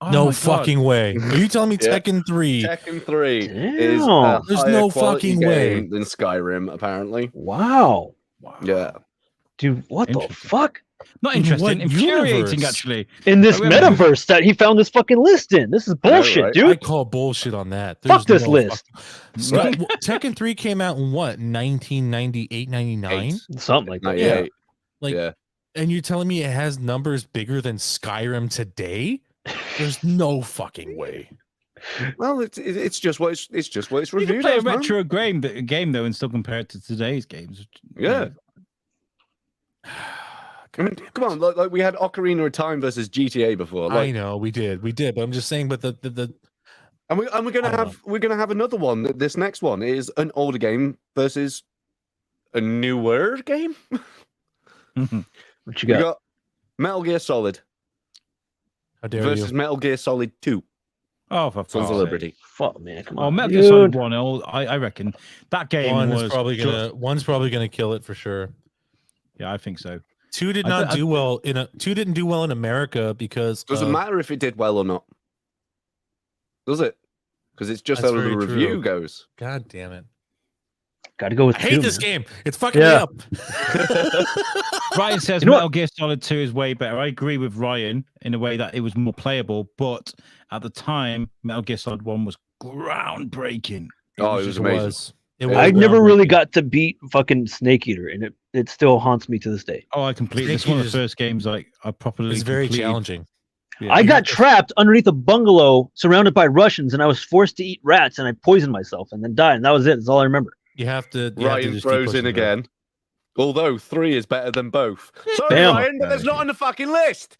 S4: Oh my
S3: No
S4: God.
S3: fucking way. Are you telling me
S1: Yeah.
S3: Tekken 3?
S1: Tekken 3 is
S2: Damn.
S1: a
S3: There's
S1: higher
S3: no
S1: quality
S3: fucking way.
S1: game than Skyrim, apparently.
S2: Wow.
S1: Yeah.
S2: Dude, what the
S4: Interesting.
S2: fuck?
S4: Not
S3: In
S4: interesting,
S3: what
S4: infuriating,
S3: universe?
S4: actually.
S2: In this
S4: Wait, wait, wait.
S2: metaverse that he found this fucking list in. This is bullshit,
S1: right?
S3: I
S2: dude.
S3: call bullshit on that.
S2: Fuck
S3: There's
S2: this
S3: no
S2: list.
S3: Tekken 3 came out in what, 1998, 99?
S2: Something like that.
S1: 98.
S3: Like,
S1: Yeah.
S3: and you're telling me it has numbers bigger than Skyrim today? There's no fucking way.
S1: Well, it's just what it's
S4: You can
S1: reviewed
S4: play a
S1: as, man.
S4: retro game though and still compare it to today's games.
S1: Yeah. I mean, come on, like we had Ocarina of Time versus GTA before.
S3: I
S1: Like,
S3: know we did, but I'm just saying. But the
S1: and we're gonna
S3: I don't
S1: have another one. This next one is an older game versus a newer game.
S2: What you
S1: We
S2: got?
S1: got Metal Gear Solid
S3: how dare
S1: versus
S3: you?
S1: Metal Gear Solid 2,
S4: Oh, for
S1: Sons
S4: fuck's
S1: of
S4: sake.
S1: Liberty.
S2: Fuck, man. Come
S4: Oh,
S2: on.
S4: Metal Gear Solid
S2: dude.
S4: 1, I reckon that game
S3: One's
S4: was
S3: probably gonna kill it for sure.
S4: Yeah, I think so.
S3: 2 did
S4: I
S3: not
S4: th-
S3: do well in 2 didn't do well in America because
S1: Doesn't matter if it did well or not, does it? Because it's just
S3: That's
S1: how the
S3: very
S1: review
S3: true.
S1: goes.
S3: God damn it!
S2: Gotta go with
S3: I hate
S2: two,
S3: this
S2: man.
S3: game. It's fucking
S2: Yeah.
S3: me up.
S4: Ryan says
S2: You know
S4: Metal Gear Solid 2 is way better. I agree with Ryan in a way that it was more playable, but at the time, Metal Gear Solid 1 was groundbreaking.
S1: Oh, it was amazing.
S3: It
S1: Yeah.
S2: I
S3: was
S2: never really
S3: groundbreaking.
S2: got to beat fucking Snake Eater, and it still haunts me to this day.
S4: Oh, I completely. It's
S3: Snake
S4: one of the
S3: Eater's-
S4: first games I properly.
S3: It's very
S4: completed.
S3: challenging.
S4: Yeah.
S2: I
S3: you
S2: got
S3: have to-
S2: trapped underneath a bungalow surrounded by Russians, and I was forced to eat rats, and I poisoned myself and then died. And that was it. That's all I remember.
S3: You have to.
S1: Ryan
S3: just keep
S1: throws
S3: pushing
S1: in
S3: it.
S1: again. Although 3 is better than both. Sorry,
S2: Damn.
S1: Ryan, but that's not on the fucking list.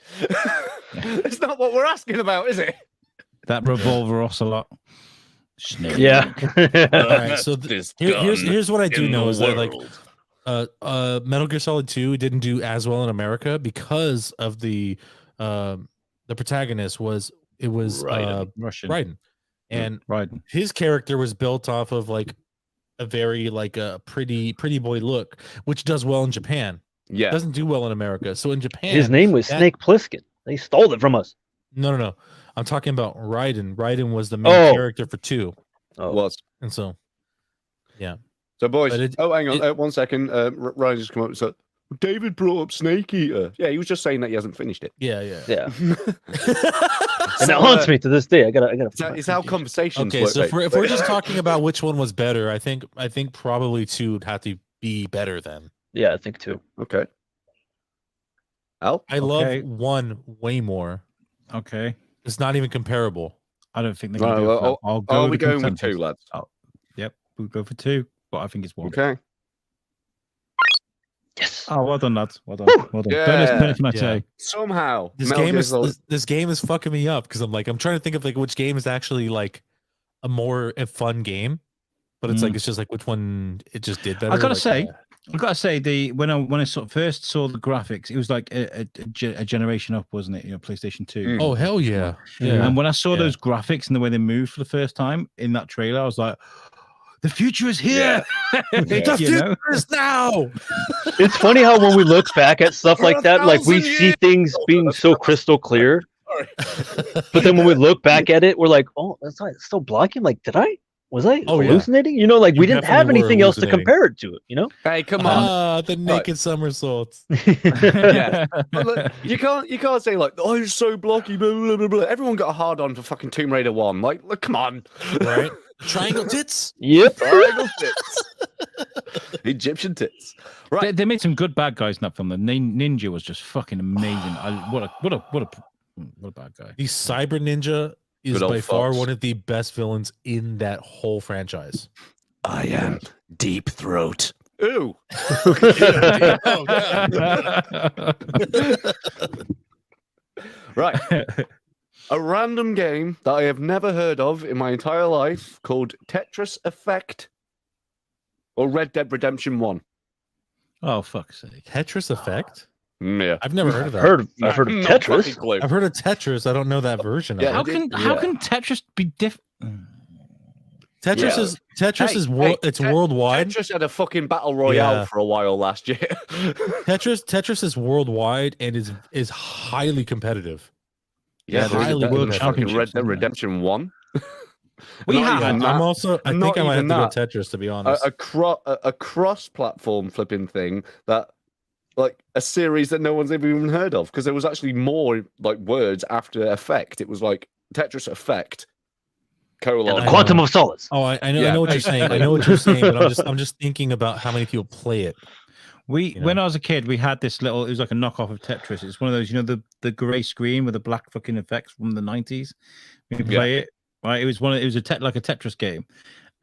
S1: It's not what we're asking about, is it?
S4: That revolver ocelot. Snake.
S2: Yeah.
S3: All right, so here's what I do know is that like Metal Gear Solid 2 didn't do as well in America because of the protagonist was
S4: Russian.
S3: Raiden. and
S4: Right.
S3: his character was built off of like a very like a pretty boy look, which does well in Japan.
S1: Yeah.
S3: Doesn't do well in America. So in Japan,
S2: His name was
S3: that-
S2: Snake Plissken. They stole it from us.
S3: No. I'm talking about Raiden. Raiden was the main
S2: Oh.
S3: character for 2,
S2: Oh,
S1: Was.
S3: and so
S1: So, boys.
S3: But
S1: Hang on. 1 second. Ryan just come up. So, David brought up Snake Eater. Yeah, he was just saying that he hasn't finished it.
S3: yeah.
S2: yeah.
S1: So,
S2: And it haunts me to this day. I gotta.
S1: It's how conversations
S3: Okay,
S1: work.
S3: so
S1: mate.
S3: if we're just talking about which one was better, I think probably 2 would have to be better then.
S2: Yeah, I think too.
S1: Okay. Al?
S3: I
S4: Okay.
S3: love 1 way more.
S4: Okay.
S3: It's not even comparable.
S4: I don't think they're
S1: Right,
S4: going to go for
S1: well,
S4: that. I'll
S1: Are
S4: go
S1: we
S4: with
S1: going with
S4: consensus.
S1: 2, lads?
S4: Yep, we'll go for 2, but I think it's 1.
S1: Okay.
S2: Yes.
S4: Oh, well done, lads. Well done.
S2: Woo!
S4: Well done.
S1: Yeah.
S4: Bonus Matteo.
S1: Somehow.
S3: This
S1: Metal
S3: game
S1: Gear
S3: is
S1: Solid-
S3: this game is fucking me up because I'm trying to think of like which game is actually like a fun game, but it's like it's just like which one it just did better.
S4: I gotta
S3: like,
S4: say, when I first saw the graphics, it was like a generation up, wasn't it? You know, PlayStation 2.
S3: oh hell yeah, yeah.
S4: And when I saw
S3: Yeah.
S4: those graphics and the way they moved for the first time in that trailer, I was like, the future is here.
S3: The
S4: You know?
S3: future is now.
S2: It's funny how when we look back at stuff
S1: For
S2: like that, like we
S1: 1,000
S2: see
S1: years.
S2: things being so crystal clear,
S1: Sorry.
S2: but then when we look back at it, we're like, oh, that's not it's still blocking. Like, was I
S3: Oh, yeah.
S2: hallucinating? You know, like
S3: You
S2: we didn't have
S3: definitely were
S2: anything else to
S3: hallucinating.
S2: compare it to. You know?
S1: Hey, come on.
S3: The naked somersaults.
S1: Yeah. But look, you can't say like, oh, it's so blocky, blah, blah, blah, blah. Everyone got a hard on for fucking Tomb Raider 1. Like, look, come on.
S3: Right? Triangle tits.
S2: Yep.
S1: Triangle tits. Egyptian tits. Right.
S4: They made some good bad guys in that film. The ninja was just fucking amazing. What a bad guy.
S3: The Cyber Ninja is
S1: Good old
S3: by far
S1: Fox.
S3: one of the best villains in that whole franchise.
S1: I am Deep Throat. Ooh. Right. A random game that I have never heard of in my entire life called Tetris Effect or Red Dead Redemption 1.
S4: Oh, fuck's sake.
S3: Tetris Effect?
S1: Yeah.
S3: I've never heard of that.
S2: I've heard of
S1: No
S2: Tetris.
S1: fucking clue.
S3: I've heard of Tetris. I don't know that version
S1: Yeah.
S3: of it.
S4: How can Tetris be different?
S3: Tetris
S1: Yeah.
S3: is Tetris
S1: Hey,
S3: is
S1: hey,
S3: it's
S1: Tet-
S3: worldwide.
S1: Tetris had a fucking battle royale
S3: Yeah.
S1: for a while last year.
S3: Tetris is worldwide and is highly competitive.
S1: Yeah,
S3: there's a
S1: highly
S3: World
S1: world fucking
S4: Championships,
S1: Red
S4: isn't
S1: Dead
S4: there?
S1: Redemption 1.
S4: We
S1: Not
S4: have-
S1: even
S3: I'm
S1: that.
S3: also I
S1: Not
S3: think I might have
S1: even
S3: to go
S1: that.
S3: Tetris to be honest.
S1: a cross-platform flipping thing that, like, a series that no one's ever even heard of, because there was actually more like words after Effect. It was like Tetris Effect colon.
S2: And the
S3: I
S2: Quantum
S3: know.
S2: of Solace.
S3: Oh, I know,
S1: Yeah,
S3: I know what you're saying. I know what you're saying, but I'm just thinking about how many people play it.
S4: When I was a kid, we had this little. It was like a knockoff of Tetris. It's one of those, you know, the grey screen with the black fucking effects from the 90s. When you play it, right? It was like a Tetris game,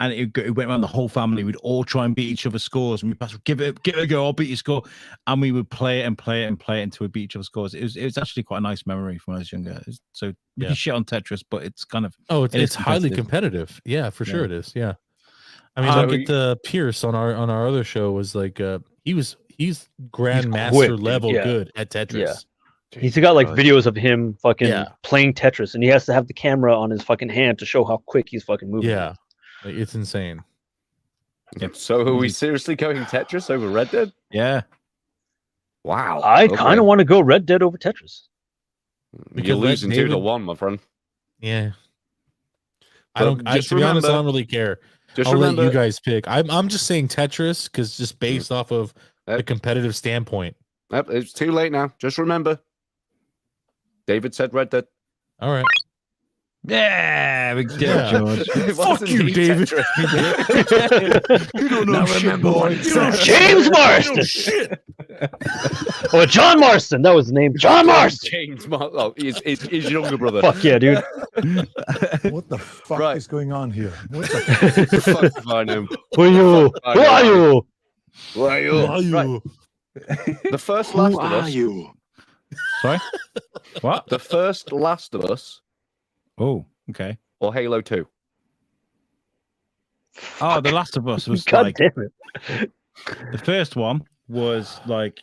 S4: and it went around the whole family. We'd all try and beat each other's scores, and we'd pass, give it a go. I'll beat your score, and we would play it and play it and play it until we beat each other's scores. It was actually quite a nice memory from when I was younger. So we
S3: Yeah.
S4: can shit on Tetris, but it's kind of
S3: Oh, it's
S4: is
S3: highly
S4: competitive.
S3: competitive. Yeah, for sure
S4: Yeah.
S3: it is. Yeah. I mean,
S1: So
S3: look at Pierce on our other show was like he's grandmaster
S2: quick,
S3: level
S2: yeah.
S3: good at Tetris.
S2: Yeah. He's got like videos of him fucking
S3: Yeah.
S2: playing Tetris, and he has to have the camera on his fucking hand to show how quick he's fucking moving.
S3: Yeah. Like, it's insane.
S1: So are we seriously going Tetris over Red Dead?
S4: yeah.
S1: Wow.
S2: I
S1: okay.
S2: kind of want to go Red Dead over Tetris.
S3: Because
S1: You're
S3: let
S1: losing 2 to
S3: David-
S1: 1, my friend.
S3: Yeah.
S1: But just
S3: To be honest, I
S1: remember-
S3: don't really care.
S1: Just
S3: I'll
S1: remember,
S3: let you guys pick. I'm just saying Tetris because just based off of the
S1: Yep.
S3: competitive standpoint.
S1: Yep, it's too late now. Just remember, David said Red Dead.
S3: All right.
S4: Yeah, we did
S3: Yeah.
S4: it, George.
S1: It
S3: Fuck
S1: wasn't
S3: you,
S1: me,
S3: David.
S1: Tetris.
S3: You don't
S4: Now remember what it said.
S2: James Marston. Or John Marston. That was the name. John Marston.
S1: James Oh, his younger brother.
S2: Fuck yeah, dude.
S6: What the fuck
S1: Right.
S6: is going on here? What the
S1: Fuck if I know.
S2: Who are you? Who are you?
S1: Why you? Right. The first Last of Us.
S4: Sorry. What?
S1: The first Last of Us
S4: Oh, okay.
S1: or Halo 2.
S4: Oh, The Last of Us was
S2: God
S4: like
S2: damn it.
S4: the first one was like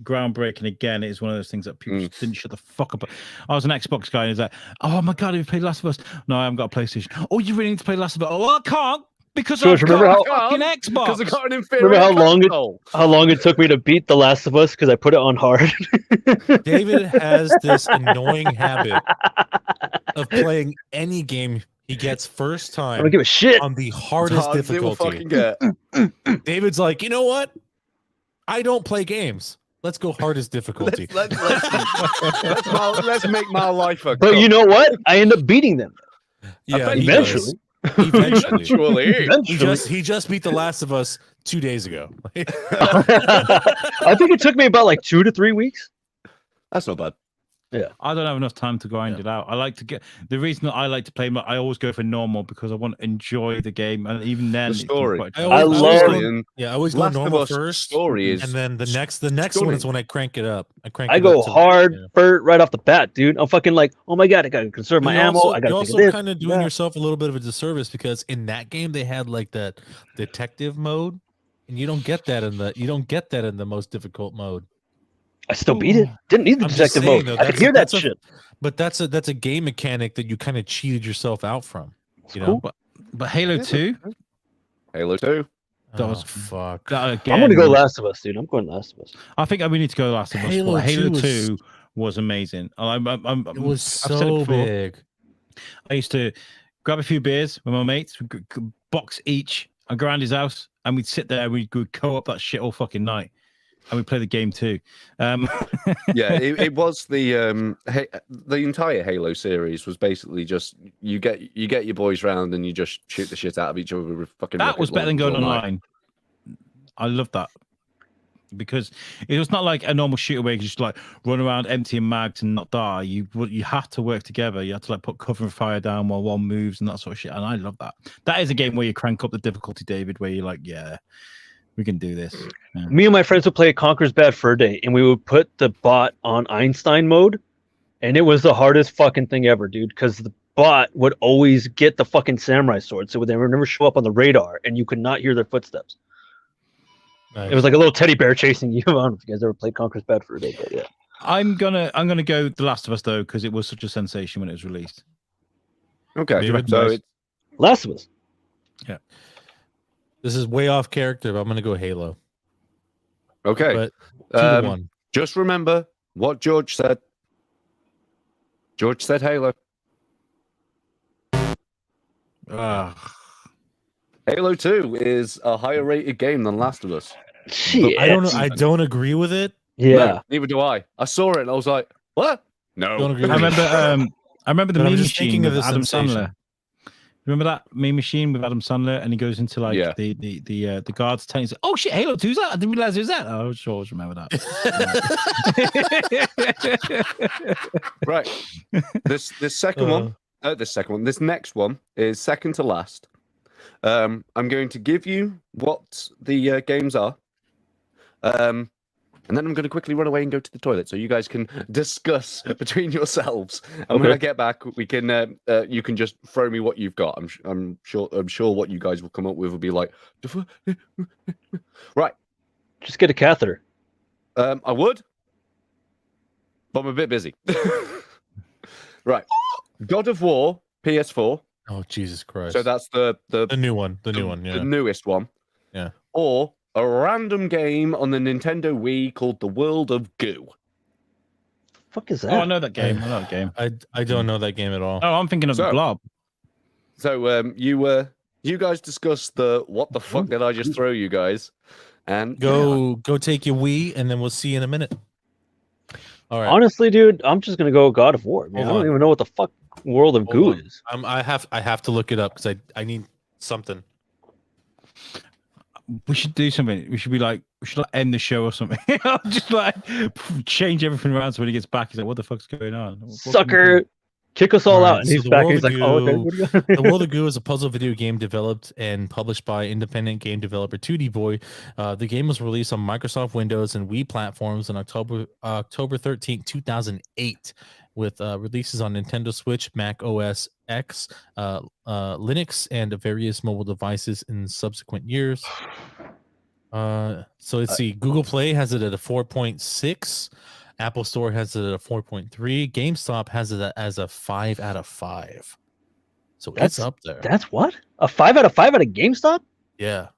S4: groundbreaking again. It is one of those things that people just didn't shut the fuck up. I was an Xbox guy and he's like, oh my God, have you played Last of Us? No, I haven't got a PlayStation. Oh, you really need to play Last of Us? Oh, I can't because
S2: George,
S4: I've
S2: remember
S4: got
S2: how-
S4: a fucking Xbox.
S1: Because I got an inferior
S2: Remember
S1: console.
S2: how long it took me to beat The Last of Us because I put it on hard?
S3: David has this annoying habit of playing any game he gets first
S2: I don't
S3: time
S2: give a shit.
S3: on the hardest
S1: Hardest it will
S3: difficulty.
S1: fucking get.
S3: David's like, you know what? I don't play games. Let's go hardest difficulty.
S1: Let's make my life a
S2: But you know what? I end up beating them
S3: Yeah, he
S2: eventually.
S3: does. Eventually.
S1: Eventually.
S3: He just beat The Last of Us 2 days ago.
S2: I think it took me about like 2 to 3 weeks.
S1: That's not bad.
S4: I don't have enough time to grind it out. I like to get the reason that I like to play. I always go for normal because I want to enjoy the game, and even then,
S1: The story.
S4: it's quite-
S2: I love-
S3: I always go
S1: Last of
S3: normal
S1: Us
S3: first,
S1: story is
S3: and then the next one
S1: stunning.
S3: is when I crank it up.
S2: I go hard right off the bat, dude. I'm fucking like, oh my God, I gotta conserve my ammo. I gotta
S3: you're
S2: think
S3: also
S2: of this.
S3: kind of doing
S2: that.
S3: yourself a little bit of a disservice because in that game they had like that detective mode, and you don't get that in the most difficult mode.
S2: I still beat it. Didn't need the
S3: I'm just
S2: detective
S3: saying,
S2: mode.
S3: though,
S2: I could hear that
S3: that's a-
S2: shit.
S3: But that's a game mechanic that you kind of cheated yourself out from. You know,
S2: cool.
S4: But Halo 2,
S1: Halo 2.
S4: that
S3: Oh,
S4: was
S3: fuck.
S4: that again.
S2: I'm gonna go Last of Us, dude. I'm going Last of Us.
S4: I think we need to go Last of Us.
S3: Halo
S4: but Halo
S3: 2
S4: 2 was amazing.
S3: It was
S4: I've said it
S3: so
S4: before.
S3: big.
S4: I used to grab a few beers with my mates, we'd box each, and go around his house, and we'd sit there, and we'd co-op that shit all fucking night, and we'd play the game too.
S1: Yeah, it was the entire Halo series was basically just you get your boys round and you just shoot the shit out of each other with fucking.
S4: That
S1: rocket
S4: was better than
S1: launchers
S4: going
S1: all night.
S4: online. I love that because it was not like a normal shooter where you just like run around emptying mags and not die. You had to work together. You had to like put cover and fire down while one moves and that sort of shit. And I love that. That is a game where you crank up the difficulty, David, where you're like, yeah, we can do this. Yeah.
S2: Me and my friends would play Conquer's Bad Fur Day, and we would put the bot on Einstein mode, and it was the hardest fucking thing ever, dude. Because the bot would always get the fucking samurai sword, so they would never show up on the radar, and you could not hear their footsteps.
S3: Nice.
S2: It was like a little teddy bear chasing you. I don't know if you guys ever played Conquer's Bad Fur Day, but yeah.
S4: I'm gonna go The Last of Us though because it was such a sensation when it was released.
S1: Okay,
S3: David,
S1: so
S3: nice.
S1: it's
S2: Last of Us.
S3: This is way off character, but I'm gonna go Halo.
S1: okay.
S3: But 2 to 1.
S1: Just remember what George said. George said Halo. Halo 2 is a higher rated game than Last of Us.
S2: Shit.
S3: I don't know. I don't agree with it.
S2: Yeah.
S1: No, neither do I. I saw it and I was like, what?
S3: Don't
S1: No.
S3: agree
S4: I
S3: with it.
S4: remember. I remember the
S3: But I'm
S4: meme
S3: just thinking
S4: machine
S3: of
S4: with
S3: the
S4: Adam
S3: sensation.
S4: Sandler. Remember that meme machine with Adam Sandler, and he goes into like
S1: Yeah.
S4: the guards telling you, "Oh shit, Halo 2's that? I didn't realize it was that." I sure always remember that.
S1: Right. This second one. This next one is second to last. I'm going to give you what the games are. And then I'm going to quickly run away and go to the toilet so you guys can discuss between yourselves. And when
S2: Okay.
S1: I get back, we can you can just throw me what you've got. I'm sure what you guys will come up with will be like, right.
S2: Just get a catheter.
S1: I would, but I'm a bit busy. Right. God of War PS4.
S3: Oh Jesus Christ!
S1: So that's the
S3: new one. The new one. Yeah.
S1: the newest one.
S3: Yeah.
S1: Or a random game on the Nintendo Wii called The World of Goo.
S2: Fuck is that?
S4: Oh, I know that game. I know that game.
S3: I don't know that game at all.
S4: Oh, I'm thinking of
S1: So-
S4: the Blob.
S1: So you guys discussed the what the fuck did I just throw you guys? And
S3: Go take your Wii, and then we'll see you in a minute. All right.
S2: Honestly, dude, I'm just gonna go God of War. Man. I
S3: Hold
S2: don't
S3: on.
S2: even know what the fuck World of Goo
S3: Hold on.
S2: is.
S3: I have to look it up because I need something.
S4: We should do something. We should end the show or something. Just like change everything around so when he gets back, he's like, "What the fuck's going on?" What can we
S2: Sucker,
S4: do?
S2: kick us all
S3: All right,
S2: out. And
S3: so
S2: he's
S3: the
S2: back.
S3: World
S2: He's
S3: of
S2: like, "Oh, okay,
S3: Goo-
S2: what do you
S3: The World of Goo is a puzzle video game developed and published by independent game developer 2D Boy. The game was released on Microsoft Windows and Wii platforms on October 13th, 2008, with releases on Nintendo Switch, Mac OS X, Linux, and various mobile devices in subsequent years. So let's see. Google Play has it at a 4.6. Apple Store has it at a 4.3. GameStop has it as a 5 out of 5. So it's up there.
S2: That's what? A 5 out of 5 at a GameStop?
S3: Yeah.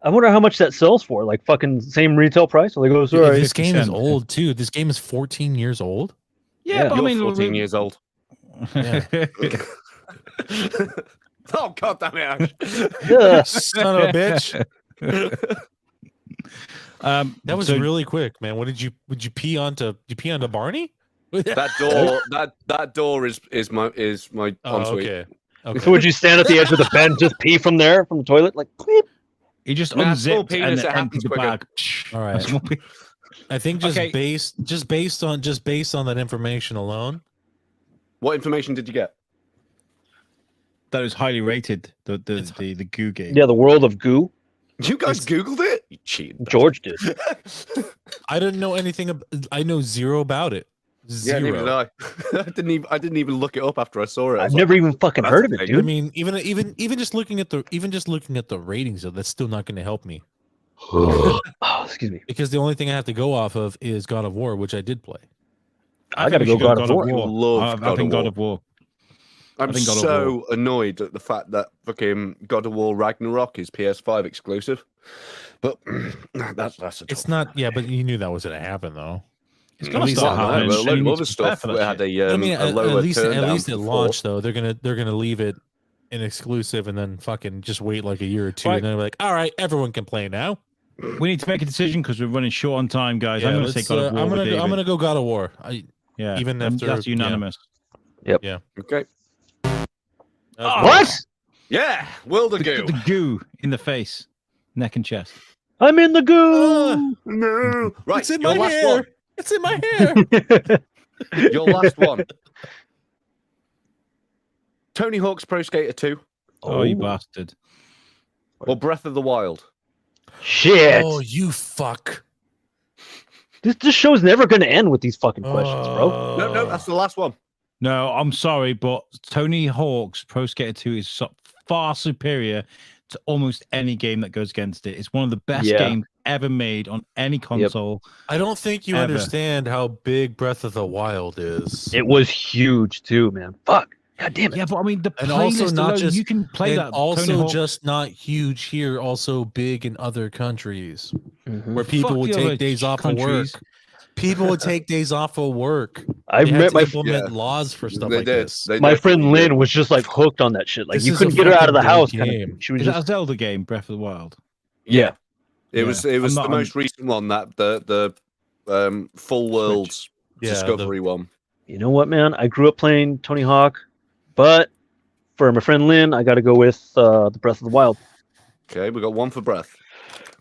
S2: I wonder how much that sells for. Like fucking same retail price? Like, oh, sorry.
S3: This game is
S4: 50%.
S3: old too. This game is 14 years old.
S2: Yeah,
S4: but I
S1: You're
S4: mean,
S1: 14 years old.
S3: Yeah.
S1: Oh, God damn it, Ash.
S2: Ugh.
S3: Son of a bitch. That was
S4: so-
S3: really quick, man. What did you pee onto? Did you pee onto Barney?
S1: That door is my
S3: Oh,
S1: ensuite.
S3: okay. Okay.
S2: So would you stand at the edge of the bed and just pee from there, from the toilet? Like, bleep?
S4: He just
S1: Nah, small
S4: unzipped
S1: penis,
S4: and
S1: it
S4: emptied
S1: happens
S4: the
S1: quicker.
S4: bag.
S3: All right.
S4: Small pe-
S3: I think
S4: Okay.
S3: based on that information alone.
S1: What information did you get?
S4: that was highly rated. The goo game.
S2: Yeah, the world of goo.
S1: You guys Googled it? You cheated.
S2: George did.
S3: I didn't know anything. I know zero about it.
S1: Yeah,
S3: Zero.
S1: neither did I. I didn't even look it up after I saw it. I
S2: I've
S1: was
S2: never even fucking
S1: that's
S2: heard of it,
S1: fake.
S3: I
S2: dude.
S3: mean, even just looking at the ratings, though, that's still not going to help me
S2: Oh, excuse me.
S3: because the only thing I have to go off of is God of War, which I did play.
S2: I gotta go God of War.
S1: Love
S4: I think God of War.
S1: I'm
S4: think God of
S1: so annoyed at the fact that fucking God of War Ragnarok is PS5 exclusive. But that's a
S3: It's not. Yeah, but you knew that was going to happen, though.
S4: It's
S3: At
S4: gonna
S3: least
S4: start
S3: it
S4: happening.
S1: a load
S4: You
S1: of
S4: need
S1: other
S4: to prepare
S1: stuff
S4: for that
S1: had
S4: shit.
S1: a,
S3: I mean,
S1: a lower
S3: at least
S1: turn
S3: at launch, though, they're gonna leave it an exclusive and then fucking just wait like a year or two,
S4: Right.
S3: and then they're like, all right, everyone can play now.
S4: We need to make a decision because we're running short on time, guys.
S3: Yeah,
S4: I'm going to say
S3: let's,
S4: God of War.
S3: I'm
S4: with
S3: gonna
S4: David.
S3: go God of War.
S4: Yeah,
S3: even
S4: and
S3: after-
S4: that's unanimous.
S1: Okay.
S2: What?
S1: Yeah, World of Goo.
S4: The goo in the face, neck and chest.
S2: I'm in the goo.
S1: No. Right,
S3: It's in
S1: your
S3: my
S1: last
S3: hair.
S1: one.
S3: It's in my hair.
S1: Your last one. Tony Hawk's Pro Skater 2
S4: Oh, you bastard!
S1: or Breath of the Wild?
S2: Shit.
S3: Oh, you fuck.
S2: This show's never going to end with these fucking questions, bro.
S1: No, that's the last one.
S4: No, I'm sorry, but Tony Hawk's Pro Skater 2 is far superior to almost any game that goes against it. It's one of the best
S2: Yeah.
S4: games ever made on any console.
S3: I don't think you
S4: Ever.
S3: understand how big Breath of the Wild is.
S2: It was huge too, man. Fuck. God damn it.
S4: Yeah, but I mean, the
S3: And
S4: playlist
S3: also not
S4: alone,
S3: just-
S4: you can play
S3: and
S4: that. Tony
S3: also
S4: Hawk.
S3: just not huge here, also big in other countries
S2: Mhm.
S3: where people
S4: Fuck
S3: would
S4: the
S3: take
S4: other
S3: days off of work.
S4: countries.
S3: People would take days off of work.
S2: I
S3: They had
S2: met
S3: to
S2: my
S3: implement laws for stuff
S1: They
S3: like
S1: did.
S3: this.
S1: They
S2: my
S1: did.
S2: friend Lynn was just like hooked on that shit. Like
S3: This
S2: you
S3: is
S2: couldn't
S3: a
S2: get her out of the
S3: fucking
S2: house.
S3: big
S2: Kind
S3: game.
S2: of, she was
S4: Is that a
S2: just
S4: Zelda game, Breath of the Wild?
S1: Yeah. It
S4: Yeah.
S1: was the
S4: I'm not-
S1: most recent one, that the full worlds
S3: Yeah,
S1: discovery one.
S2: you know what, man? I grew up playing Tony Hawk, but for my friend Lynn, I got to go with the Breath of the Wild.
S1: Okay, we got one for Breath.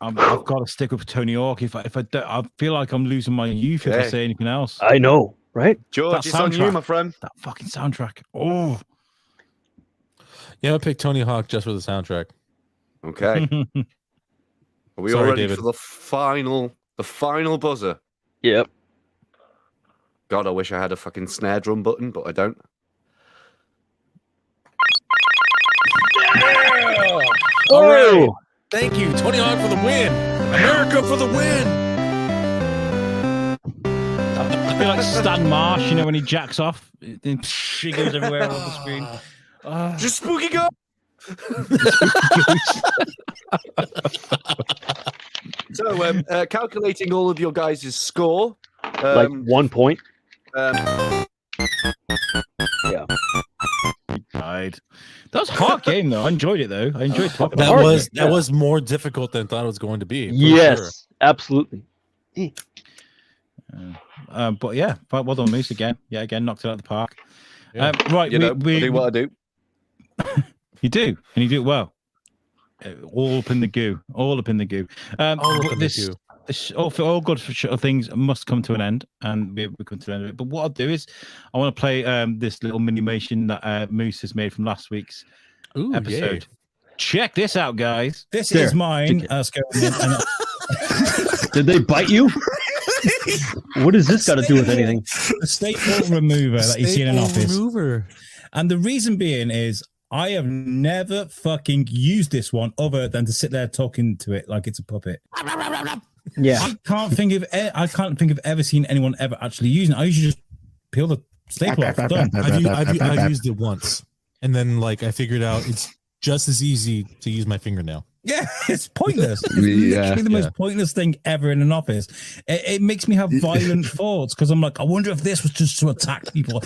S4: I've got to stick with Tony Hawk. If I don't, I feel like I'm losing my youth if I
S1: Okay.
S4: say anything else.
S2: I know, right?
S1: George,
S4: That
S1: it's on you,
S4: soundtrack.
S1: my friend.
S4: That fucking soundtrack. Oh,
S3: Yeah, I picked Tony Hawk just for the soundtrack.
S1: Okay. Are we all
S3: Sorry,
S1: ready
S3: David.
S1: for the final buzzer?
S2: Yep.
S1: God, I wish I had a fucking snare drum button, but I don't.
S3: All right.
S2: Oh,
S3: Thank you, Tony Hawk, for the win. America for the win.
S4: I feel like Stan Marsh, you know, when he jacks off, then she goes everywhere on the screen.
S1: Just spooky go. So, calculating all of your guys' score.
S2: like 1 point.
S4: Died. That was a hard game, though. I enjoyed it, though. I enjoyed talking
S3: That
S4: about
S3: was
S4: it.
S3: that was more difficult than I thought it was going to be. for
S2: Yes,
S3: sure.
S2: absolutely.
S4: But yeah, well done, Moose, again. Yeah, again, knocked it out of the park.
S3: Yeah.
S4: Right,
S1: You know, I
S4: we
S1: do what I do.
S4: you do, and you do it well. All up in the goo. All up in the goo.
S3: All up in the
S4: this,
S3: goo.
S4: all good for sure things must come to an end, and we come to an end of it. But what I'll do is, I want to play this little minimation that Moose has made from last week's
S3: Ooh,
S4: episode.
S3: yay.
S4: Check this out, guys.
S6: This
S2: There.
S6: is mine.
S2: Did they bite you? What does this got to do with anything?
S6: The staple remover that you see in an
S3: Staple
S6: office.
S3: remover.
S6: And the reason being is
S7: I have never fucking used this one other than to sit there talking to it like it's a puppet.
S2: Yeah.
S7: I can't think of ever seen anyone ever actually using it. I usually just peel the staple off. Done.
S3: I've used it once, and then like I figured out it's just as easy to use my fingernail.
S7: Yeah, it's pointless. It's
S1: Yeah,
S7: literally the most pointless thing ever in an office. It makes me have violent thoughts because I'm like, I wonder if this was just to attack people.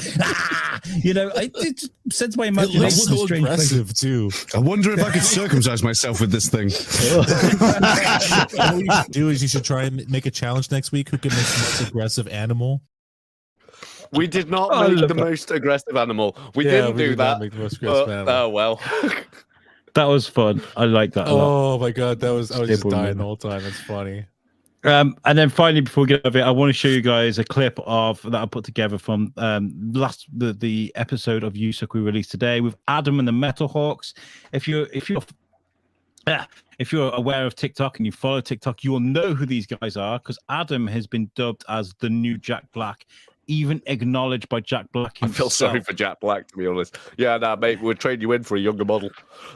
S7: It just sends my
S3: It
S7: imagination
S3: looks
S7: to
S3: so
S7: strange places.
S3: aggressive too.
S1: I wonder if I could circumcise myself with this thing.
S3: What you should do is you should try and make a challenge next week. Who can make the most aggressive animal?
S1: We did not
S2: I
S1: make
S2: love
S1: the
S2: that.
S1: most aggressive animal. We didn't do
S3: did not
S1: that.
S3: make the most aggressive animal.
S1: Oh well.
S4: That was fun. I like that a lot.
S3: Oh my god, I was just
S4: Stable
S3: dying
S4: movement.
S3: the whole time. It's funny.
S4: And then finally, before we get over it, I want to show you guys a clip of that I put together from the episode of Yusuk we released today with Adam and the Metal Hawks. If you're aware of TikTok and you follow TikTok, you will know who these guys are because Adam has been dubbed as the new Jack Black, even acknowledged by Jack Black
S1: I
S4: himself.
S1: feel sorry for Jack Black, to be honest. Yeah, nah, mate, we'll trade you in for a younger model.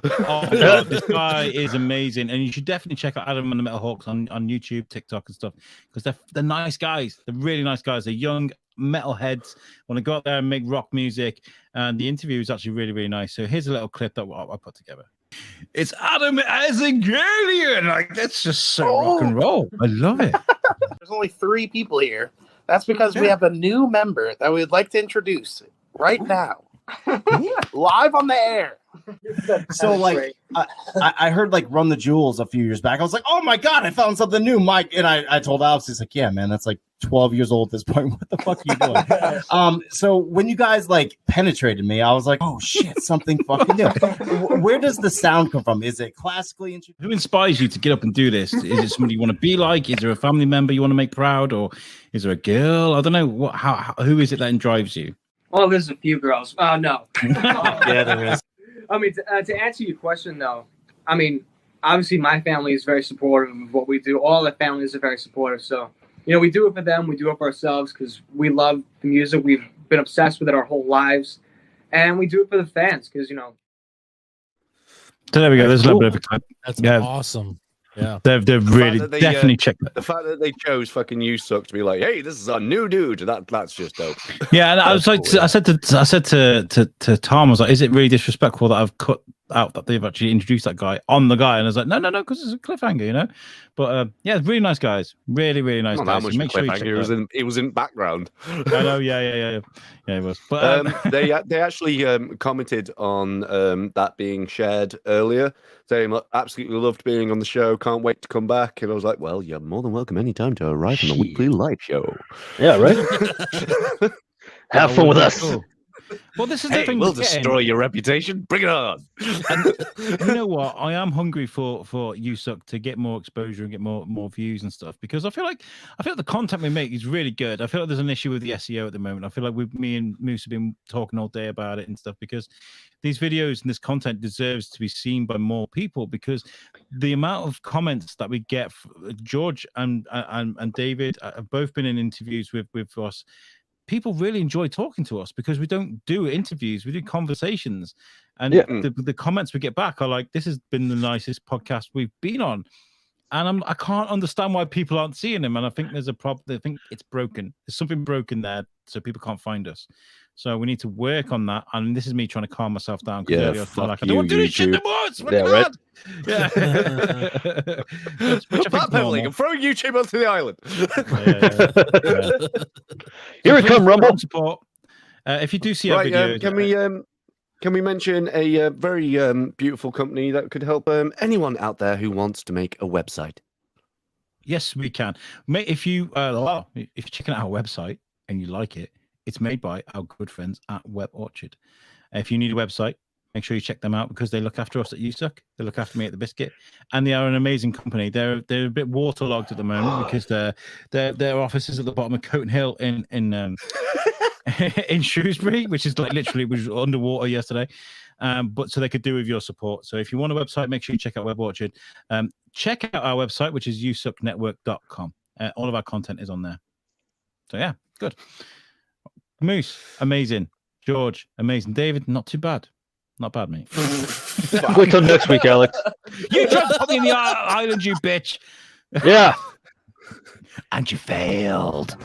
S4: Oh, God, this guy is amazing, and you should definitely check out Adam and the Metal Hawks on YouTube, TikTok, and stuff because they're nice guys. They're really nice guys. They're young metalheads, want to go out there and make rock music, and the interview is actually really, really nice. So here's a little clip that I put together. It's Adam as a alien. Like that's just so rock and roll. I love it.
S8: There's only 3 people here. That's because we have a new member that we'd like to introduce right now. Live on the air.
S9: So like I heard like Run the Jewels a few years back. I was like, oh my god, I found something new, Mike. And I told Alex, he's like, yeah, man, that's like 12 years old at this point. What the fuck are you doing? So when you guys like penetrated me, I was like, oh shit, something fucking new. Where does the sound come from? Is it classically introduced?
S4: Who inspires you to get up and do this? Is it somebody you want to be like? Is there a family member you want to make proud, or is there a girl? I don't know. What? Who is it that drives you?
S10: Well, there's a few girls. No.
S2: Yeah, there is.
S10: I mean, to answer your question, though, I mean, obviously my family is very supportive of what we do. All the families are very supportive. So, we do it for them. We do it for ourselves because we love the music. We've been obsessed with it our whole lives. And we do it for the fans because,
S4: So there we go. There's a little bit of a clip.
S3: That's
S4: Yeah.
S3: awesome. Yeah.
S4: They've really
S1: that they,
S4: definitely checked that.
S1: The fact that they chose fucking Yusuk to be like, hey, this is a new dude. That's just dope.
S4: Yeah, and I was like,
S1: Cool,
S4: I said to Tom, I was like, is it really disrespectful that I've cut out that they've actually introduced that guy on the guy? And I was like, no, because it's a cliffhanger, But yeah, really nice guys, really, really nice
S1: Not
S4: guys.
S1: that much
S4: So make sure you check
S1: cliffhanger.
S4: that
S1: He was in background.
S4: I know, yeah, he was. But
S1: they actually commented on that being shared earlier, saying absolutely loved being on the show, can't wait to come back. And I was like, well, you're more than welcome anytime to arrive on the weekly live show.
S2: Yeah, right. Have fun with us.
S4: cool. Well, this is
S1: Hey,
S4: the thing.
S1: we'll
S4: we're getting.
S1: destroy your reputation. Bring it on.
S4: And you know what? I am hungry for Yusuk to get more exposure and get more views and stuff because I feel like the content we make is really good. I feel like there's an issue with the SEO at the moment. I feel like me and Moose have been talking all day about it and stuff because these videos and this content deserves to be seen by more people because the amount of comments that we get, George and David have both been in interviews with us. People really enjoy talking to us because we don't do interviews, we do conversations. And the comments we get back are like, this has been the nicest podcast we've been on. And I can't understand why people aren't seeing them. And I think there's a problem. I think it's broken. There's something broken there, so people can't find us. So we need to work on that. And this is me trying to calm myself down.
S1: Yeah,
S4: I feel like I
S1: fuck
S4: don't want to do this shit
S1: you,
S4: no more. It's
S2: Yeah, right.
S4: Yeah. Which I think is
S1: Backpedaling
S4: normal.
S1: and throwing YouTube onto the island.
S2: Here we come, Rumble.
S4: Support. If you do see our
S1: Right,
S4: videos,
S1: can we mention a very beautiful company that could help anyone out there who wants to make a website?
S4: yes, we can. Mate, if you're checking out our website and you like it, it's made by our good friends at Web Orchard. If you need a website, make sure you check them out because they look after us at USUC. They look after me at the Biscuit, and they are an amazing company. They're a bit waterlogged at the moment because their office is at the bottom of Coton Hill in in Shrewsbury, which is like literally was underwater yesterday. But so they could do with your support. So if you want a website, make sure you check out Web Orchard. Check out our website, which is usucknetwork.com. All of our content is on there. So yeah, good. Moose, amazing. George, amazing. David, not too bad. Not bad, mate.
S2: Wait till next week, Alex.
S4: You tried to put me in the island, you bitch.
S2: Yeah.
S4: And you failed.